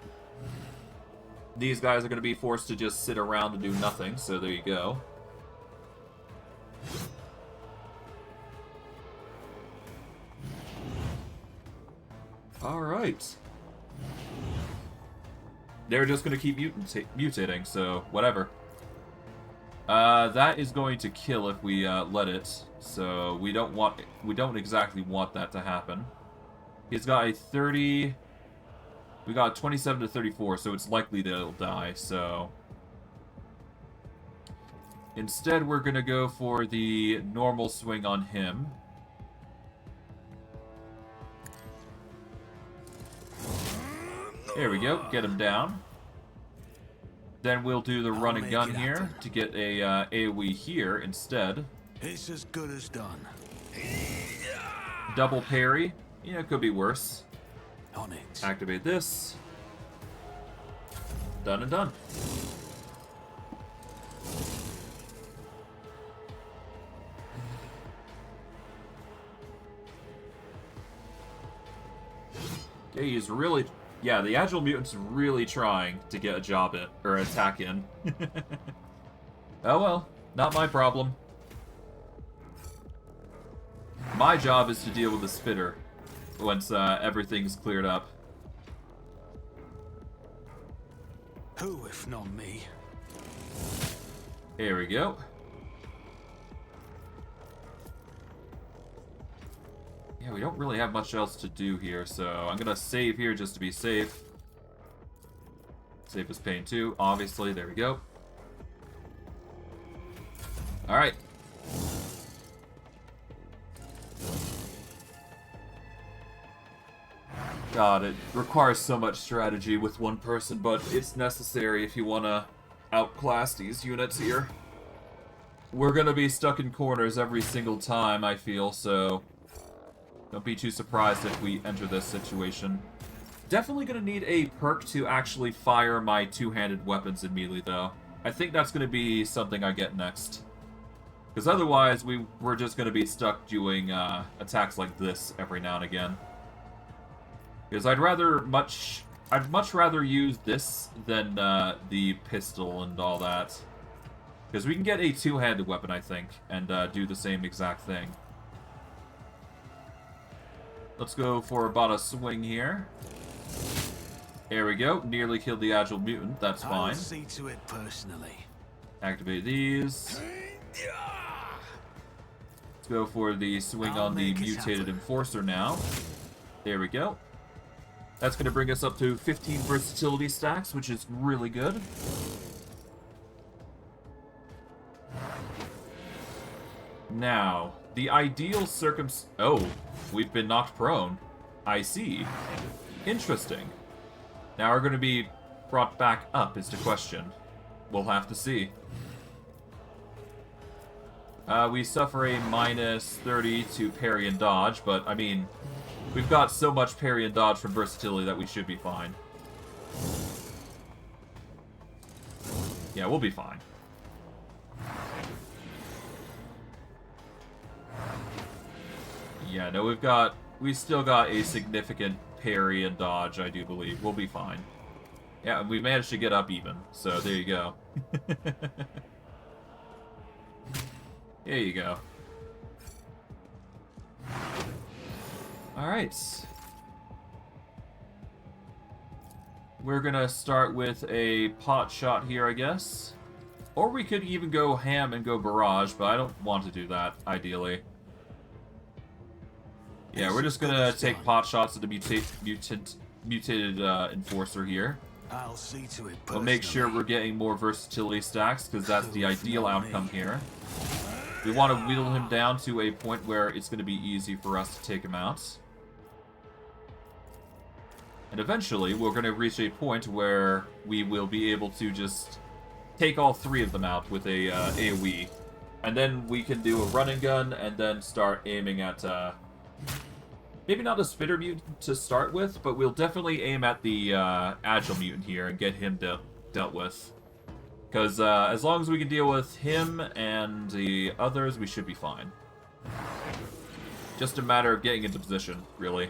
These guys are going to be forced to just sit around and do nothing, so there you go. Alright. They're just going to keep mutating, so whatever. That is going to kill if we let it, so we don't exactly want that to happen. He's got a 30... We got 27 to 34, so it's likely that it'll die, so... Instead, we're gonna go for the normal swing on him. There we go, get him down. Then we'll do the run and gun here to get a AoE here instead. It's as good as done. Double parry. Yeah, it could be worse. On it. Activate this. Done and done. Okay, he's really... Yeah, the Agile Mutant's really trying to get a job in, or attack in. Oh well, not my problem. My job is to deal with the Spitter once everything's cleared up. Who if not me? Here we go. Yeah, we don't really have much else to do here, so I'm gonna save here just to be safe. Save is Pain 2, obviously. There we go. Alright. God, it requires so much strategy with one person, but it's necessary if you want to outclass these units here. We're going to be stuck in corners every single time, I feel, so don't be too surprised if we enter this situation. Definitely going to need a perk to actually fire my two-handed weapons immediately, though. I think that's going to be something I get next. Because otherwise, we're just going to be stuck doing attacks like this every now and again. Because I'd much rather use this than the pistol and all that. Because we can get a two-handed weapon, I think, and do the same exact thing. Let's go for about a swing here. There we go. Nearly killed the Agile Mutant. That's fine. I'll see to it personally. Activate these. Let's go for the swing on the mutated Enforcer now. There we go. That's going to bring us up to 15 versatility stacks, which is really good. Now, the ideal Oh, we've been knocked prone. I see. Interesting. Now we're going to be brought back up is the question. We'll have to see. We suffer a minus 30 to parry and dodge, but, I mean, we've got so much parry and dodge from versatility that we should be fine. Yeah, we'll be fine. Yeah, no, we still got a significant parry and dodge, I do believe. We'll be fine. Yeah, we managed to get up even, so there you go. There you go. Alright. We're gonna start with a pot shot here, I guess. Or we could even go ham and go barrage, but I don't want to do that, ideally. Yeah, we're just gonna take pot shots at the mutated enforcer here. I'll see to it. We'll make sure we're getting more versatility stacks, because that's the ideal outcome here. We want to whittle him down to a point where it's going to be easy for us to take him out. And eventually, we're going to reach a point where we will be able to just take all three of them out with a AoE. And then we can do a run and gun, and then start aiming at... maybe not a spitter mutant to start with, but we'll definitely aim at the agile mutant here and get him dealt with. Because as long as we can deal with him and the others, we should be fine. Just a matter of getting into position, really.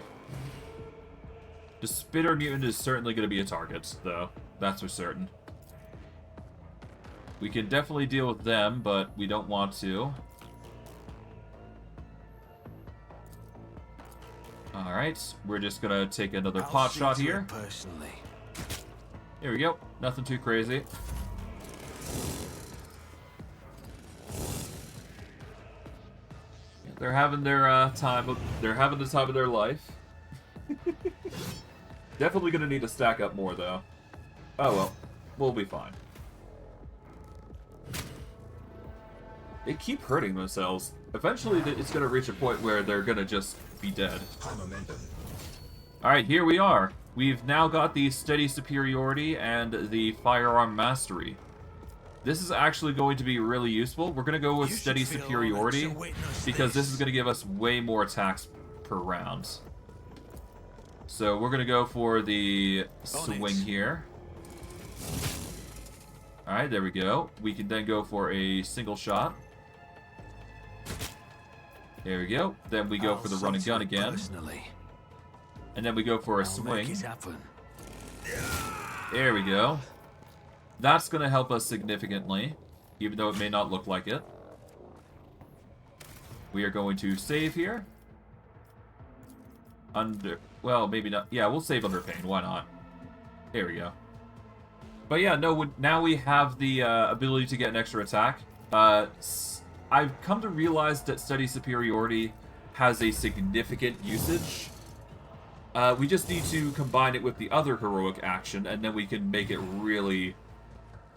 The spitter mutant is certainly going to be a target, though. That's for certain. We can definitely deal with them, but we don't want to. Alright, we're just gonna take another pot shot here. Here we go. Nothing too crazy. They're having their time. They're having the time of their life. Definitely gonna need to stack up more, though. Oh well, we'll be fine. They keep hurting themselves. Eventually, it's gonna reach a point where they're gonna just be dead. Alright, here we are. We've now got the steady superiority and the firearm mastery. This is actually going to be really useful. We're going to go with steady superiority because this is going to give us way more attacks per round. So we're going to go for the swing here. Alright, there we go. We can then go for a single shot. There we go. Then we go for the run and gun again. And then we go for a swing. There we go. That's going to help us significantly, even though it may not look like it. We are going to save here. Well, maybe not. Yeah, we'll save under pain. Why not? There we go. But yeah, no, now we have the ability to get an extra attack. I've come to realize that steady superiority has a significant usage. We just need to combine it with the other heroic action, and then we can make it really...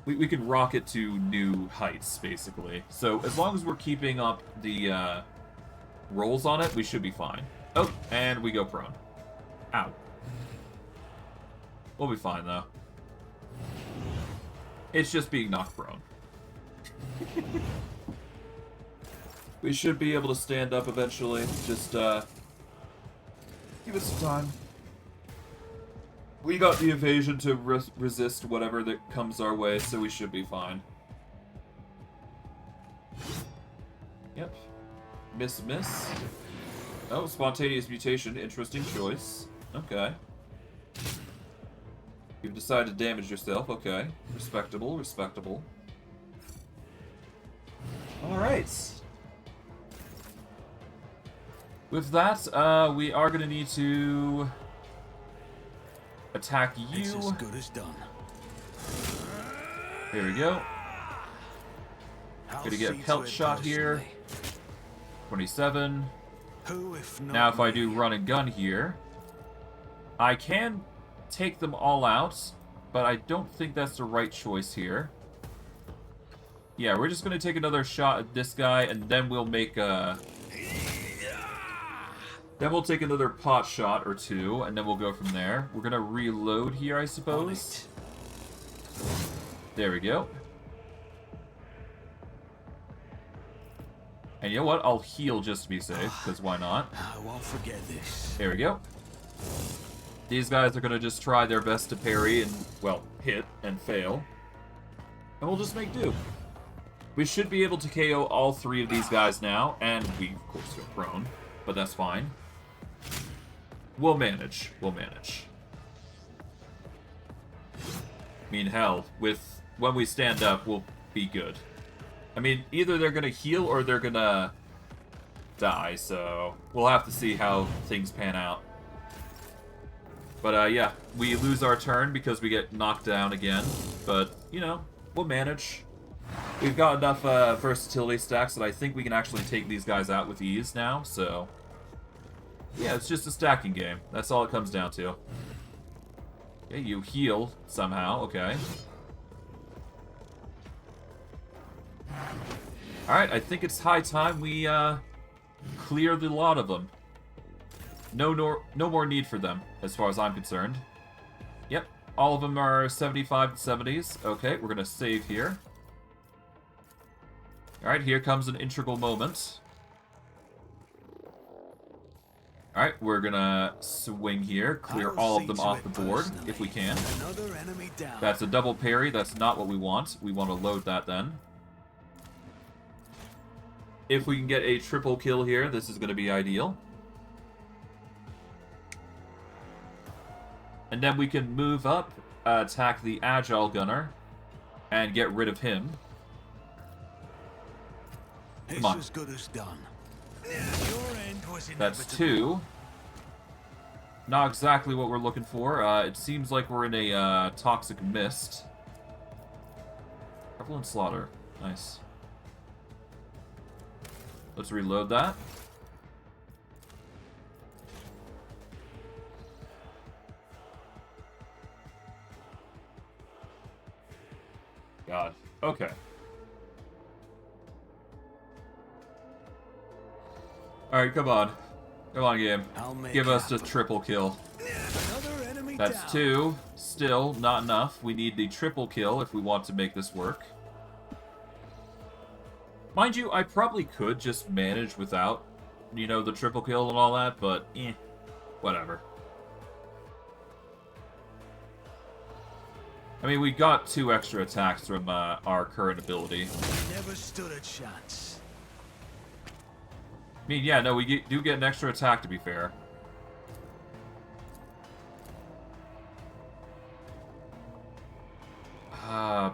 We can rocket to new heights, basically. So as long as we're keeping up the rolls on it, we should be fine. Oh, and we go prone. Ow. We'll be fine, though. It's just being knocked prone. We should be able to stand up eventually. Just, give us some time. We got the evasion to resist whatever that comes our way, so we should be fine. Yep. Miss. Oh, spontaneous mutation. Interesting choice. Okay. You've decided to damage yourself. Okay. Respectable. Alright. With that, we are going to need to attack you. It's as good as done. There we go. Gonna get a pelt shot here. 27. Now if I do run and gun here, I can take them all out, but I don't think that's the right choice here. Yeah, we're just gonna take another shot at this guy, and then we'll make a... Then we'll take another pot shot or two, and then we'll go from there. We're gonna reload here, I suppose. There we go. And you know what? I'll heal just to be safe, because why not? I won't forget this. There we go. These guys are gonna just try their best to parry and, well, hit and fail. And we'll just make do. We should be able to KO all three of these guys now, and we, of course, go prone, but that's fine. We'll manage. I mean, hell, when we stand up, we'll be good. I mean, either they're gonna heal or they're gonna die, so we'll have to see how things pan out. But yeah, we lose our turn because we get knocked down again, but, you know, we'll manage. We've got enough versatility stacks that I think we can actually take these guys out with ease now, so... Yeah, it's just a stacking game. That's all it comes down to. Okay, you heal somehow, okay. Alright, I think it's high time we clear the lot of them. No more need for them, as far as I'm concerned. Yep, all of them are 75 to 70s. Okay, we're gonna save here. Alright, here comes an integral moment. Alright, we're gonna swing here, clear all of them off the board, if we can. That's a double parry, that's not what we want. We want to load that then. If we can get a triple kill here, this is gonna be ideal. And then we can move up, attack the Agile Gunner, and get rid of him. Come on. As good as done. That's 2. Not exactly what we're looking for. It seems like we're in a toxic mist. Prevalent slaughter. Nice. Let's reload that. God. Okay. Alright, come on. Come on, game. Give us the triple kill. That's 2. Still not enough. We need the triple kill if we want to make this work. Mind you, I probably could just manage without, you know, the triple kill and all that, but whatever. I mean, we got 2 extra attacks from our current ability. Never stood a chance. I mean, yeah, no, we do get an extra attack, to be fair.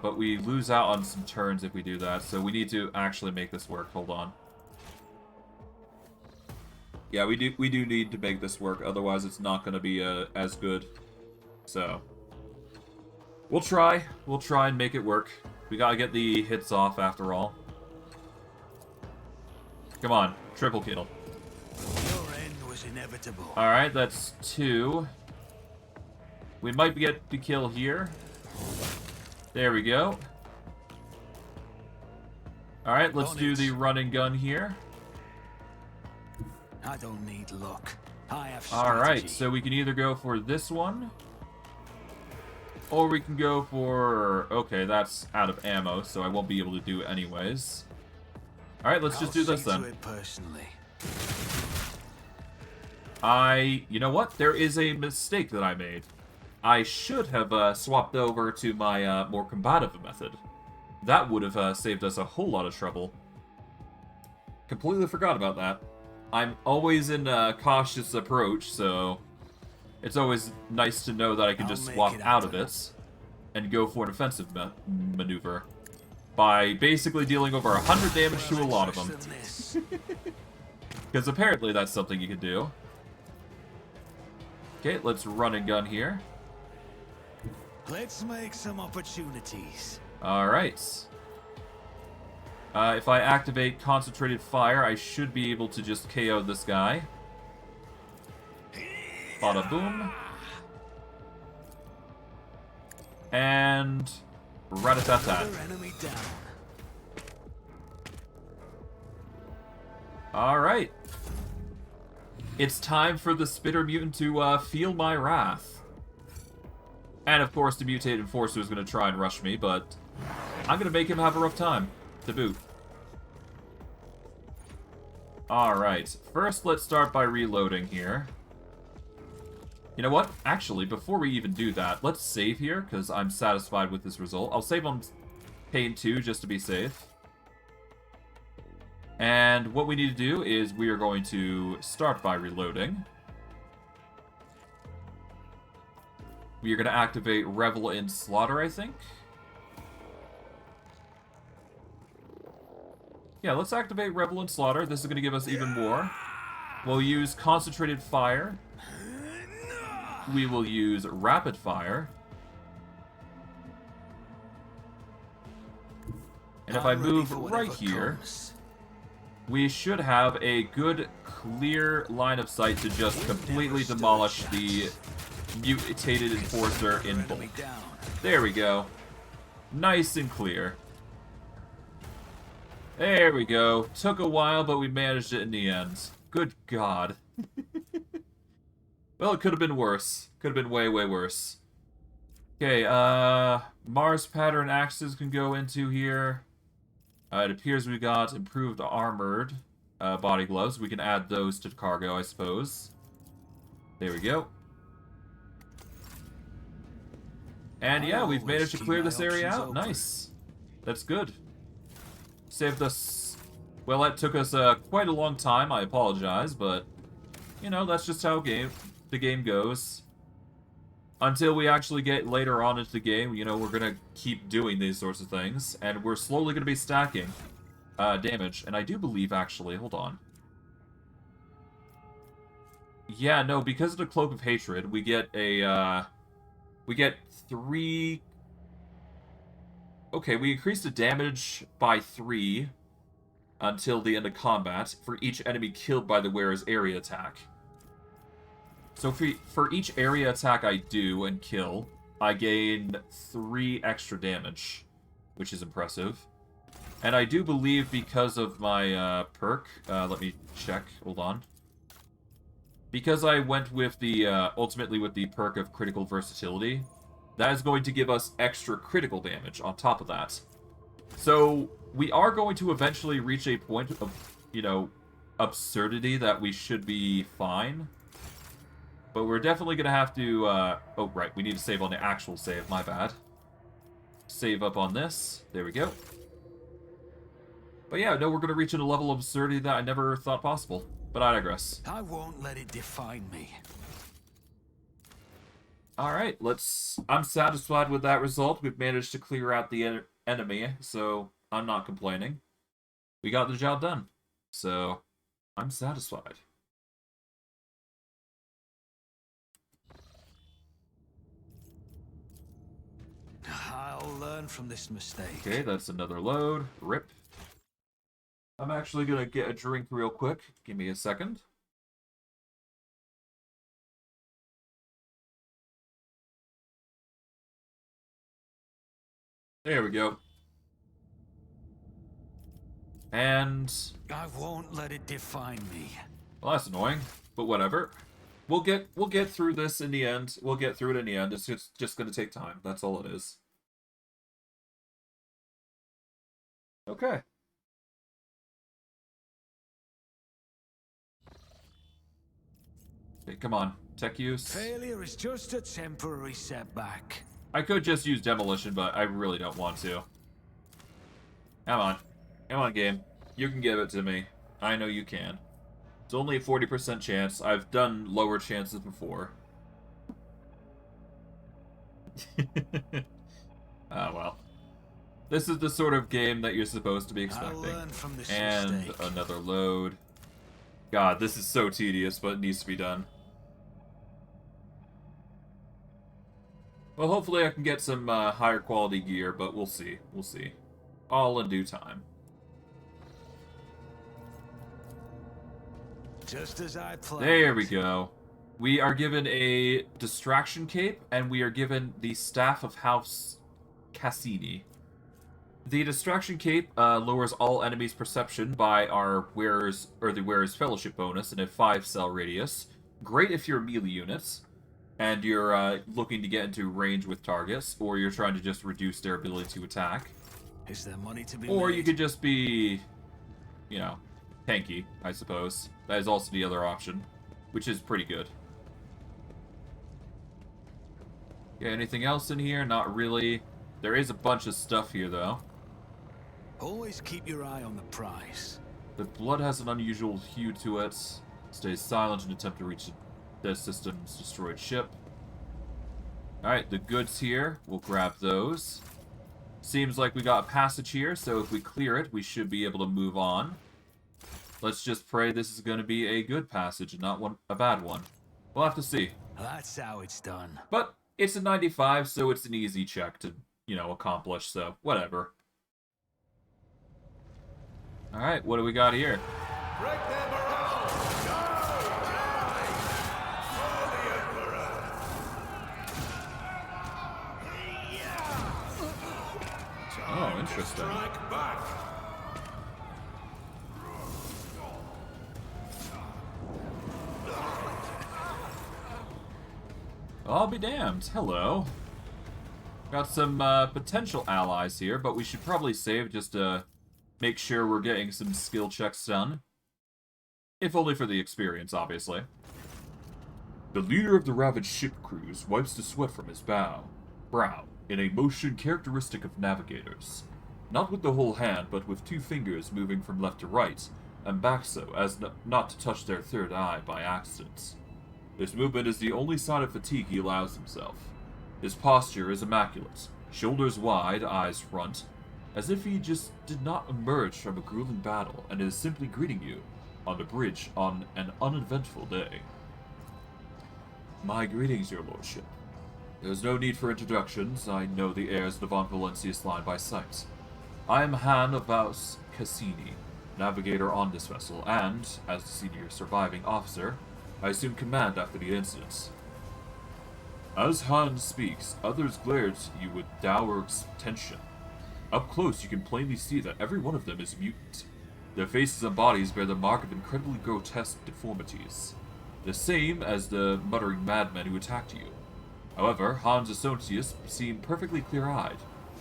But we lose out on some turns if we do that, so we need to actually make this work. Hold on. Yeah, we do need to make this work, otherwise it's not going to be as good. So, we'll try. We'll try and make it work. We gotta get the hits off after all. Come on, triple kill. Your end was inevitable. Alright, that's 2. We might get the kill here. There we go. Alright, let's do the run and gun here. I don't need luck. I have strategy. Alright, so we can either go for this one, or we can go for... Okay, that's out of ammo, so I won't be able to do it anyways. Alright, let's just do this then. You know what? There is a mistake that I made. I should have swapped over to my more combative method. That would have saved us a whole lot of trouble. Completely forgot about that. I'm always in a cautious approach, so it's always nice to know that I can just swap out of it and go for an offensive maneuver by basically dealing over 100 damage to a lot of them. Because apparently that's something you can do. Okay, let's run and gun here. Let's make some opportunities. Alright. If I activate Concentrated Fire, I should be able to just KO this guy. Bada boom. And... rat-a-tat-tat. Alright. It's time for the Spitter Mutant to feel my wrath. And of course the Mutated Enforcer is going to try and rush me, but I'm going to make him have a rough time, to boot. Alright, first let's start by reloading here. You know what? Actually, before we even do that, let's save here, because I'm satisfied with this result. I'll save on Pain 2 just to be safe. And what we need to do is we are going to start by reloading. We are going to activate Revel in Slaughter, I think. Yeah, let's activate Revel in Slaughter. This is going to give us even more. We'll use Concentrated Fire. We will use Rapid Fire. And if I move right here, we should have a good, clear line of sight to just completely demolish the mutated Enforcer in bulk. There we go. Nice and clear. There we go. Took a while, but we managed it in the end. Good God. Well, it could have been worse. Could have been way, way worse. Okay, Mars pattern axes can go into here. It appears we got improved armored body gloves. We can add those to cargo, I suppose. There we go. And yeah, we've managed to clear this area out. Nice. That's good. Saved us... Well, that took us quite a long time. I apologize, but... You know, that's just how the game goes. Until we actually get later on into the game, you know, we're going to keep doing these sorts of things. And we're slowly going to be stacking damage. And I do believe, actually, hold on. Yeah, no, because of the Cloak of Hatred, we get a, we get 3... Okay, we increase the damage by 3 until the end of combat for each enemy killed by the wearer's area attack. So for each area attack I do and kill, I gain 3 extra damage, which is impressive. And I do believe because of my perk, let me check, hold on. Because I went with the, ultimately with the perk of critical versatility, that is going to give us extra critical damage on top of that. So we are going to eventually reach a point of, you know, absurdity that we should be fine. But we're definitely going to have to, oh, right, we need to save on the actual save, my bad. Save up on this. There we go. But yeah, no, we're going to reach a level of absurdity that I never thought possible. But I digress. I won't let it define me. Alright, I'm satisfied with that result. We've managed to clear out the enemy, so I'm not complaining. We got the job done. So, I'm satisfied. I'll learn from this mistake. Okay, that's another load. Rip. I'm actually gonna get a drink real quick. Give me a second. There we go. And I won't let it define me. well, that's annoying, but whatever. We'll get through this in the end. We'll get through it in the end. It's just gonna take time. That's all it is. Okay. Okay, come on. Tech use. Failure is just a temporary setback. I could just use demolition, but I really don't want to. Come on. Come on, game. You can give it to me. I know you can. It's only a 40% chance. I've done lower chances before. Ah, well. This is the sort of game that you're supposed to be expecting. And mistake. Another load. God, this is so tedious, but it needs to be done. Well, hopefully I can get some higher quality gear, but we'll see. We'll see. All in due time. Just as I planned. There we go. We are given a distraction cape, and we are given the Staff of House Cassini. The distraction cape lowers all enemies' perception by our wearer's the wearer's fellowship bonus in a 5-cell radius. Great if you're melee units. And you're looking to get into range with targets, or you're trying to just reduce their ability to attack. Is there money to be or made? You could just be, you know, tanky, I suppose. That is also the other option, which is pretty good. Okay, anything else in here? Not really. There is a bunch of stuff here, though. Always keep your eye on the prize. The blood has an unusual hue to it. Stay silent and attempt to reach the system's destroyed ship. Alright, the goods here. We'll grab those. Seems like we got a passage here, so if we clear it, we should be able to move on. Let's just pray this is going to be a good passage and not a bad one. We'll have to see. That's how it's done. But it's a 95, so it's an easy check to, accomplish, so whatever. Alright, what do we got here? Break them around! Oh, interesting. Strike back! I'll be damned. Hello. Got some potential allies here, but we should probably save just to make sure we're getting some skill checks done. If only for the experience, obviously. The leader of the ravaged ship crews wipes the sweat from his brow, in a motion characteristic of navigators. Not with the whole hand, but with 2 fingers moving from left to right, and back so as not to touch their third eye by accident. This movement is the only sign of fatigue he allows himself. His posture is immaculate, shoulders wide, eyes front, as if he just did not emerge from a grueling battle and is simply greeting you on the bridge on an uneventful day. My greetings, your lordship. There's no need for introductions. I know the heirs of the Von Valencius line by sight. I am Han of Vaus Cassini, navigator on this vessel, and, as the senior surviving officer, I assume command after the incident. As Han speaks, others glare at you with dour tension. Up close, you can plainly see that every one of them is mutant. Their faces and bodies bear the mark of incredibly grotesque deformities, the same as the muttering madmen who attacked you. However, Han's associates seem perfectly clear-eyed,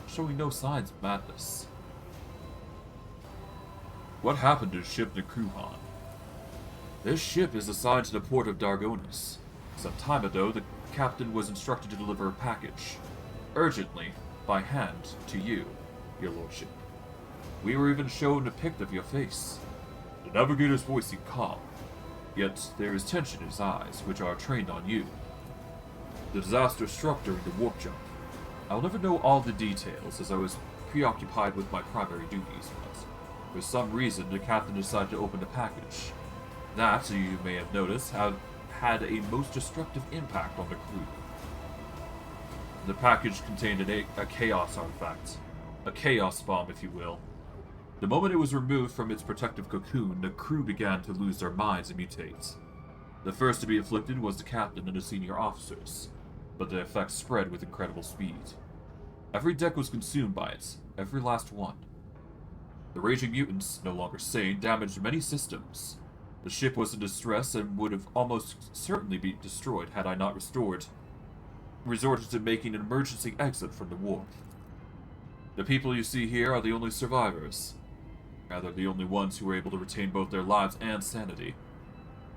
showing no signs of madness. What happened to the ship the crew, Han? This ship is assigned to the port of Dargonus. Some time ago, the captain was instructed to deliver a package, urgently, by hand, to you, your lordship. We were even shown a pic of your face. The navigator's voice seemed calm, yet there is tension in his eyes, which are trained on you. The disaster struck during the warp jump. I'll never know all the details, as I was preoccupied with my primary duties, but for some reason the captain decided to open the package. That, you may have noticed, had a most destructive impact on the crew. The package contained a chaos artifact. A chaos bomb, if you will. The moment it was removed from its protective cocoon, the crew began to lose their minds and mutate. The first to be afflicted was the captain and the senior officers, but the effects spread with incredible speed. Every deck was consumed by it, every last one. The raging mutants, no longer sane, damaged many systems. The ship was in distress and would have almost certainly been destroyed had I not resorted to making an emergency exit from the warp. The people you see here are the only survivors. Rather, the only ones who were able to retain both their lives and sanity.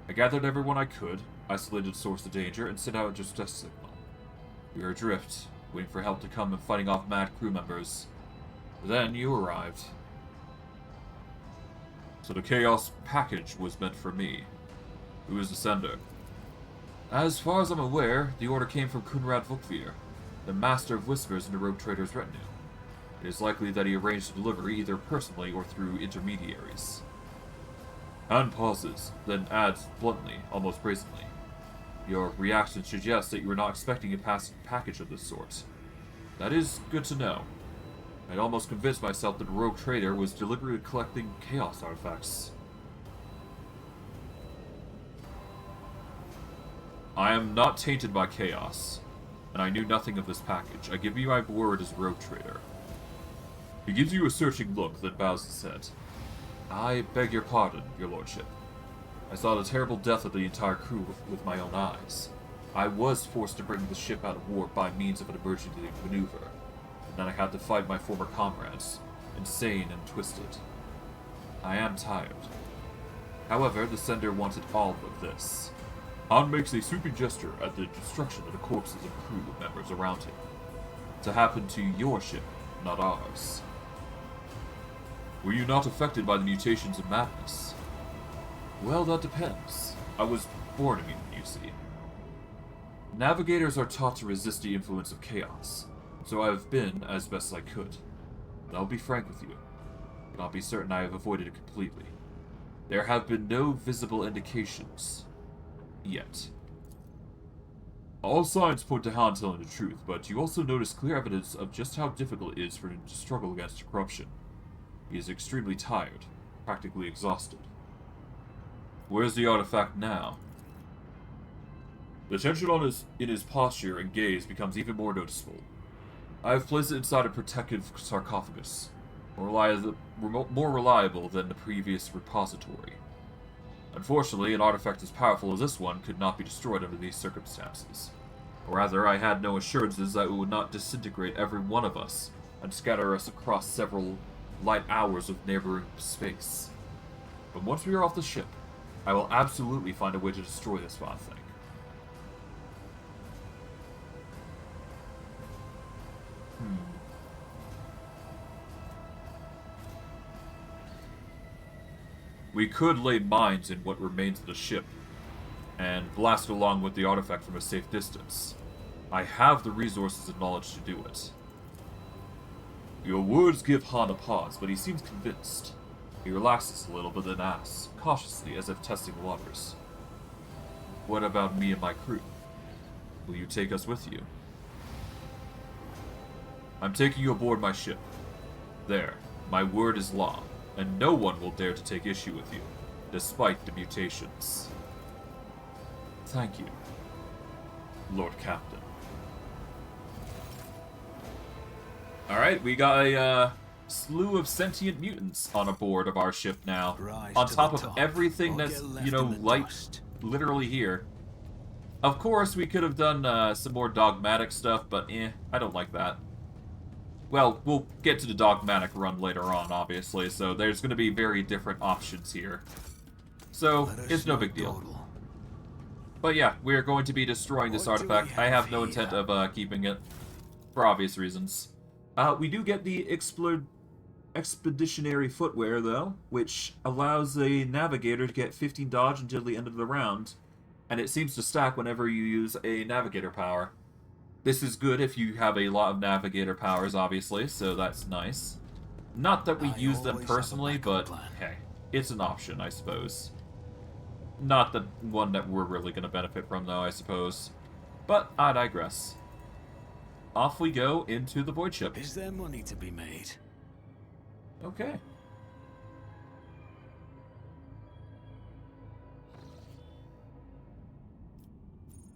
I gathered everyone I could, isolated the source of danger, and sent out a distress signal. We were adrift, waiting for help to come and fighting off mad crew members. Then you arrived. So the Chaos package was meant for me. Who is the sender? As far as I'm aware, the order came from Kunrad Vukvir, the master of whispers in the rogue trader's retinue. It is likely that he arranged the delivery either personally or through intermediaries. Han pauses, then adds bluntly, almost brazenly. Your reaction suggests that you were not expecting a package of this sort. That is good to know. I'd almost convinced myself that the rogue trader was deliberately collecting chaos artifacts. I am not tainted by chaos, and I knew nothing of this package. I give you my word as a rogue trader. He gives you a searching look, then bows his head. I beg your pardon, your lordship. I saw the terrible death of the entire crew with my own eyes. I was forced to bring the ship out of warp by means of an emergency maneuver. Then I had to fight my former comrades, insane and twisted. I am tired. However, the sender wanted all of this. Han makes a sweeping gesture at the destruction of the corpses of crew members around him. To happen to your ship, not ours. Were you not affected by the mutations of madness? Well, that depends. I was born immune, you see. Navigators are taught to resist the influence of chaos, so I have been as best I could. But I'll be frank with you. I cannot be certain I have avoided it completely. There have been no visible indications. Yet. All signs point to Han telling the truth, but you also notice clear evidence of just how difficult it is for him to struggle against corruption. He is extremely tired, practically exhausted. Where's the artifact now? The tension in his posture and gaze becomes even more noticeable. I have placed it inside a protective sarcophagus, more reliable than the previous repository. Unfortunately, an artifact as powerful as this one could not be destroyed under these circumstances. Or rather, I had no assurances that it would not disintegrate every one of us and scatter us across several light hours of neighboring space. But once we are off the ship, I will absolutely find a way to destroy this fine thing. We could lay mines in what remains of the ship, and blast along with the artifact from a safe distance. I have the resources and knowledge to do it. Your words give Han a pause, but he seems convinced. He relaxes a little, but then asks, cautiously, as if testing the waters. What about me and my crew? Will you take us with you? I'm taking you aboard my ship. There, my word is law, and no one will dare to take issue with you, despite the mutations. Thank you, Lord Captain. Alright, we got a slew of sentient mutants on aboard of our ship now. On top of everything that's, you know, literally here. Of course, we could have done some more dogmatic stuff, but I don't like that. Well, we'll get to the dogmatic run later on, obviously, so there's going to be very different options here. So, it's no big deal. But yeah, we're going to be destroying this artifact. I have no intent of keeping it, for obvious reasons. We do get the expeditionary footwear, though, which allows a navigator to get 15 dodge until the end of the round, and it seems to stack whenever you use a navigator power. This is good if you have a lot of navigator powers, obviously, so that's nice. Not that we use them personally, but hey, it's an option, I suppose. Not the one that we're really going to benefit from, though, I suppose. But I digress. Off we go into the void ship. Is there money to be made? Okay.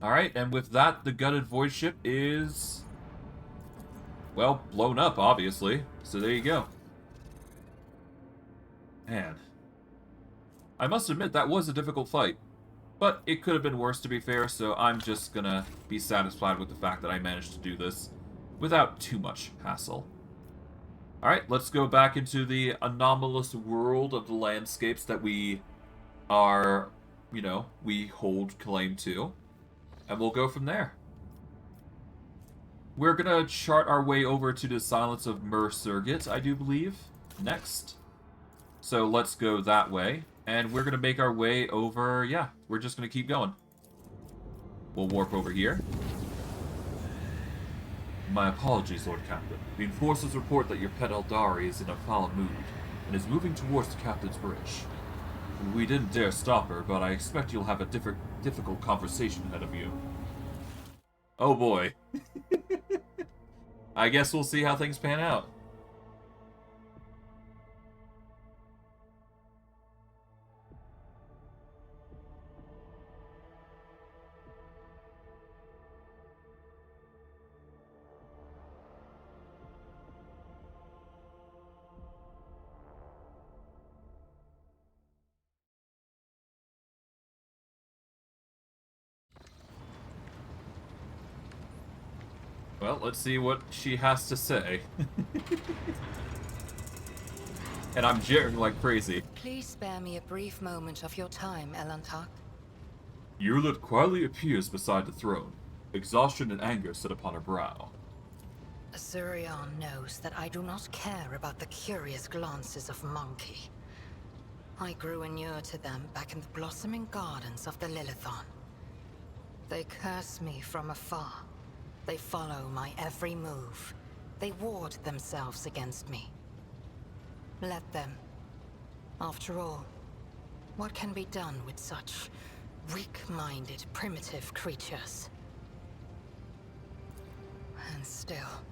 Alright, and with that, the gutted void ship is, well, blown up, obviously. So there you go. Man. I must admit, that was a difficult fight. But it could have been worse, to be fair, so I'm just gonna be satisfied with the fact that I managed to do this without too much hassle. Alright, let's go back into the anomalous world of the landscapes that we are, you know, we hold claim to. And we'll go from there. We're gonna chart our way over to the Silence of Myr Circuit, I do believe, next. So let's go that way. And we're gonna make our way over, yeah, we're just gonna keep going. We'll warp over here. My apologies, Lord Captain. The enforcers report that your pet Eldari is in a foul mood, and is moving towards the Captain's bridge. We didn't dare stop her, but I expect you'll have a difficult conversation ahead of you. Oh boy. I guess we'll see how things pan out. Well, let's see what she has to say. And I'm jeering like crazy. Please spare me a brief moment of your time, Elantak. Yurlit quietly appears beside the throne, exhaustion and anger set upon her brow. Asurion knows that I do not care about the curious glances of Monkey. I grew inured to them back in the blossoming gardens of the Lilithon. They curse me from afar. They follow my every move. They ward themselves against me. Let them. After all, what can be done with such weak-minded, primitive creatures? And still,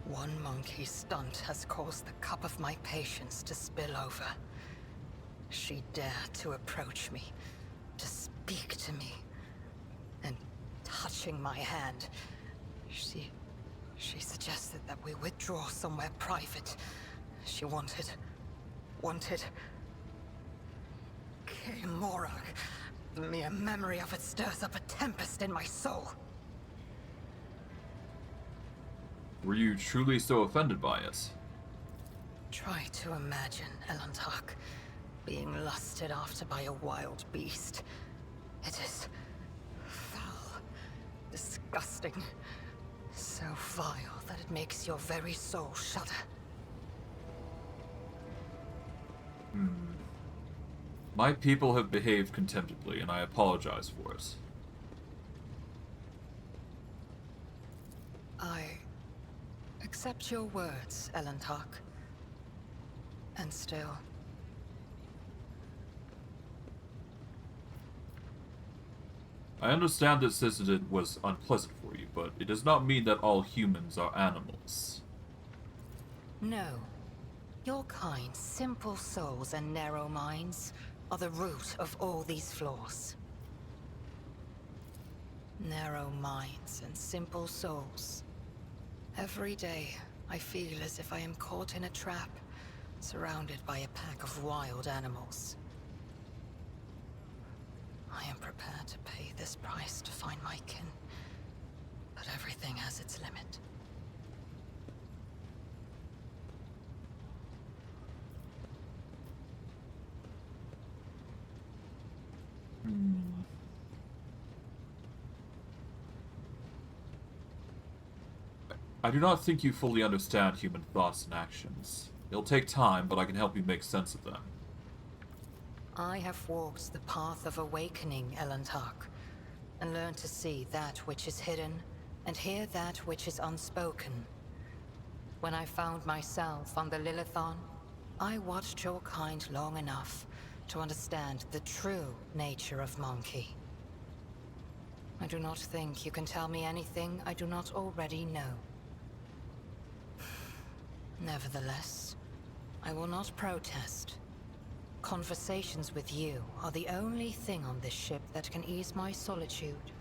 one monkey stunt has caused the cup of my patience to spill over. She dared to approach me, to speak to me, and touching my hand, she suggested that we withdraw somewhere private. She wanted... Morag. The mere memory of it stirs up a tempest in my soul. Were you truly so offended by it? Try to imagine, Elantark, being lusted after by a wild beast. It is foul, disgusting, so vile that it makes your very soul shudder. My people have behaved contemptibly, and I apologize for it. I accept your words, Elantark. And still... I understand this incident was unpleasant for you, but it does not mean that all humans are animals. No. Your kind, simple souls and narrow minds are the root of all these flaws. Narrow minds and simple souls. Every day, I feel as if I am caught in a trap, surrounded by a pack of wild animals. I am prepared to pay this price to find my kin, but everything has its limit. I do not think you fully understand human thoughts and actions. It'll take time, but I can help you make sense of them. I have walked the path of awakening, Elantark, and learned to see that which is hidden, and hear that which is unspoken. When I found myself on the Lilithon, I watched your kind long enough to understand the true nature of Monkey. I do not think you can tell me anything I do not already know. Nevertheless, I will not protest. Conversations with you are the only thing on this ship that can ease my solitude.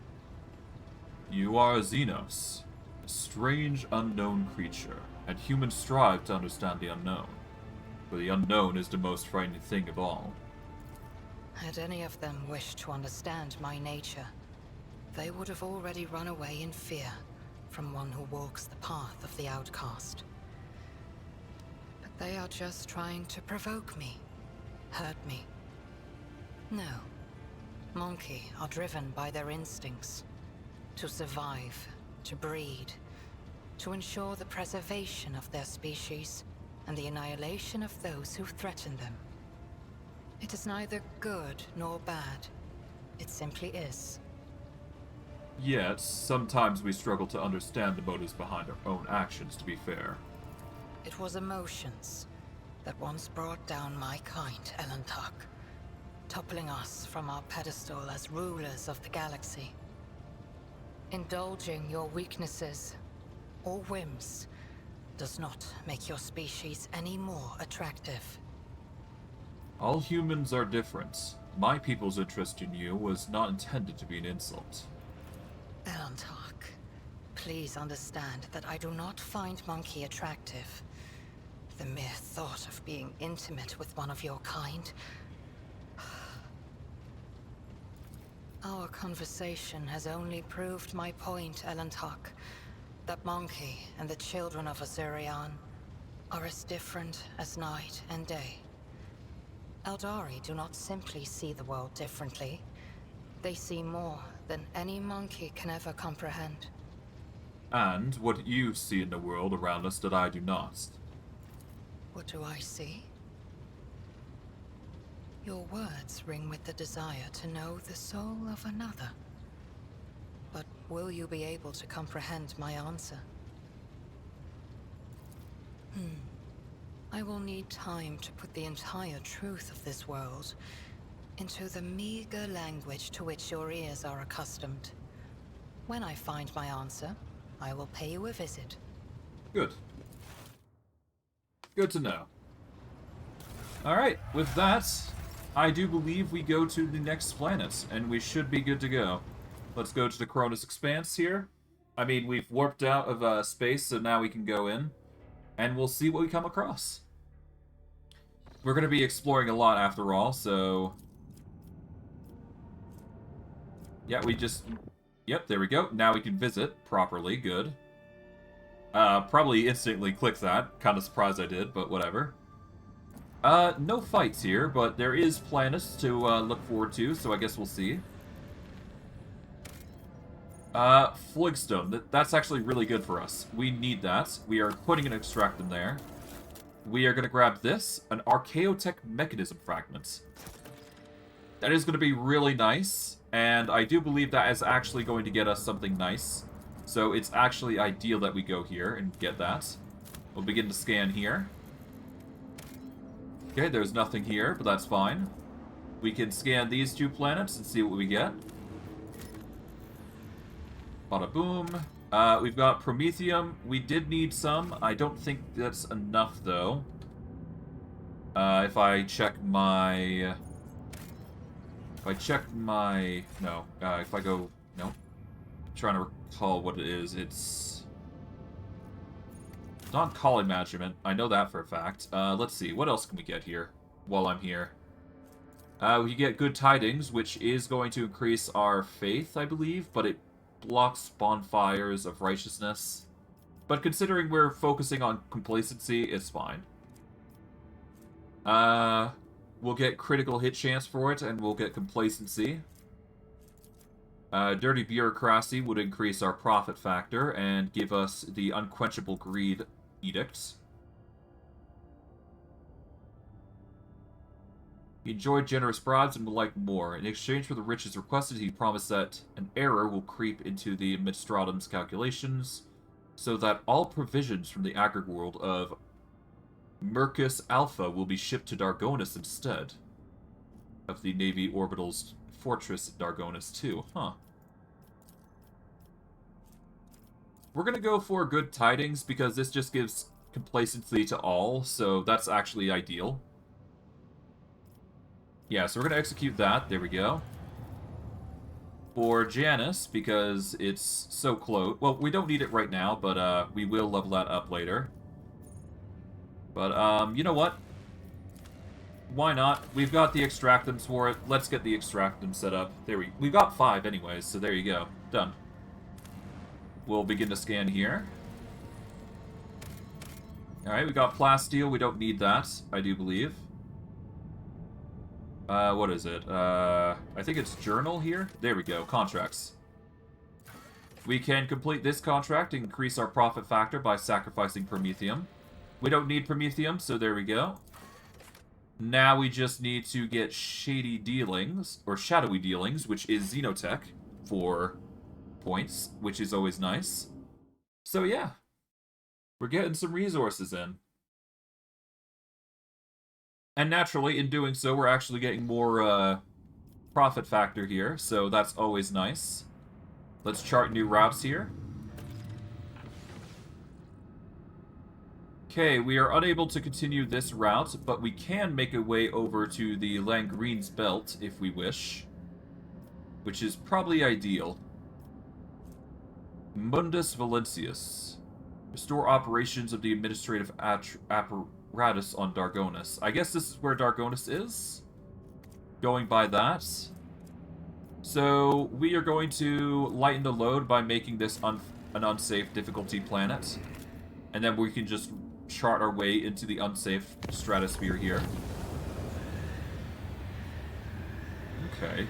You are a Xenos, a strange, unknown creature, and humans strive to understand the unknown. For the unknown is the most frightening thing of all. Had any of them wished to understand my nature, they would have already run away in fear from one who walks the path of the outcast. But they are just trying to provoke me, hurt me. No. Monkey are driven by their instincts. To survive, to breed, to ensure the preservation of their species and the annihilation of those who threaten them. It is neither good nor bad. It simply is. Yet, sometimes we struggle to understand the motives behind our own actions, to be fair. It was emotions that once brought down my kind, Elantark, toppling us from our pedestal as rulers of the galaxy. Indulging your weaknesses or whims does not make your species any more attractive. All humans are different. My people's interest in you was not intended to be an insult. Elantark, please understand that I do not find Monkey attractive. The mere thought of being intimate with one of your kind... Our conversation has only proved my point, Elantark. That Monkey and the children of Azurion are as different as night and day. Eldari do not simply see the world differently. They see more than any monkey can ever comprehend. And what you see in the world around us that I do not. What do I see? Your words ring with the desire to know the soul of another. But will you be able to comprehend my answer? I will need time to put the entire truth of this world into the meager language to which your ears are accustomed. When I find my answer, I will pay you a visit. Good. Good to know. Alright, with that, I do believe we go to the next planet, and we should be good to go. Let's go to the Cronus Expanse here. I mean, we've warped out of space, so now we can go in, and we'll see what we come across. We're going to be exploring a lot after all, so... Yeah, we just... Yep, there we go. Now we can visit properly. Good. Probably instantly click that. Kind of surprised I did, but whatever. No fights here, but there is planets to look forward to, so I guess we'll see. Flagstone. That's actually really good for us. We need that. We are putting an extractum there. We are going to grab this, an Archaeotech Mechanism Fragment. That is going to be really nice, and I do believe that is actually going to get us something nice. So it's actually ideal that we go here and get that. We'll begin to scan here. Okay, there's nothing here, but that's fine. We can scan these two planets and see what we get. Bada boom. We've got Promethium. We did need some. I don't think that's enough, though. If I check my... No. If I go... No. I'm trying to recall what it is. It's not calling management. I know that for a fact. Let's see. What else can we get here while I'm here? We get Good Tidings, which is going to increase our faith, I believe, but it blocks bonfires of righteousness. But considering we're focusing on complacency, it's fine. We'll get critical hit chance for it, and we'll get complacency. Dirty Bureaucracy would increase our profit factor and give us the Unquenchable Greed Edicts. He enjoyed generous bribes and would like more. In exchange for the riches requested, he promised that an error will creep into the Administratum's calculations, so that all provisions from the agri world of Mercus Alpha will be shipped to Dargonus instead of the Navy Orbital's Fortress Dargonus 2. Huh. We're gonna go for Good Tidings because this just gives complacency to all, so that's actually ideal. Yeah, so we're gonna execute that. There we go. For Janus, because it's so close. Well, we don't need it right now, but we will level that up later. But, you know what? Why not? We've got the extractums for it. Let's get the extractum set up. We've got 5 anyways, so there you go. Done. We'll begin to scan here. Alright, we got plasteel. We don't need that, I do believe. What is it? I think it's journal here. There we go. Contracts. We can complete this contract and increase our profit factor by sacrificing Promethium. We don't need Promethium, so there we go. Now we just need to get Shady Dealings, or Shadowy Dealings, which is Xenotech, for points, which is always nice. So yeah, we're getting some resources in. And naturally, in doing so, we're actually getting more profit factor here, so that's always nice. Let's chart new routes here. Okay, we are unable to continue this route, but we can make a way over to the Langrene's Belt if we wish, which is probably ideal. Mundus Valentius. Restore operations of the administrative apparatus on Dargonus. I guess this is where Dargonus is? Going by that. So, we are going to lighten the load by making this an unsafe difficulty planet. And then we can just chart our way into the unsafe stratosphere here. Okay.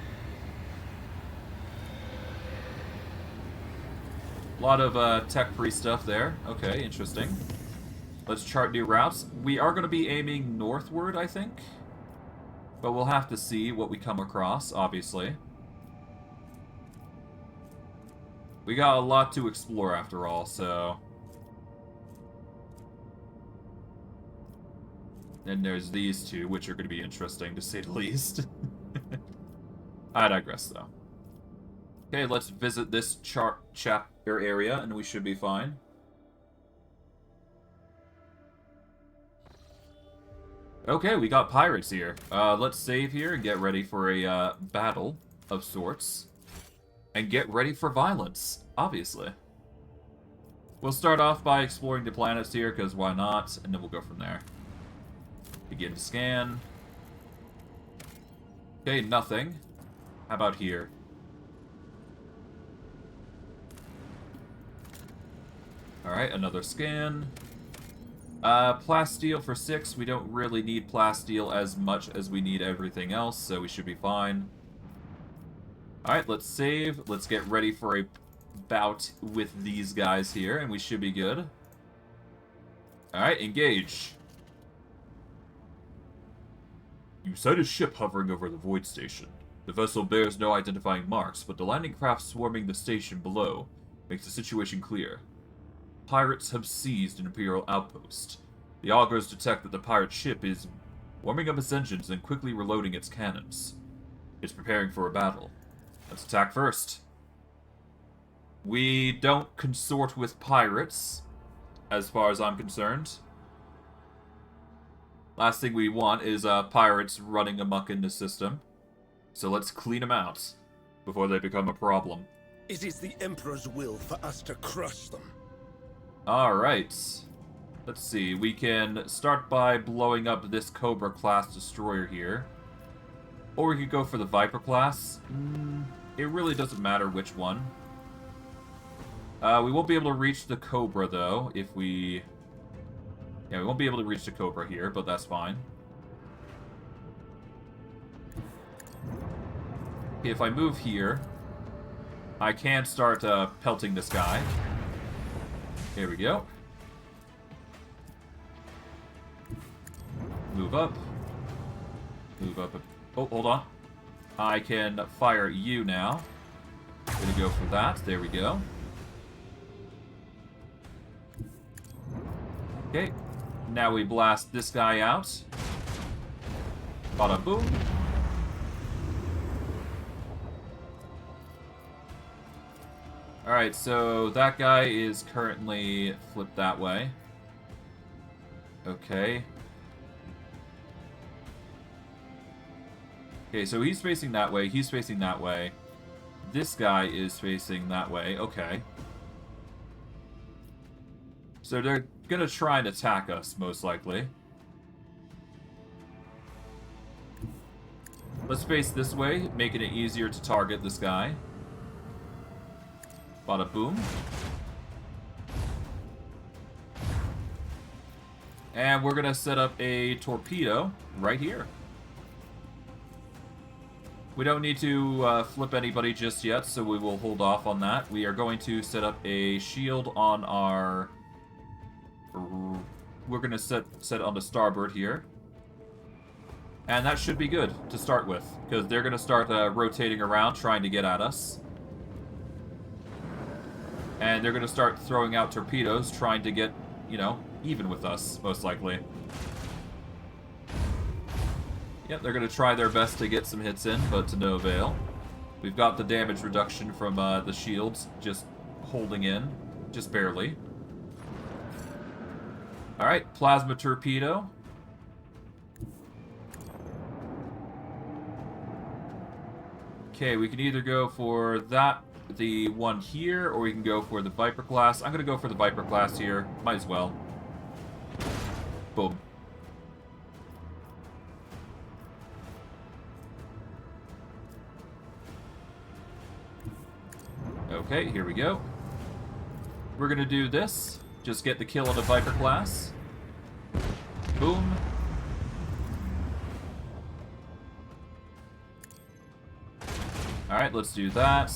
A lot of tech-free stuff there. Okay, interesting. Let's chart new routes. We are going to be aiming northward, I think. But we'll have to see what we come across, obviously. We got a lot to explore after all, so... And there's these two, which are going to be interesting, to say the least. I digress, though. Okay, let's visit this chapter area, and we should be fine. Okay, we got pirates here. Let's save here and get ready for a battle of sorts. And get ready for violence, obviously. We'll start off by exploring the planets here, because why not? And then we'll go from there. Begin to scan. Okay, nothing. How about here? Alright, another scan. Plasteel for 6. We don't really need plasteel as much as we need everything else, so we should be fine. Alright, let's save. Let's get ready for a bout with these guys here, and we should be good. Alright, engage. You sight a ship hovering over the Void Station. The vessel bears no identifying marks, but the landing craft swarming the station below makes the situation clear. Pirates have seized an Imperial outpost. The augurs detect that the pirate ship is warming up its engines and quickly reloading its cannons. It's preparing for a battle. Let's attack first. We don't consort with pirates, as far as I'm concerned. Last thing we want is pirates running amok in the system. So let's clean them out before they become a problem. It is the Emperor's will for us to crush them. Alright. Let's see. We can start by blowing up this Cobra class destroyer here. Or we could go for the Viper class. It really doesn't matter which one. We won't be able to reach the Cobra, though, if we... Yeah, we won't be able to reach the Cobra here, but that's fine. Okay, if I move here, I can start pelting this guy. Here we go. Move up. Move up. Oh, hold on. I can fire you now. Gonna go for that. There we go. Okay. Now we blast this guy out. Bada boom. Alright, so that guy is currently flipped that way. Okay. Okay, so he's facing that way, he's facing that way. This guy is facing that way, okay. So they're gonna try and attack us, most likely. Let's face this way, making it easier to target this guy. Bada boom. And we're gonna set up a torpedo right here. We don't need to flip anybody just yet, so we will hold off on that. We are going to set up a shield on our... We're gonna set on the starboard here. And that should be good to start with, because they're gonna start rotating around, trying to get at us. And they're going to start throwing out torpedoes, trying to get, you know, even with us, most likely. Yep, they're going to try their best to get some hits in, but to no avail. We've got the damage reduction from the shields just holding in, just barely. Alright, plasma torpedo. Okay, we can either go for that, the one here, or we can go for the Viper class. I'm gonna go for the Viper class here. Might as well. Boom. Okay, here we go. We're gonna do this. Just get the kill on the Viper class. Boom. Alright, let's do that.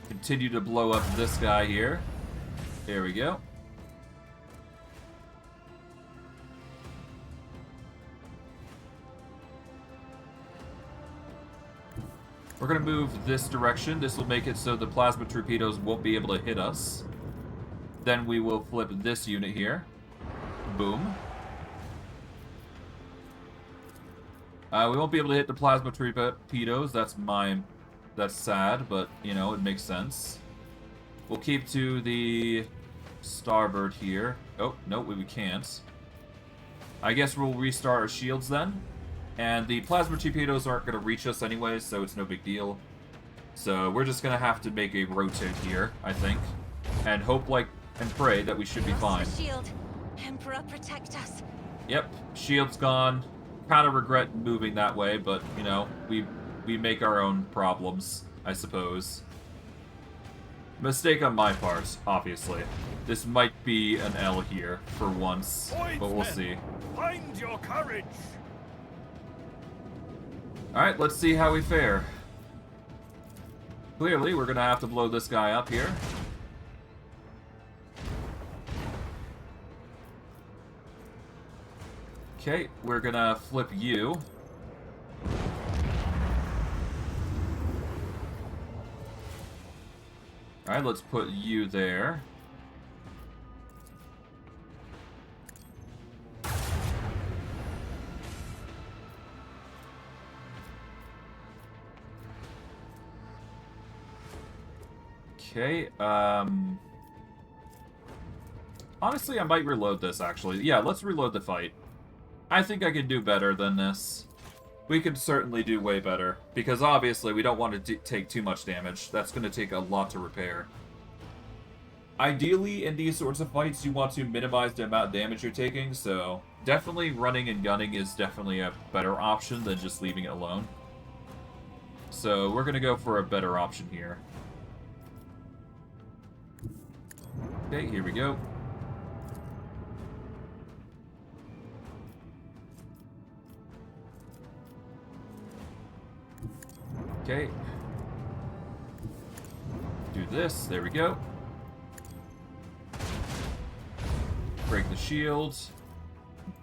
Continue to blow up this guy here. There we go. We're going to move this direction. This will make it so the plasma torpedoes won't be able to hit us. Then we will flip this unit here. Boom. We won't be able to hit the plasma torpedoes. That's sad, but, you know, it makes sense. We'll keep to the starboard here. Oh, no, we can't. I guess we'll restart our shields then. And the plasma torpedoes aren't going to reach us anyway, so it's no big deal. So we're just going to have to make a rotate here, I think. And hope, and pray that we should be fine. Shield. Emperor, protect us. Yep, shield's gone. Kind of regret moving that way, but, you know, we make our own problems, I suppose. Mistake on my part, obviously. This might be an L here, for once, but we'll see. Find your courage! Alright, let's see how we fare. Clearly, we're gonna have to blow this guy up here. Okay, we're gonna flip you. Alright, let's put you there. Okay, honestly, I might reload this, actually. Yeah, let's reload the fight. I think I can do better than this. We can certainly do way better, because obviously we don't want to take too much damage. That's going to take a lot to repair. Ideally, in these sorts of fights, you want to minimize the amount of damage you're taking, so definitely running and gunning is definitely a better option than just leaving it alone. So we're going to go for a better option here. Okay, here we go. Okay. Do this. There we go. Break the shield.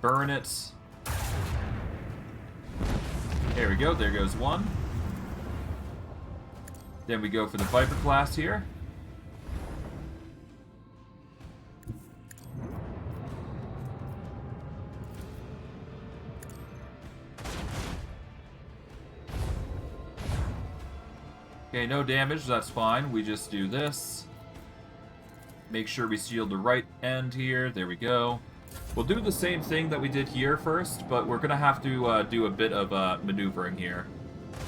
Burn it. There we go. There goes one. Then we go for the Viper class here. Okay, no damage, that's fine. We just do this. Make sure we shield the right end here. There we go. We'll do the same thing that we did here first, but we're going to have to do a bit of maneuvering here.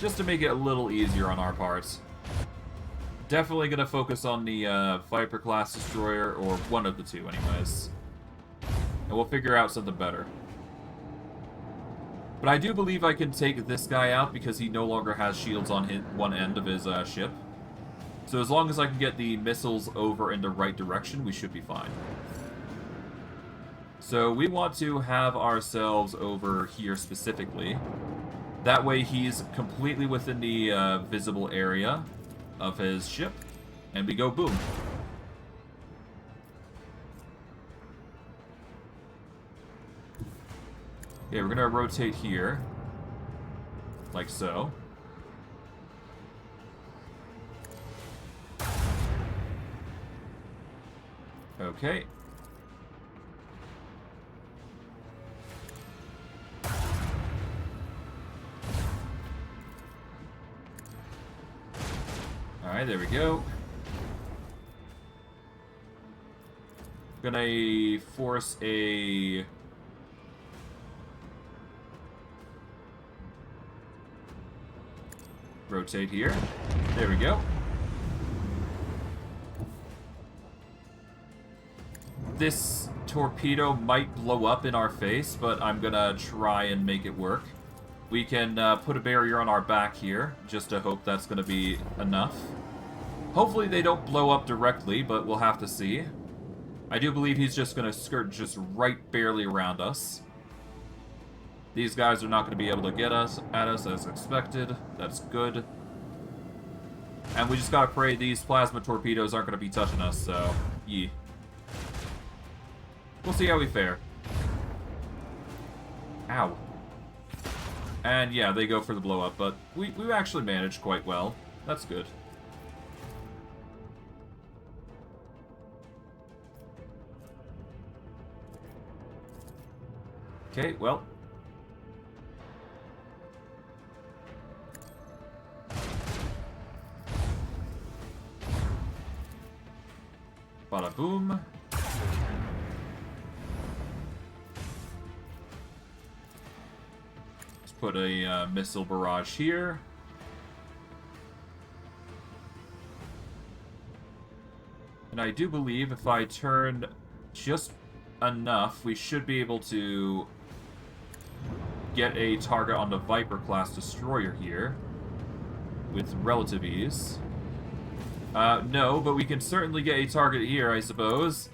Just to make it a little easier on our parts. Definitely going to focus on the Viper class destroyer, or one of the two anyways. And we'll figure out something better. But I do believe I can take this guy out because he no longer has shields on one end of his ship. So as long as I can get the missiles over in the right direction, we should be fine. So we want to have ourselves over here specifically. That way he's completely within the visible area of his ship. And we go boom. Okay, we're gonna rotate here. Like so. Okay. Alright, there we go. Gonna force a... rotate here. There we go. This torpedo might blow up in our face, but I'm gonna try and make it work. We can put a barrier on our back here, just to hope that's gonna be enough. Hopefully they don't blow up directly, but we'll have to see. I do believe he's just gonna skirt just right barely around us. These guys are not going to be able to get at us as expected. That's good. And we just got to pray these plasma torpedoes aren't going to be touching us, so... yeah. We'll see how we fare. Ow. And yeah, they go for the blow up, but we actually managed quite well. That's good. Okay, well. Bada boom. Let's put a missile barrage here. And I do believe if I turn just enough, we should be able to get a target on the Viper-class destroyer here with relative ease. No, but we can certainly get a target here, I suppose.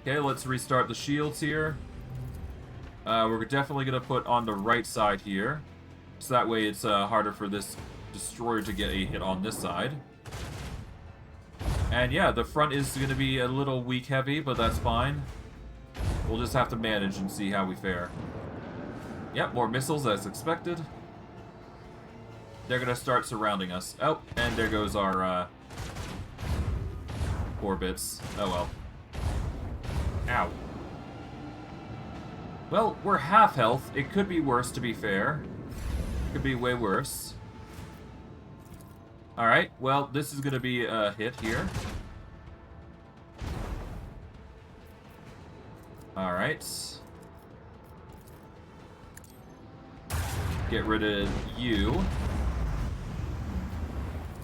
Okay, let's restart the shields here. We're definitely going to put on the right side here. So that way it's harder for this destroyer to get a hit on this side. And yeah, the front is going to be a little weak heavy, but that's fine. We'll just have to manage and see how we fare. Yep, more missiles as expected. They're going to start surrounding us. Oh, and there goes our orbits. Oh well. Ow. Well, we're half health. It could be worse, to be fair. Could be way worse. Alright, well, this is going to be a hit here. Alright. Get rid of you.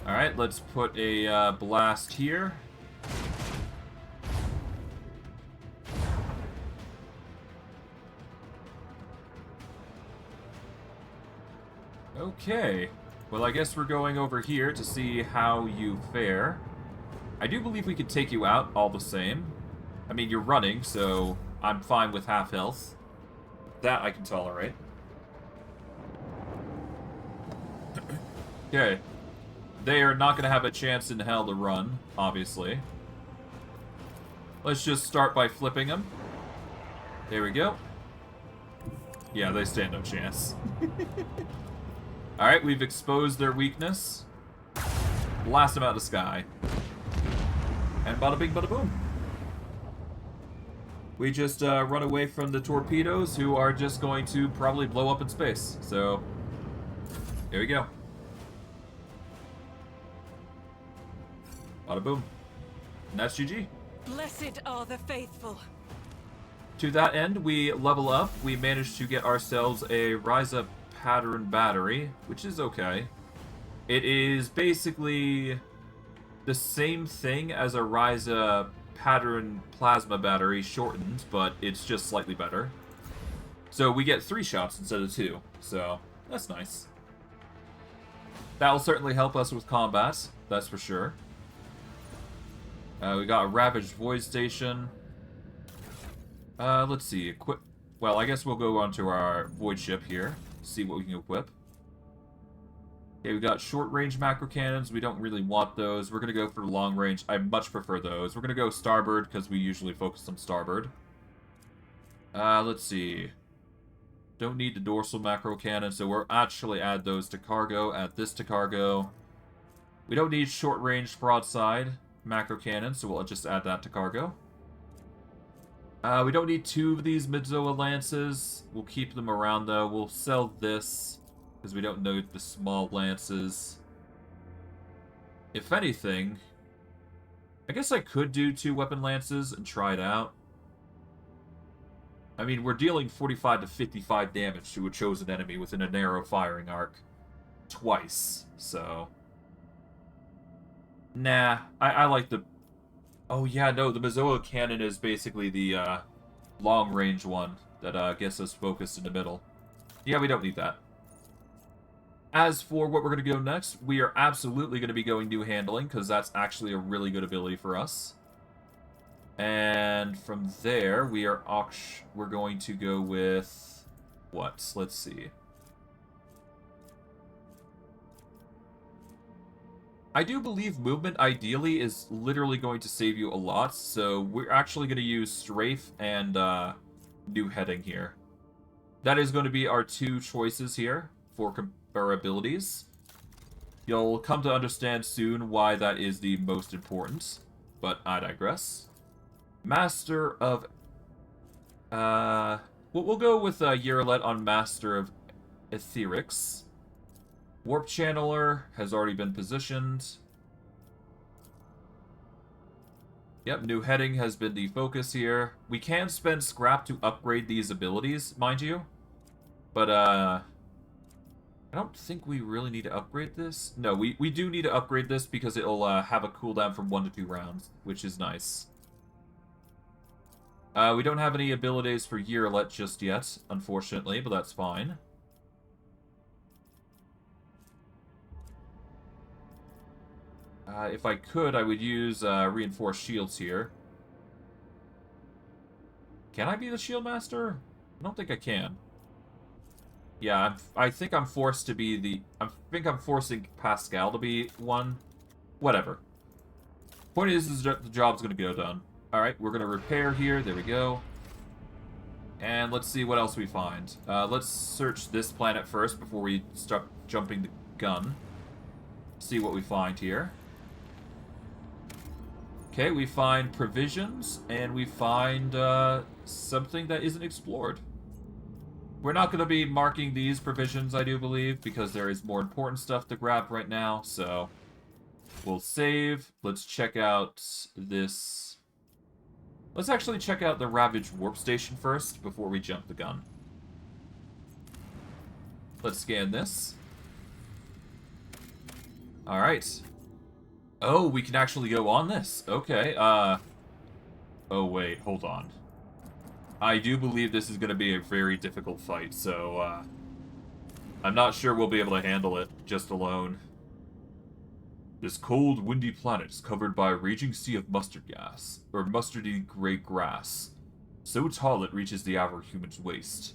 Alright, let's put a blast here. Okay. Well, I guess we're going over here to see how you fare. I do believe we could take you out all the same. I mean, you're running, so I'm fine with half health. That I can tolerate. Okay. They are not going to have a chance in hell to run, obviously. Let's just start by flipping them. There we go. Yeah, they stand no chance. Alright, we've exposed their weakness. Blast them out of the sky. And bada bing, bada boom. We just run away from the torpedoes, who are just going to probably blow up in space. So, here we go. Bada boom. And that's GG. Blessed are the faithful. To that end, we level up. We managed to get ourselves a Rise Up Pattern Battery, which is okay. It is basically the same thing as a Rise Up Pattern Plasma Battery shortened, but it's just slightly better. So we get 3 shots instead of 2, so that's nice. That will certainly help us with combat, that's for sure. We got a Ravaged Void Station. Let's see, equip. Well, I guess we'll go onto our Void Ship here, see what we can equip. Okay, we got short-range macro cannons. We don't really want those. We're going to go for long-range. I much prefer those. We're going to go starboard, because we usually focus on starboard. Let's see. Don't need the dorsal macro cannon, so we'll actually add those to cargo. Add this to cargo. We don't need short-range broadside macro cannon, so we'll just add that to cargo. We don't need 2 of these Midzoa lances. We'll keep them around, though. We'll sell this, because we don't need the small lances. If anything, I guess I could do 2 weapon lances and try it out. I mean, we're dealing 45 to 55 damage to a chosen enemy within a narrow firing arc. Twice, so... Nah, I like the... Oh yeah, no, the Midzoa cannon is basically the long-range one that gets us focused in the middle. Yeah, we don't need that. As for what we're going to go next, we are absolutely going to be going new handling, because that's actually a really good ability for us. And from there, we're going to go with... what? Let's see. I do believe movement, ideally, is literally going to save you a lot, so we're actually going to use Strafe and new heading here. That is going to be our two choices here for our abilities. You'll come to understand soon why that is the most important, but I digress. Master of... we'll go with Yeralet on Master of Etherics. Warp Channeler has already been positioned. Yep, new heading has been the focus here. We can spend scrap to upgrade these abilities, mind you. But, I don't think we really need to upgrade this. No, we do need to upgrade this because it'll have a cooldown from 1 to 2 rounds, which is nice. We don't have any abilities for Yeralet just yet, unfortunately, but that's fine. If I could, I would use reinforced shields here. Can I be the shield master? I don't think I can. Yeah, I think I'm forced to be the... I think I'm forcing Pascal to be one. Whatever. Point is the job's going to go done. Alright, we're going to repair here. There we go. And let's see what else we find. Let's search this planet first before we start jumping the gun. See what we find here. Okay, we find provisions, and we find something that isn't explored. We're not going to be marking these provisions, I do believe, because there is more important stuff to grab right now, so we'll save. Let's check out this. Let's actually check out the Ravaged Warp Station first before we jump the gun. Let's scan this. Alright. Oh, we can actually go on this. Okay, oh, wait, hold on. I do believe this is going to be a very difficult fight, so, I'm not sure we'll be able to handle it just alone. This cold, windy planet is covered by a raging sea of mustard gas, or mustardy gray grass, so tall it reaches the average human's waist.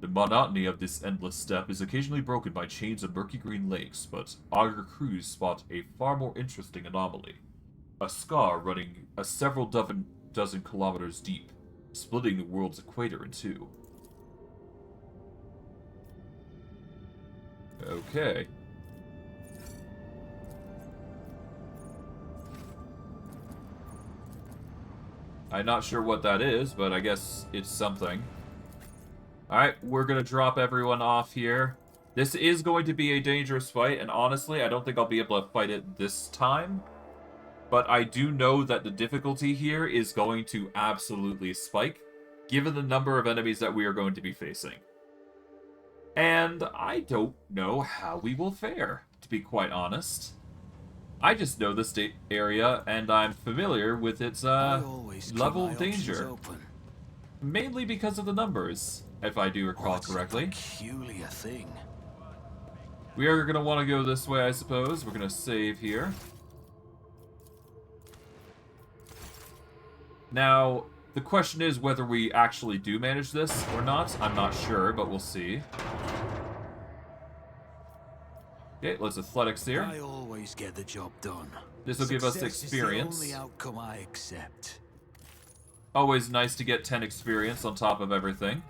The monotony of this endless steppe is occasionally broken by chains of murky green lakes, but augur crews spot a far more interesting anomaly. A scar running several dozen kilometers deep, splitting the world's equator in two. Okay. I'm not sure what that is, but I guess it's something. Alright, we're gonna drop everyone off here. This is going to be a dangerous fight, and honestly, I don't think I'll be able to fight it this time. But I do know that the difficulty here is going to absolutely spike, given the number of enemies that we are going to be facing. And I don't know how we will fare, to be quite honest. I just know this area, and I'm familiar with its level of danger. Mainly because of the numbers, if I do recall correctly. Peculiar thing. We are going to want to go this way, I suppose. We're going to save here. Now, the question is whether we actually do manage this or not. I'm not sure, but we'll see. Okay, let's athletics here. I always get the job done. This will give us experience. Is the only outcome I accept. Always nice to get 10 experience on top of everything.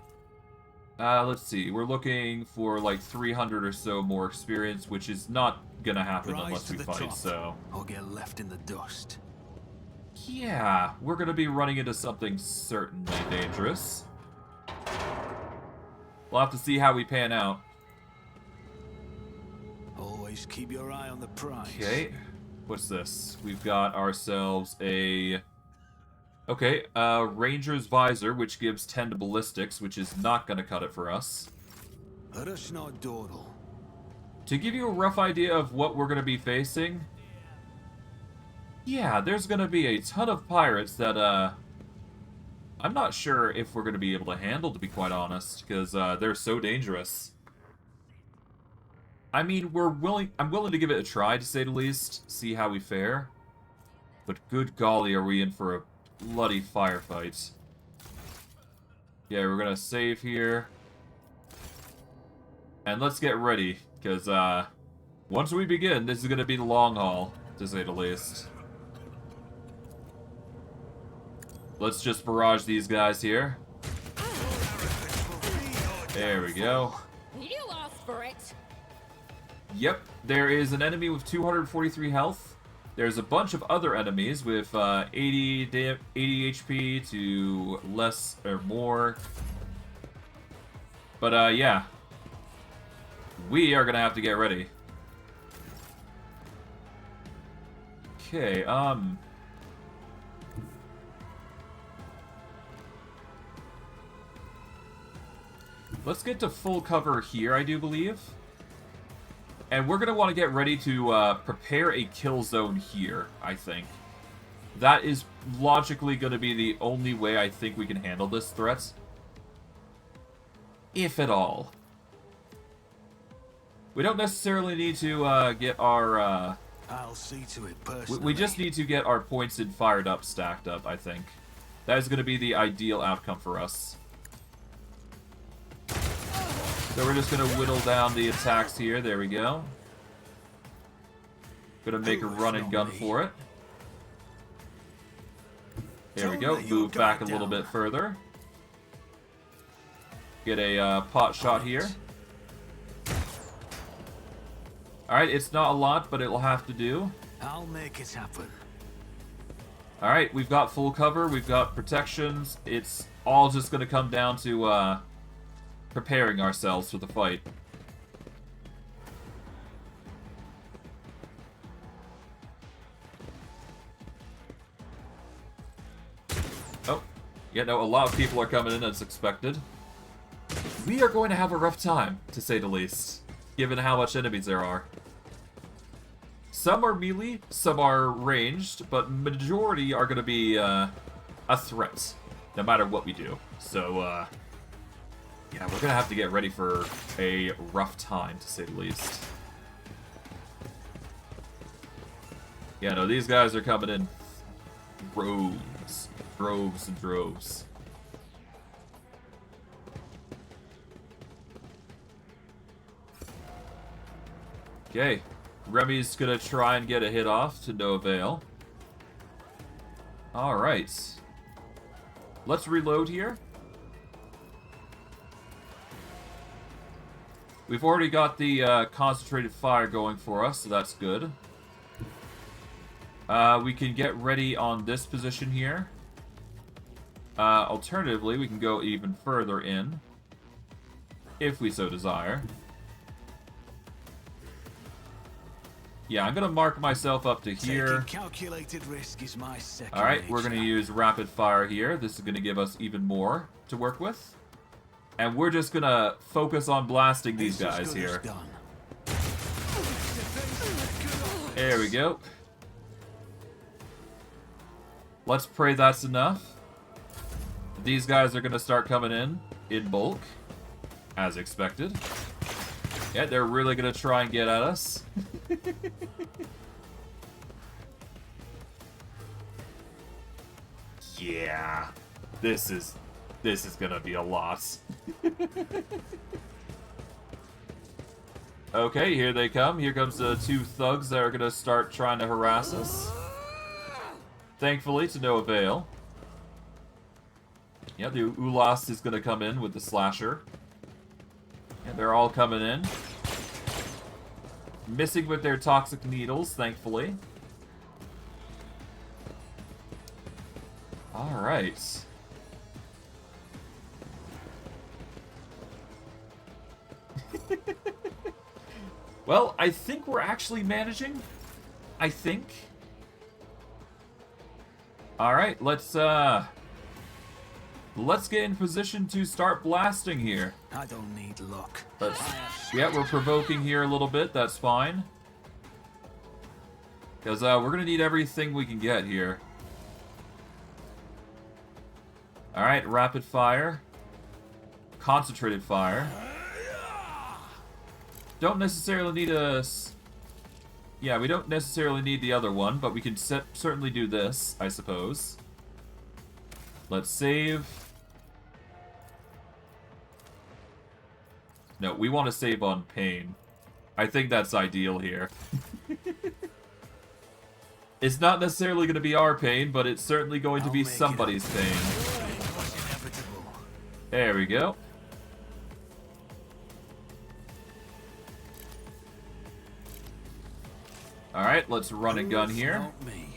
Let's see. We're looking for like 300 or so more experience, which is not gonna happen unless we fight, so... Or get left in the dust. Yeah, we're gonna be running into something certainly dangerous. We'll have to see how we pan out. Always keep your eye on the prize. Okay, what's this? We've got ourselves a... Okay, Ranger's Visor, which gives 10 to Ballistics, which is not going to cut it for us. Let us not dawdle. To give you a rough idea of what we're going to be facing... Yeah, there's going to be a ton of pirates that, I'm not sure if we're going to be able to handle, to be quite honest, because, they're so dangerous. I mean, I'm willing to give it a try, to say the least, see how we fare. But good golly, are we in for a bloody firefight. Yeah, we're gonna save here. And let's get ready, because, once we begin, this is gonna be the long haul, to say the least. Let's just barrage these guys here. There we go. You asked for it. Yep, there is an enemy with 243 health. There's a bunch of other enemies with 80 HP to less or more. But yeah. We are gonna have to get ready. Okay, let's get to full cover here, I do believe. And we're going to want to get ready to prepare a kill zone here, I think. That is logically going to be the only way I think we can handle this threat. If at all. We don't necessarily need to get our... I'll see to it personally. We just need to get our points in fired up, stacked up, I think. That is going to be the ideal outcome for us. So we're just going to whittle down the attacks here. There we go. Gonna make a run and gun for it. There we go. Move back a little bit further. Get a pot shot here. Alright, it's not a lot, but it'll have to do. I'll make it happen. Alright, we've got full cover, we've got protections. It's all just going to come down to preparing ourselves for the fight. Oh, yeah, no, a lot of people are coming in as expected. We are going to have a rough time, to say the least, given how much enemies there are. Some are melee, some are ranged, but majority are going to be a threat, no matter what we do. So, yeah, we're going to have to get ready for a rough time, to say the least. Yeah, no, these guys are coming in droves. Droves and droves. Okay. Remy's gonna try and get a hit off to no avail. Alright. Let's reload here. We've already got the concentrated fire going for us, so that's good. We can get ready on this position here. Alternatively, we can go even further in, if we so desire. Yeah, I'm gonna mark myself up to here. Calculated risk is my second Alright, we're nature. gonna use rapid fire here. This is gonna give us even more to work with. And we're just gonna focus on blasting these It's as guys good as here. done. There we go. Let's pray that's enough. These guys are gonna start coming in bulk, as expected. Yeah, they're really gonna try and get at us. Yeah, this is gonna be a lot. Okay, here they come. Here comes the two thugs that are gonna start trying to harass us. Thankfully, to no avail. Yeah, the Ulas is gonna come in with the slasher. Yeah, they're all coming in. Missing with their toxic needles, thankfully. Alright. Well, I think we're actually managing. I think. Alright, let's get in position to start blasting here. I don't need luck. Yeah, we're provoking here a little bit, that's fine. Because we're going to need everything we can get here. Alright, rapid fire. Concentrated fire. Don't necessarily need a... Yeah, we don't necessarily need the other one, but we can certainly do this, I suppose. Let's save. No, we want to save on pain. I think that's ideal here. It's not necessarily going to be our pain, but it's certainly going to be somebody's pain. There we go. Alright, let's run a gun here. Not me.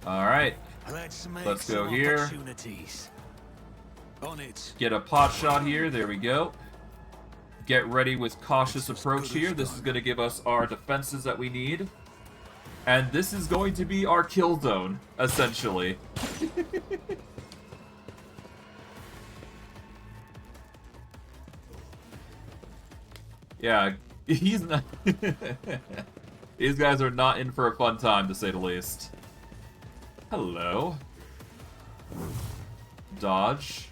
Alright, Let's Let's go some here. opportunities. On it. get a pot shot here. There we go. Get ready with cautious It's as approach good as here. This is done. going to give us our defenses that we need. And this is going to be our kill zone, essentially. Yeah, he's not... These guys are not in for a fun time, to say the least. Hello. Dodge.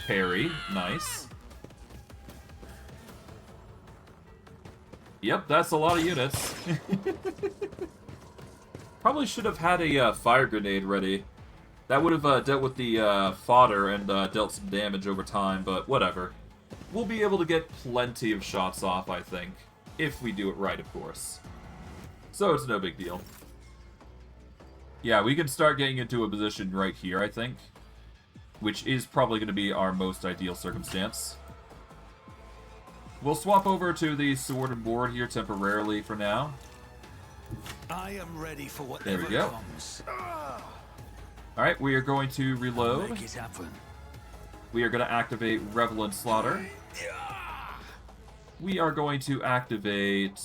Parry. Nice. Yep, that's a lot of units. Probably should have had a fire grenade ready. That would have dealt with the fodder and dealt some damage over time, but whatever. We'll be able to get plenty of shots off, I think. If we do it right, of course. So it's no big deal. Yeah, we can start getting into a position right here, I think. Which is probably going to be our most ideal circumstance. We'll swap over to the sword and board here temporarily for now. I am ready for There whatever we go. comes. Alright, we are going to I'll reload. make it happen. We are going to activate Revelant Slaughter. We are going to activate...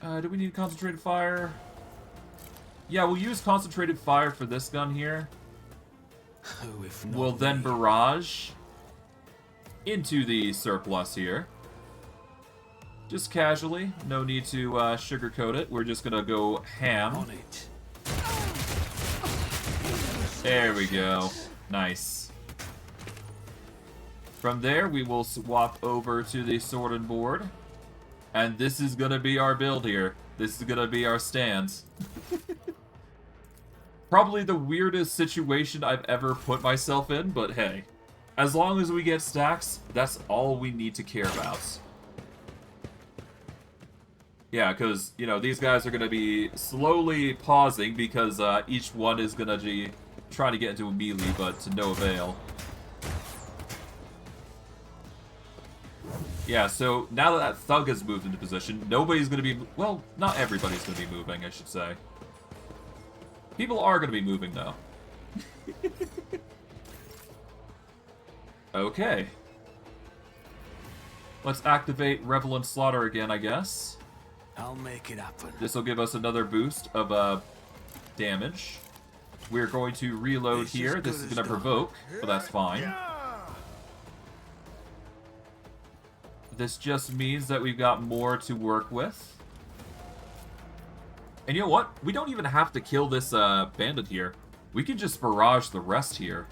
do we need concentrated fire? Yeah, we'll use concentrated fire for this gun here. Who if not We'll then me? barrage into the surplus here. Just casually. No need to sugarcoat it. We're just going to go ham. On it. There we go. Nice. From there, we will swap over to the sword and board. And this is going to be our build here. This is going to be our stance. Probably the weirdest situation I've ever put myself in, but hey. As long as we get stacks, that's all we need to care about. Yeah, because, you know, these guys are going to be slowly pausing because each one is going to be trying to get into a melee, but to no avail. Yeah, so now that that thug has moved into position, nobody's going to be... Well, not everybody's going to be moving, I should say. People are going to be moving, though. Okay. Let's activate Revelant Slaughter again, I guess. I'll make it happen. This will give us another boost of damage. We're going to reload This is here. good This is as going to done. provoke, but that's fine. This just means that we've got more to work with. And you know what? We don't even have to kill this bandit here. We can just barrage the rest here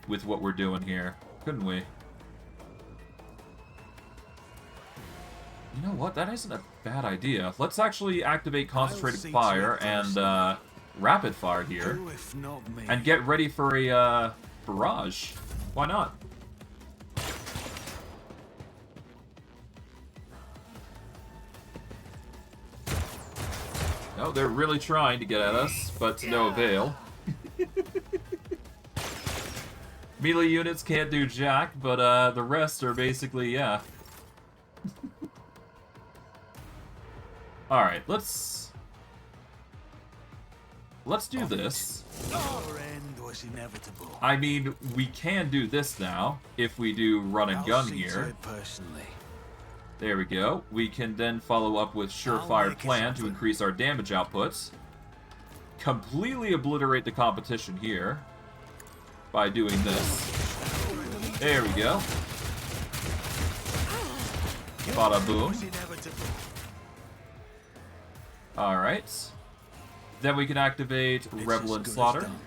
with what we're doing here, couldn't we? You know what? That isn't a bad idea. Let's actually activate Concentrated see to Fire it and personally. Rapid Fire here. Who if not me? And get ready for a barrage. Why not? No, they're really trying to get at us, but to no avail. Melee units can't do jack, but the rest are basically, yeah. Alright, let's do this. Our end was inevitable. I mean, we can do this now, if we do run and I'll gun see to here. it personally. There we go. We can then follow up with Surefire make it Plan to happen. increase our damage outputs. Completely obliterate the competition here by doing this. There we go. Bada boom. Was inevitable. Alright. Then we can activate It's as Revelant good as Slaughter, done.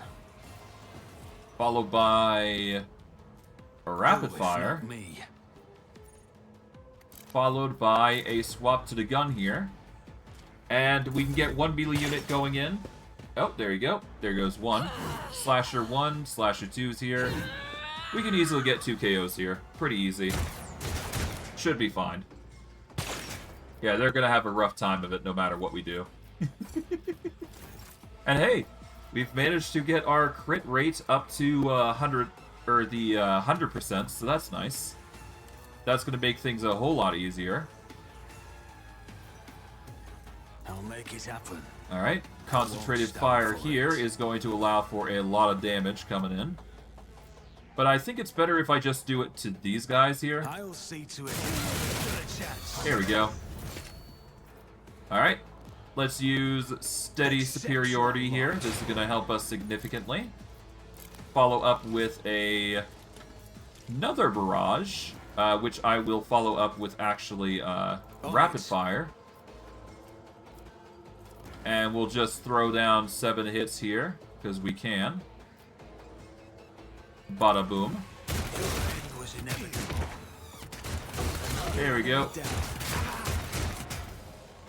followed by a Rapid Who if Fire, not me? followed by a swap to the gun here. And we can get one melee unit going in. Oh, there you go. There goes one. Slasher 1, Slasher 2's here. We can easily get 2 KOs here. Pretty easy. Should be fine. Yeah, they're gonna have a rough time of it no matter what we do. And hey, we've managed to get our crit rate up to 100 or the 100%, so that's nice. That's going to make things a whole lot easier. I'll make it happen. Alright, concentrated fire here is going to allow for a lot of damage coming in. But I think it's better if I just do it to these guys here. I'll see to it. There we go. Alright, let's use steady superiority here. This is going to help us significantly. Follow up with another barrage, which I will follow up with actually rapid fire. And we'll just throw down 7 hits here, because we can. Bada boom. There we go.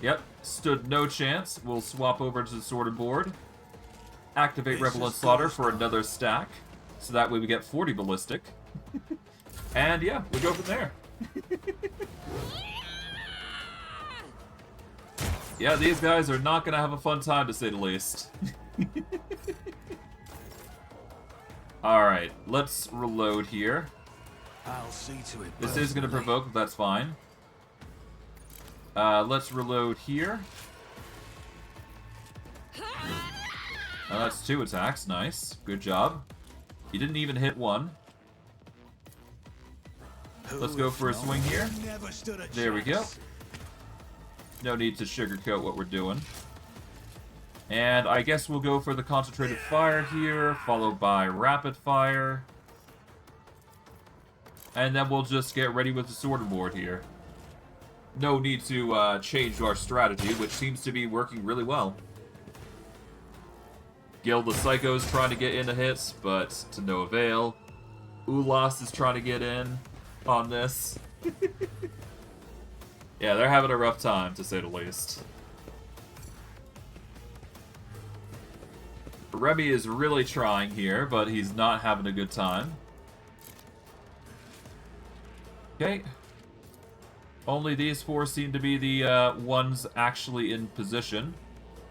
Yep, stood no chance. We'll swap over to the sorted board. Activate Revel and Slaughter for another stack. So that way we get 40 ballistic. And yeah, we go from there. Yeah, these guys are not going to have a fun time, to say the least. Alright, let's reload here. I'll see to it. This is going to provoke, but that's fine. Let's reload here. Oh, that's 2 attacks. Nice. Good job. You didn't even hit 1. Let's go for a swing here. There we go. No need to sugarcoat what we're doing. And I guess we'll go for the concentrated fire here, followed by rapid fire. And then we'll just get ready with the sorted board here. No need to change our strategy, which seems to be working really well. Guild the Psychos trying to get into hits, but to no avail. Ulas is trying to get in on this. Yeah, they're having a rough time, to say the least. Remy is really trying here, but he's not having a good time. Okay. Only these 4 seem to be the ones actually in position.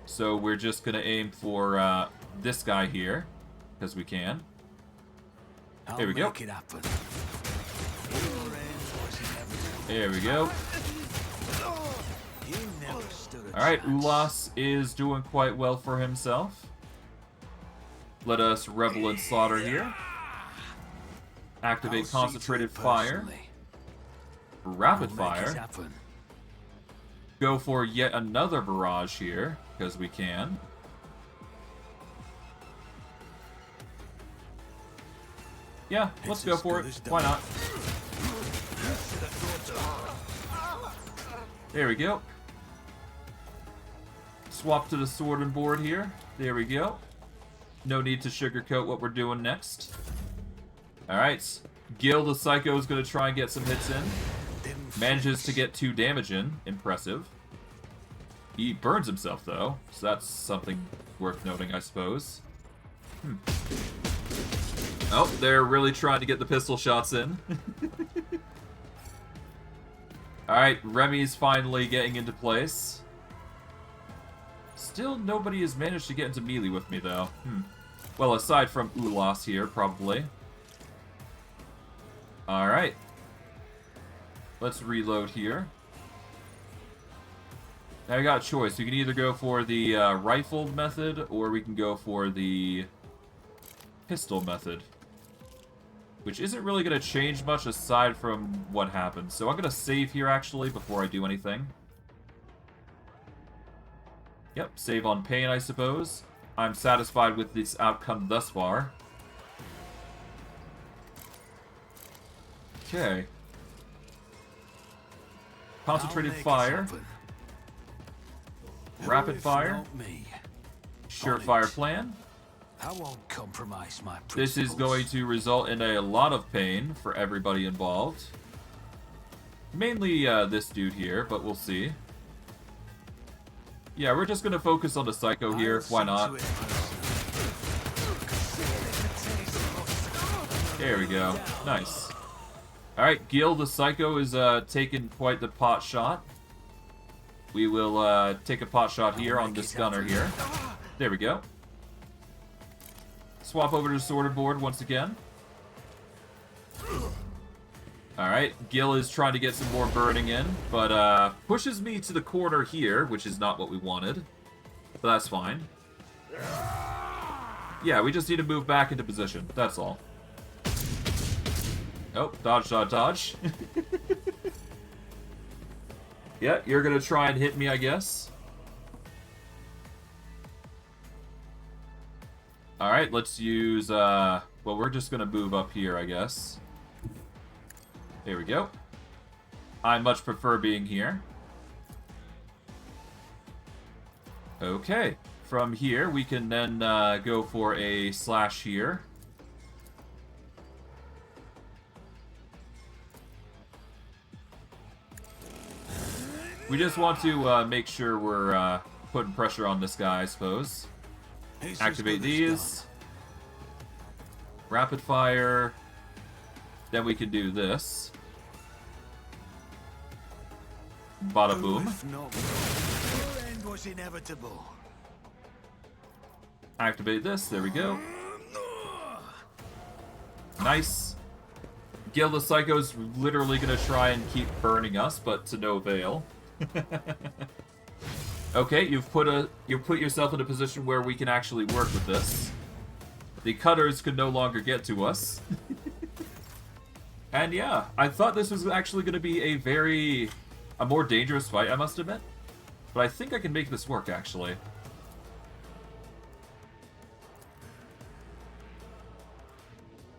So we're just going to aim for this guy here, because we can. There we go. There we go. Alright, Ulas is doing quite well for himself. Let us Revel and Slaughter here. Activate Concentrated Fire. Rapid Fire. Go for yet another barrage here, because we can. Yeah, let's go for it. Why not? There we go. Swap to the sword and board here. There we go. No need to sugarcoat what we're doing next. Alright. Gil the Psycho is going to try and get some hits in. Manages to get 2 damage in. Impressive. He burns himself, though. So that's something worth noting, I suppose. Oh, they're really trying to get the pistol shots in. Alright, Remy's finally getting into place. Still, nobody has managed to get into melee with me, though. Well, aside from Ulas here, probably. Alright. Let's reload here. Now, we got a choice. We can either go for the rifled method, or we can go for the pistol method. Which isn't really going to change much aside from what happened. So I'm going to save here, actually, before I do anything. Yep, save on pain, I suppose. I'm satisfied with this outcome thus far. Okay. Concentrated fire. Rapid fire. Surefire plan. I won't compromise my principles. This is going to result in a lot of pain for everybody involved. Mainly this dude here, but we'll see. Yeah, we're just going to focus on the Psycho here. Why not? There we go. Nice. Alright, Gil the Psycho is taking quite the pot shot. We will take a pot shot here on this gunner here. There we go. Swap over to the sorted board once again. Alright, Gil is trying to get some more burning in, but pushes me to the corner here, which is not what we wanted. But that's fine. Yeah, we just need to move back into position, that's all. Oh, dodge, dodge, dodge. Yeah, you're gonna try and hit me, I guess. Alright, let's use, well, we're just gonna move up here, I guess. There we go. I much prefer being here. Okay. From here, we can then go for a slash here. We just want to make sure we're putting pressure on this guy, I suppose. Activate these. Rapid fire. Then we can do this. Bada boom. Your end was inevitable. Activate this. There we go. Nice. Gil the Psycho's literally gonna try and keep burning us, but to no avail. Okay, you've put yourself in a position where we can actually work with this. The cutters could no longer get to us. And yeah, I thought this was actually going to be a more dangerous fight, I must admit. But I think I can make this work, actually.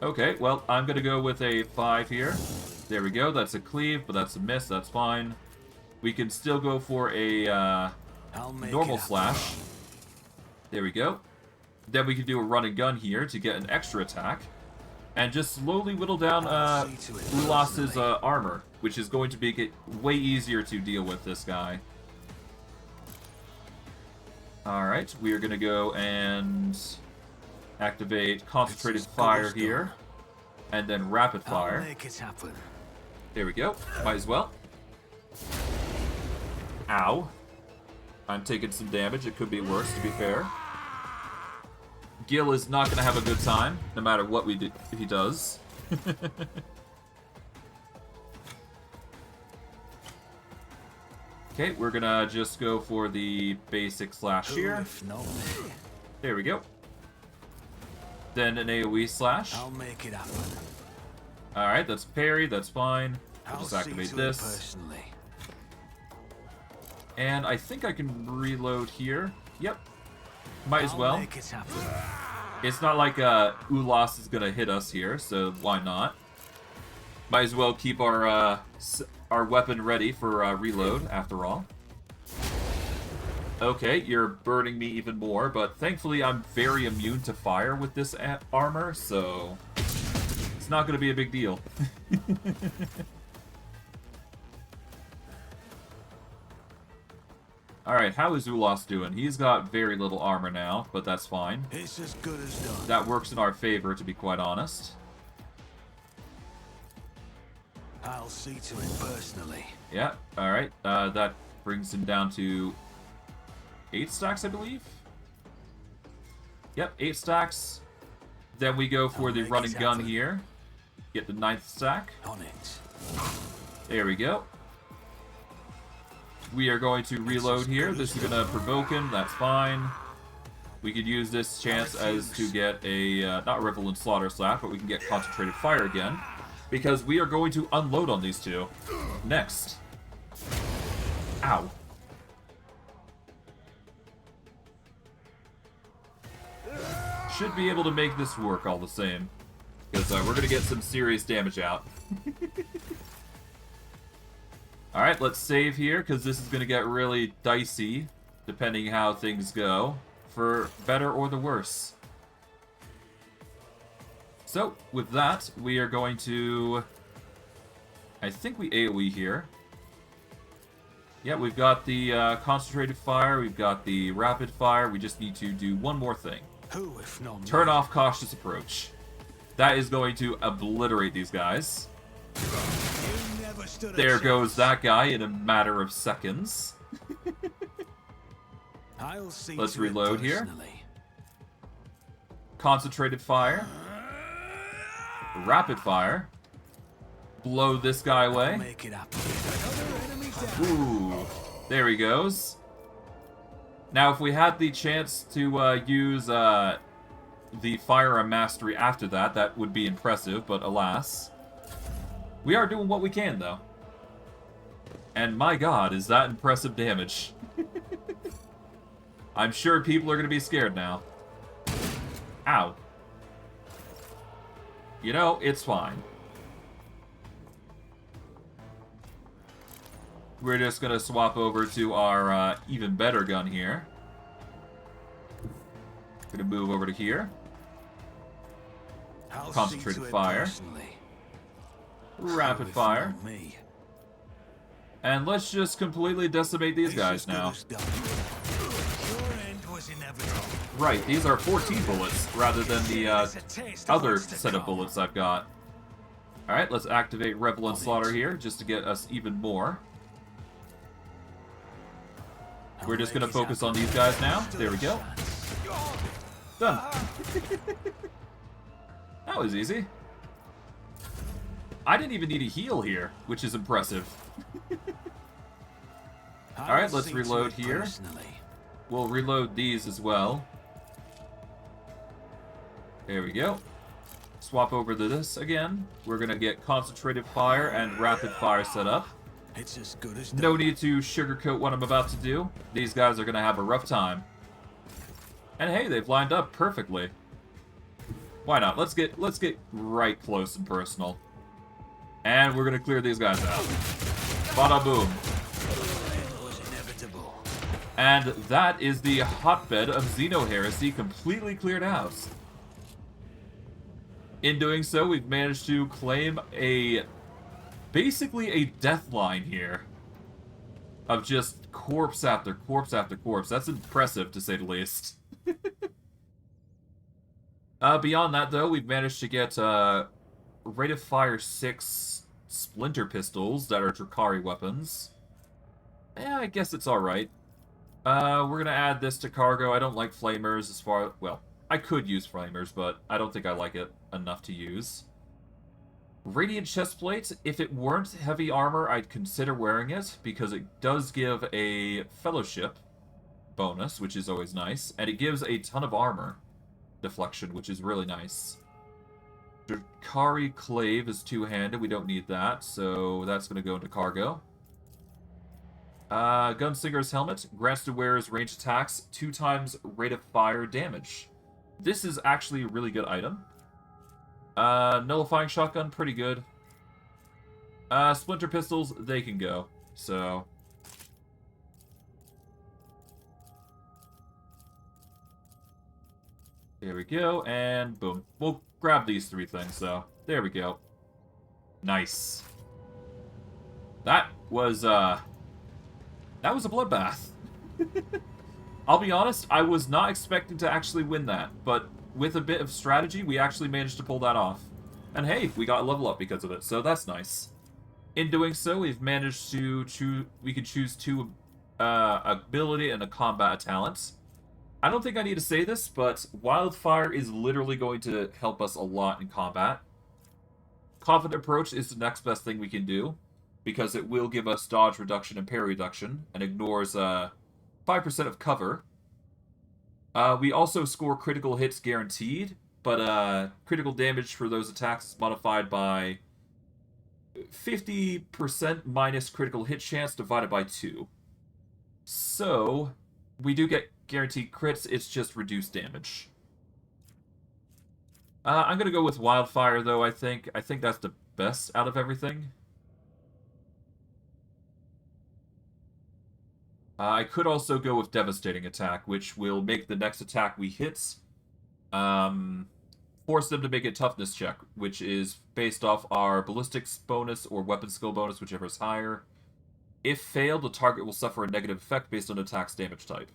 Okay, well, I'm going to go with a 5 here. There we go, that's a cleave, but that's a miss, that's fine. We can still go for a normal slash. There we go. Then we can do a run and gun here to get an extra attack. And just slowly whittle down Ulas's armor, which is going to make it way easier to deal with this guy. Alright, we are going to go and activate concentrated fire here. And then rapid fire. There we go. Might as well. Ow. I'm taking some damage. It could be worse, to be fair. Gil is not going to have a good time, no matter what he does. Okay, we're going to just go for the basic slash here. There we go. Then an AoE slash. I'll make it happen. Alright, that's parry, that's fine. We'll just activate this. Personally. And I think I can reload here. Yep. Might as well. Make it happen. It's not like Ulas is gonna hit us here, so why not? Might as well keep our weapon ready for reload, after all. Okay, you're burning me even more, but thankfully I'm very immune to fire with this armor, so it's not gonna be a big deal. Alright, how is Ulas doing? He's got very little armor now, but that's fine. It's as good as done. That works in our favor, to be quite honest. I'll see to it personally. Yeah, alright. That brings him down to 8 stacks, I believe? Yep, 8 stacks. Then we go for the run and gun here. Get the 9th stack. On it. There we go. We are going to reload here. This is going to provoke him. That's fine. We could use this chance as to get a, not Revel Slaughter Slap, but we can get Concentrated Fire again. Because we are going to unload on these two. Next. Ow. Should be able to make this work all the same. Because we're going to get some serious damage out. Alright, let's save here, because this is going to get really dicey, depending how things go, for better or the worse. So, with that, we are going to... I think we AoE here. Yeah, we've got the concentrated fire, we've got the rapid fire, we just need to do one more thing. Who, if not me? Turn off cautious approach. That is going to obliterate these guys. There goes that guy in a matter of seconds. Let's reload here. Concentrated fire. Rapid fire. blow this guy away. Make it happen. Ooh, there he goes. Now, if we had the chance to use the Firearm Mastery after that, that would be impressive, but alas. We are doing what we can, though. And my god, is that impressive damage. I'm sure people are going to be scared now. Ow. You know, it's fine. We're just going to swap over to our even better gun here. Going to move over to here. Concentrated fire. Rapid fire. And let's just completely decimate these guys now. Right, these are 14 bullets rather than the other set of bullets I've got. Alright, let's activate Revel and Slaughter here just to get us even more. We're just going to focus on these guys now. There we go. Done. That was easy. I didn't even need a heal here, which is impressive. Alright, let's reload here. We'll reload these as well. There we go. Swap over to this again. We're going to get concentrated fire and rapid fire set up. It's as good as No need to sugarcoat what I'm about to do. These guys are going to have a rough time. And hey, they've lined up perfectly. Why not? Let's get right close and personal. And we're going to clear these guys out. Bada boom. And that is the hotbed of Xeno Heresy completely cleared out. In doing so, we've managed to claim basically a death line here. Of just corpse after corpse after corpse. That's impressive, to say the least. Beyond that, though, we've managed to get rate of fire 6 splinter pistols that are Drakari weapons. Yeah, I guess it's alright. We're going to add this to cargo. I don't like flamers as far... Well, I could use flamers, but I don't think I like it enough to use. Radiant chestplate. If it weren't heavy armor, I'd consider wearing it, because it does give a fellowship bonus, which is always nice, and it gives a ton of armor deflection, which is really nice. Drakari Clave is two-handed. We don't need that, so that's going to go into cargo. Gunslinger's Helmet grants to wearers ranged attacks 2 times rate of fire damage. This is actually a really good item. Nullifying Shotgun, pretty good. Splinter Pistols, they can go. So... There we go, and boom. We'll grab these 3 things, so there we go. Nice. That was a bloodbath. I'll be honest, I was not expecting to actually win that, but with a bit of strategy, we actually managed to pull that off. And hey, we got a level up because of it, so that's nice. In doing so, we've managed to we can choose 2 ability and a combat talent. I don't think I need to say this, but Wildfire is literally going to help us a lot in combat. Confident Approach is the next best thing we can do, because it will give us dodge reduction and parry reduction, and ignores 5% of cover. We also score critical hits guaranteed, but critical damage for those attacks is modified by 50% minus critical hit chance divided by 2. So, we do get guaranteed crits, it's just reduced damage. I'm going to go with Wildfire, though, I think. I think that's the best out of everything. I could also go with Devastating Attack, which will make the next attack we hit, force them to make a toughness check, which is based off our ballistics bonus or weapon skill bonus, whichever is higher. If failed, the target will suffer a negative effect based on the attack's damage type.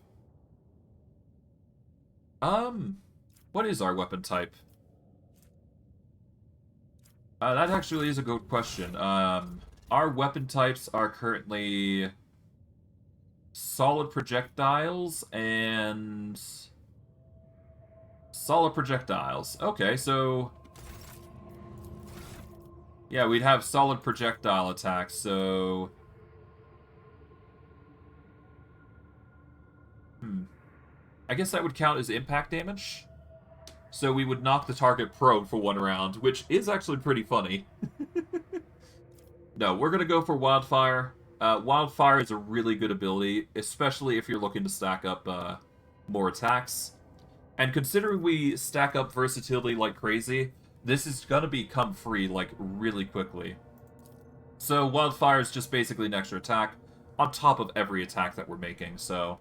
What is our weapon type? That actually is a good question. Our weapon types are currently solid projectiles and solid projectiles. Okay, so Yeah, we'd have solid projectile attacks, so... I guess that would count as impact damage. So we would knock the target prone for 1 round, which is actually pretty funny. No, we're going to go for Wildfire. Wildfire is a really good ability, especially if you're looking to stack up more attacks. And considering we stack up versatility like crazy, this is going to become free, like, really quickly. So Wildfire is just basically an extra attack on top of every attack that we're making, so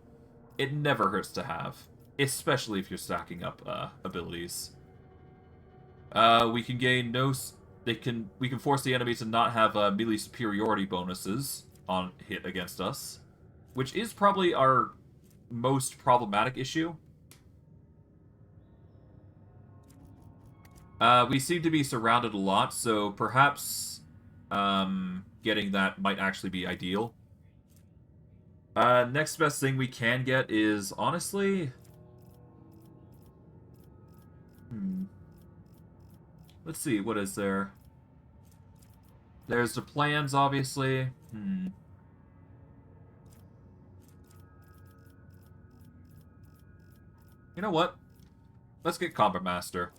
it never hurts to have. Especially if you're stacking up abilities. We can gain no... We can force the enemy to not have melee superiority bonuses on hit against us, which is probably our most problematic issue. We seem to be surrounded a lot, so perhaps getting that might actually be ideal. Next best thing we can get is, honestly... Let's see, what is there? There's the plans, obviously. You know what? Let's get Combat Master.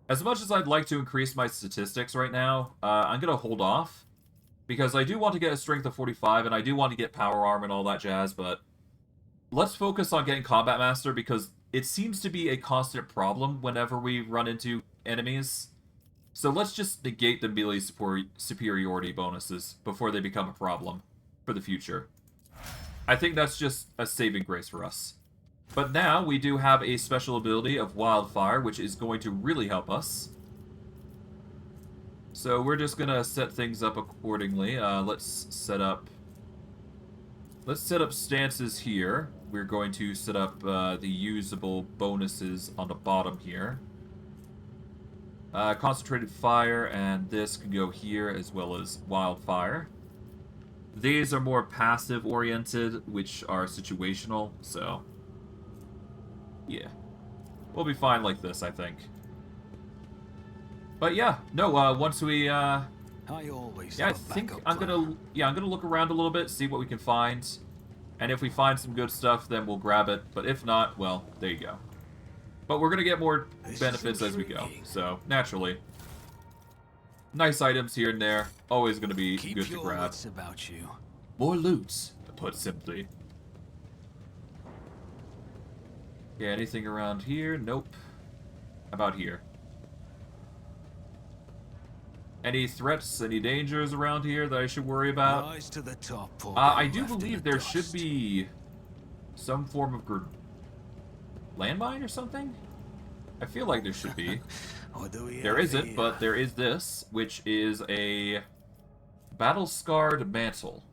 As much as I'd like to increase my statistics right now, I'm going to hold off. Because I do want to get a strength of 45, and I do want to get power arm and all that jazz, but... Let's focus on getting Combat Master, because it seems to be a constant problem whenever we run into enemies. So let's just negate the melee superiority bonuses before they become a problem for the future. I think that's just a saving grace for us. But now we do have a special ability of Wildfire, which is going to really help us. So we're just gonna set things up accordingly. Let's set up stances here. We're going to set up the usable bonuses on the bottom here. Concentrated Fire, and this can go here, as well as Wildfire. These are more passive-oriented, which are situational, so... yeah. We'll be fine like this, I think. But yeah, no, once we, I always yeah, I think I'm gonna look around a little bit, see what we can find. And if we find some good stuff, then we'll grab it. But if not, well, there you go. But we're gonna get more benefits as we go, so naturally. Nice items here and there, always gonna be good to grab. About you. More loot, put simply. Yeah, anything around here? Nope. How about here? Any threats, any dangers around here that I should worry about? Rise to the top, I do believe there should be some form of landmine or something? I feel like there should be. There isn't, but there is this, which is a battle-scarred mantle.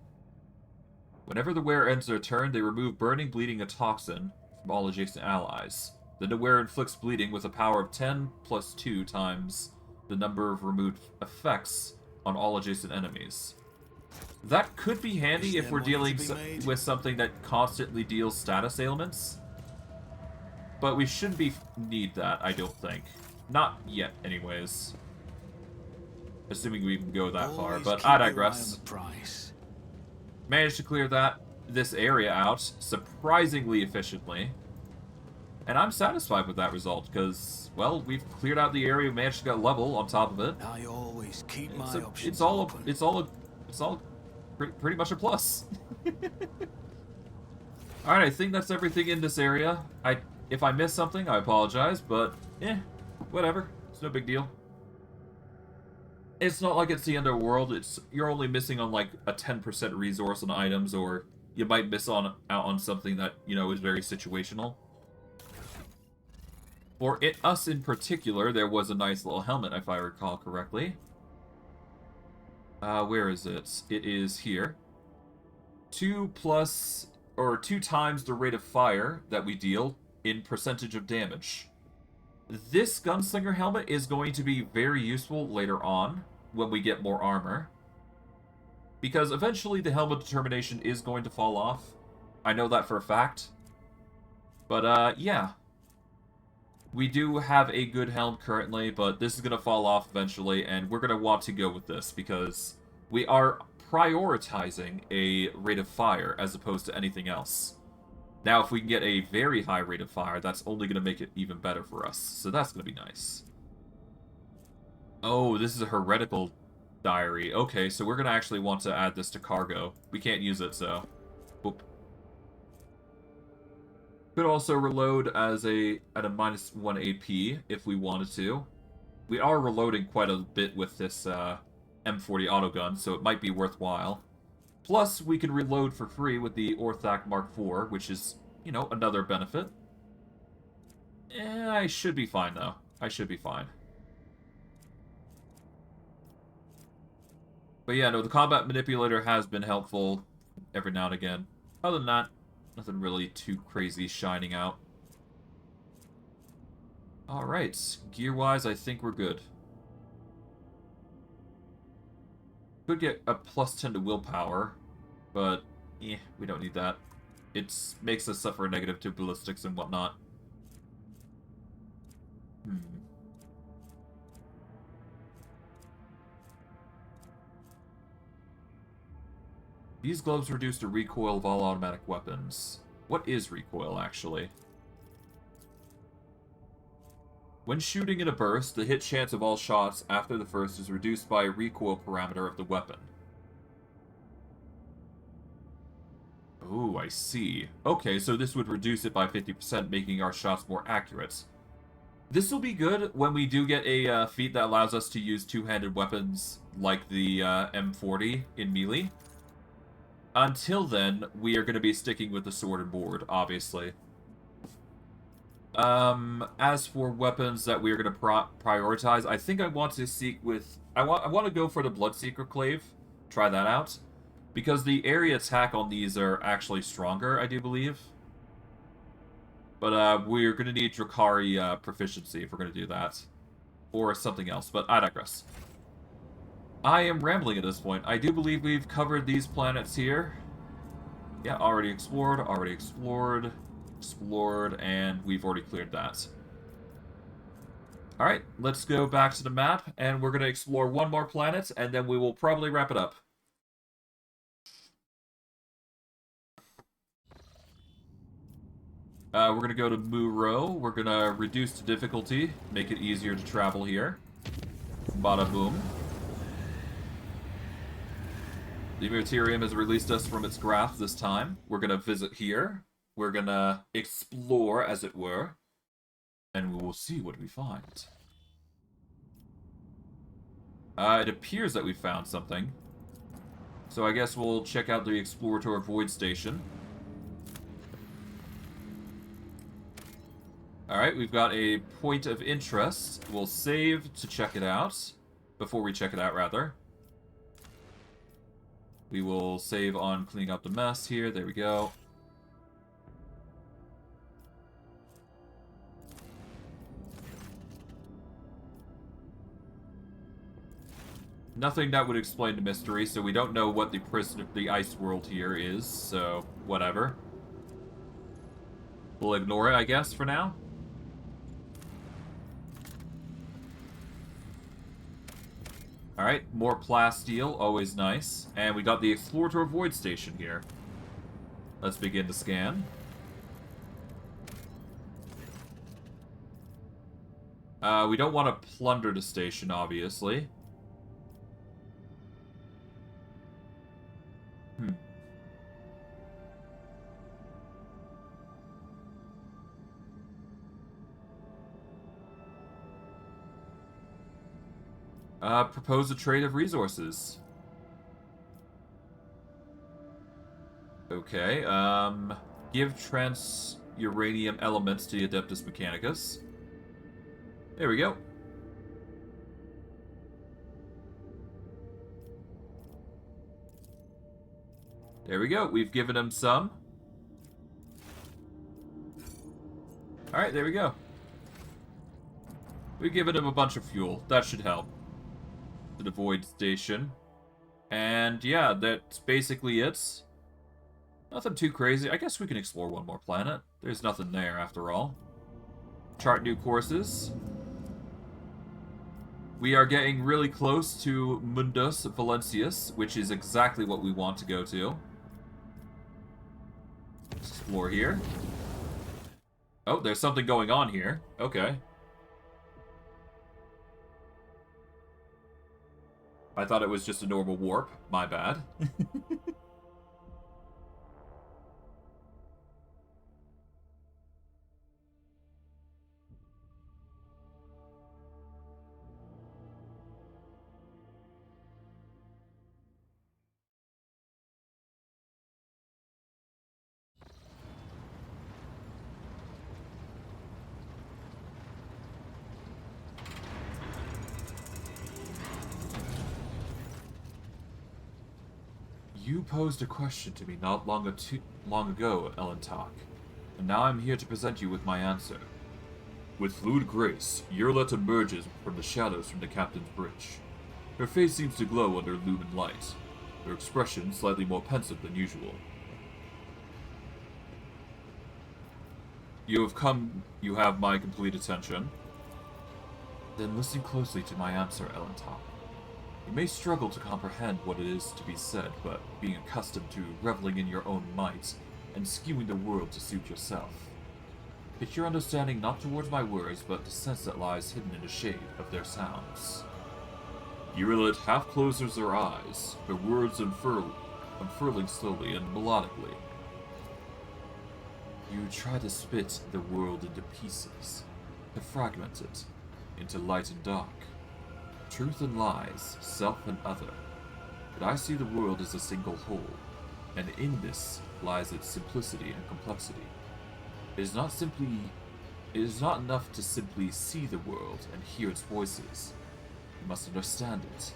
Whenever the wearer ends their turn, they remove burning, bleeding, and toxin from all adjacent allies. Then the wearer inflicts bleeding with a power of 10 plus 2 times the number of removed effects on all adjacent enemies. That could be handy if we're dealing with something that constantly deals status ailments. But we shouldn't need that, I don't think. Not yet, anyways. Assuming we can go that far, but I digress. Managed to clear this area out surprisingly efficiently. And I'm satisfied with that result, because, well, we've cleared out the area, managed to get level on top of it. I always keep my options it's all open. pretty much a plus. Alright, I think that's everything in this area. If I missed something, I apologize, but, whatever. It's no big deal. It's not like it's the end of the world. You're only missing on, like, a 10% resource on items, or you might miss out on something that, you know, is very situational. For us in particular, there was a nice little helmet, if I recall correctly. Where is it? It is here. 2 times the rate of fire that we deal in percentage of damage. This gunslinger helmet is going to be very useful later on when we get more armor. Because eventually the helmet determination is going to fall off. I know that for a fact. But, yeah. We do have a good helm currently, but this is going to fall off eventually, and we're going to want to go with this because we are prioritizing a rate of fire as opposed to anything else. Now, if we can get a very high rate of fire, that's only going to make it even better for us, so that's going to be nice. Oh, this is a heretical diary. Okay, so we're going to actually want to add this to cargo. We can't use it, so... Oop. Could also reload as at a -1 AP if we wanted to. We are reloading quite a bit with this M40 autogun, so it might be worthwhile. Plus, we can reload for free with the Orthac Mark IV, which is, you know, another benefit. I should be fine, though. I should be fine. But yeah, no, the combat manipulator has been helpful every now and again. Other than that, nothing really too crazy shining out. Alright, gear-wise, I think we're good. Could get a +10 to willpower, but we don't need that. It makes us suffer a negative to ballistics and whatnot. These gloves reduce the recoil of all automatic weapons. What is recoil, actually? When shooting in a burst, the hit chance of all shots after the first is reduced by a recoil parameter of the weapon. Oh, I see. Okay, so this would reduce it by 50%, making our shots more accurate. This will be good when we do get a feat that allows us to use two-handed weapons like the M40 in melee. Until then, we are going to be sticking with the sword and board, obviously. As for weapons that we are going to prioritize, I think I want to seek with... I want to go for the Bloodseeker Clave. Try that out. Because the area attack on these are actually stronger, I do believe. But we're going to need Drakari proficiency if we're going to do that. Or something else, but I digress. I am rambling at this point. I do believe we've covered these planets here. Yeah, already explored, and we've already cleared that. Alright, let's go back to the map, and we're going to explore one more planet, and then we will probably wrap it up. We're going to go to Muro. We're going to reduce the difficulty, make it easier to travel here. Bada boom. The Materium has released us from its grasp this time. We're going to visit here. We're going to explore, as it were. And we will see what we find. It appears that we found something. So I guess we'll check out the Explorator Void Station. Alright, we've got a point of interest. We'll save to check it out. Before we check it out, rather. We will save on cleaning up the mess here. There we go. Nothing that would explain the mystery, so we don't know what the prison of the ice world here is, so whatever. We'll ignore it, I guess, for now. Alright, more plasteel, always nice. And we got the Explorator Void Station here. Let's begin to scan. We don't want to plunder the station, obviously. Propose a trade of resources. Okay, give trans-uranium elements to the Adeptus Mechanicus. There we go. There we go, we've given him some. Alright, there we go. We've given him a bunch of fuel. That should help. To the Void Station. And yeah, that's basically it. Nothing too crazy. I guess we can explore one more planet. There's nothing there, after all. Chart new courses. We are getting really close to Mundus Valentius, which is exactly what we want to go to. Let's explore here. Oh, there's something going on here. Okay. I thought it was just a normal warp. My bad. You posed a question to me not long ago, Elentok, and now I'm here to present you with my answer. With fluid grace, Yurlet emerges from the shadows from the captain's bridge. Her face seems to glow under lumen light, her expression slightly more pensive than usual. You have my complete attention. Then listen closely to my answer, Elentok. You may struggle to comprehend what it is to be said, but being accustomed to reveling in your own might and skewing the world to suit yourself. Pitch your understanding not towards my words, but the sense that lies hidden in the shade of their sounds. Yurilit half closes her eyes, her words unfurling slowly and melodically. You try to split the world into pieces, to fragment it into light and dark. Truth and lies, self and other. But I see the world as a single whole, and in this lies its simplicity and complexity. It is not enough to simply see the world and hear its voices. You must understand it.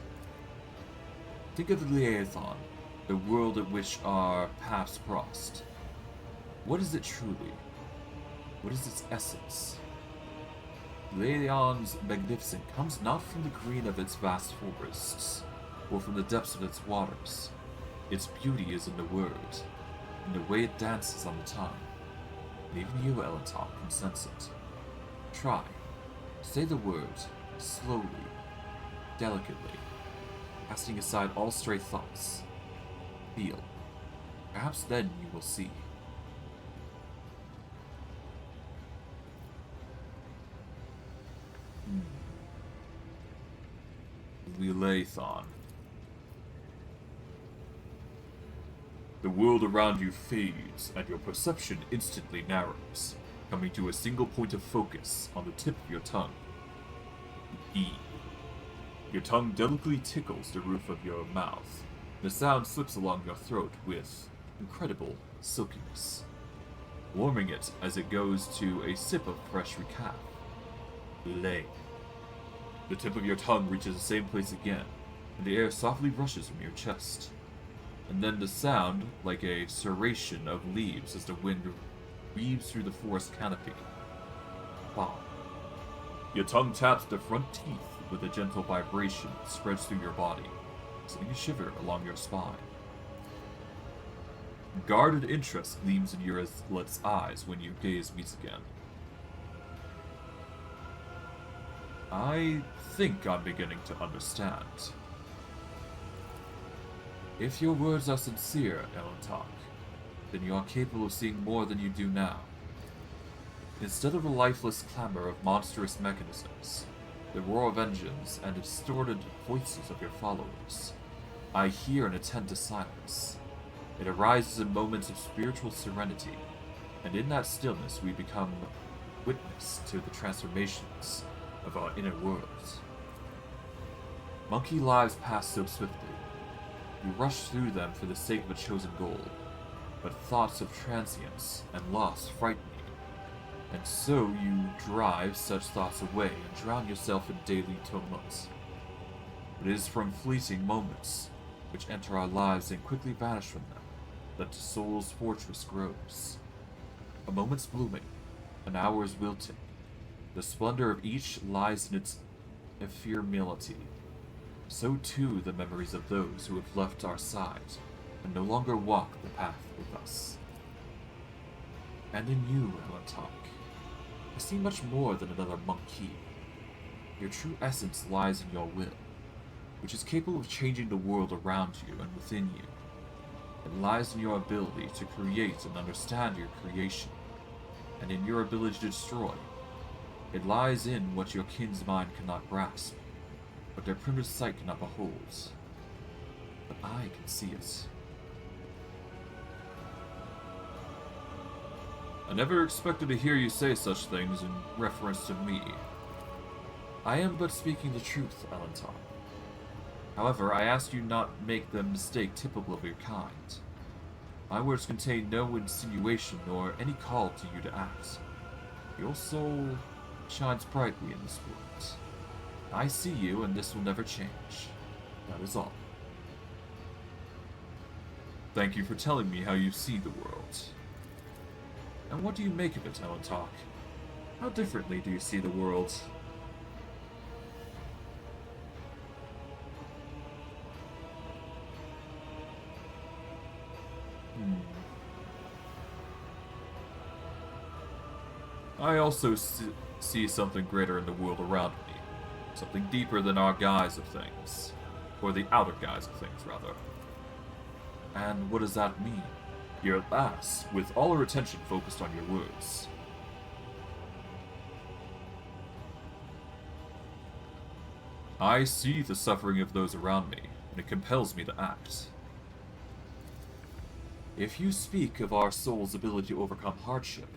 Think of the Leathon, the world at which our paths crossed. What is it truly? What is its essence? Leon's magnificence comes not from the green of its vast forests, or from the depths of its waters. Its beauty is in the word, in the way it dances on the tongue. And even you, Elentok, can sense it. Try. Say the word, slowly, delicately, casting aside all stray thoughts. Feel. Perhaps then you will see. Leathon. The world around you fades, and your perception instantly narrows, coming to a single point of focus on the tip of your tongue. E. Your tongue delicately tickles the roof of your mouth. The sound slips along your throat with incredible silkiness, warming it as it goes to a sip of fresh recap. Lay. The tip of your tongue reaches the same place again, and the air softly rushes from your chest. And then the sound, like a serration of leaves as the wind weaves through the forest canopy. Bomb. Your tongue taps the front teeth with a gentle vibration that spreads through your body, sending a shiver along your spine. Guarded interest gleams in Yurilet's eyes when your gaze meets again. I think I'm beginning to understand. If your words are sincere, Elentok, then you are capable of seeing more than you do now. Instead of the lifeless clamor of monstrous mechanisms, the roar of engines and the distorted voices of your followers, I hear and attend to silence. It arises in moments of spiritual serenity, and in that stillness we become witness to the transformations of our inner worlds. Monkey lives pass so swiftly. You rush through them for the sake of a chosen goal, but thoughts of transience and loss frighten you, and so you drive such thoughts away and drown yourself in daily tumult. It is from fleeting moments, which enter our lives and quickly vanish from them, that the soul's fortress grows. A moment's blooming, an hour's wilting. The splendor of each lies in its ephemerality. So too the memories of those who have left our side and no longer walk the path with us. And in you, Elentok, I see much more than another monk key. Your true essence lies in your will, which is capable of changing the world around you and within you. It lies in your ability to create and understand your creation, and in your ability to destroy. It lies in what your kin's mind cannot grasp, what their primitive sight cannot behold. But I can see it. I never expected to hear you say such things in reference to me. I am but speaking the truth, Elentar. However, I ask you not make the mistake typical of your kind. My words contain no insinuation nor any call to you to act. Your soul shines brightly in this world. I see you, and this will never change. That is all. Thank you for telling me how you see the world. And what do you make of it, Elentar? How differently do you see the world? I also see something greater in the world around me. Something deeper than our guise of things. Or the outer guise of things, rather. And what does that mean? Here at last, with all our attention focused on your words. I see the suffering of those around me, and it compels me to act. If you speak of our soul's ability to overcome hardship,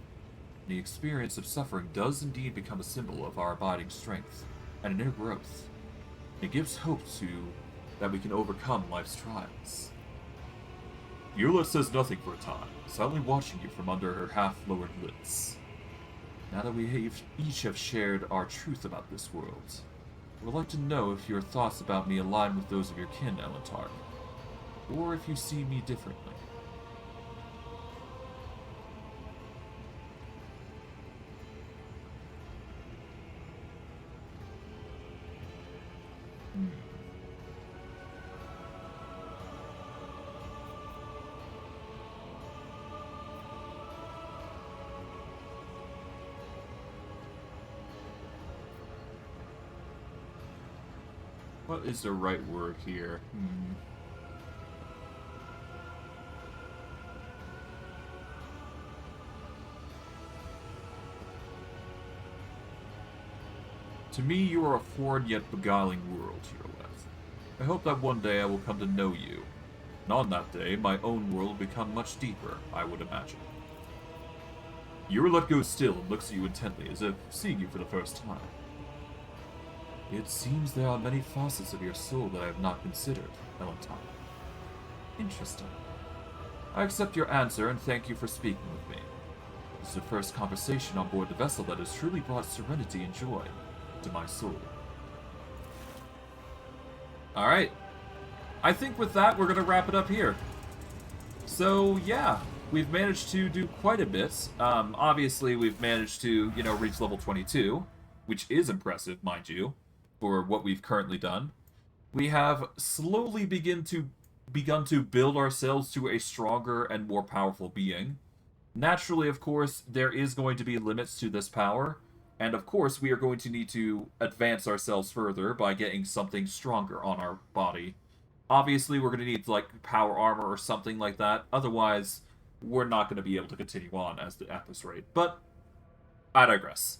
the experience of suffering does indeed become a symbol of our abiding strength and inner growth. It gives hope that we can overcome life's trials. Eula says nothing for a time, silently watching you from under her half-lowered lids. Now that we each have shared our truth about this world, I would like to know if your thoughts about me align with those of your kin, Elentar, or if you see me differently. What is the right word here? To me, you are a foreign yet beguiling world here left. I hope that one day I will come to know you. And on that day, my own world will become much deeper, I would imagine. Yurlet goes still and looks at you intently, as if seeing you for the first time. It seems there are many facets of your soul that I have not considered, Elentar. Interesting. I accept your answer and thank you for speaking with me. This is the first conversation on board the vessel that has truly brought serenity and joy to my soul. Alright. I think with that, we're going to wrap it up here. So, yeah. We've managed to do quite a bit. Obviously, we've managed to, reach level 22, which is impressive, mind you, for what we've currently done. We have slowly begun to build ourselves to a stronger and more powerful being. Naturally, of course, there is going to be limits to this power, and of course, we are going to need to advance ourselves further by getting something stronger on our body. Obviously, we're going to need, power armor or something like that. Otherwise, we're not going to be able to continue on at this rate. But, I digress.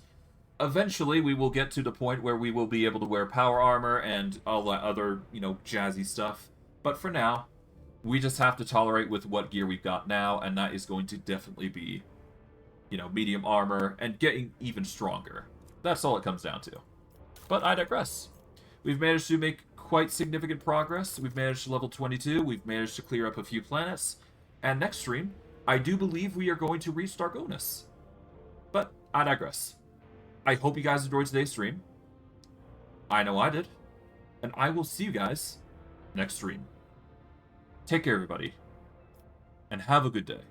Eventually, we will get to the point where we will be able to wear power armor and all that other, jazzy stuff. But for now, we just have to tolerate with what gear we've got now, and that is going to definitely be, medium armor and getting even stronger. That's all it comes down to. But I digress. We've managed to make quite significant progress. We've managed to level 22. We've managed to clear up a few planets. And next stream, I do believe we are going to reach Dargonus. But I digress. I hope you guys enjoyed today's stream. I know I did. And I will see you guys next stream. Take care, everybody. And have a good day.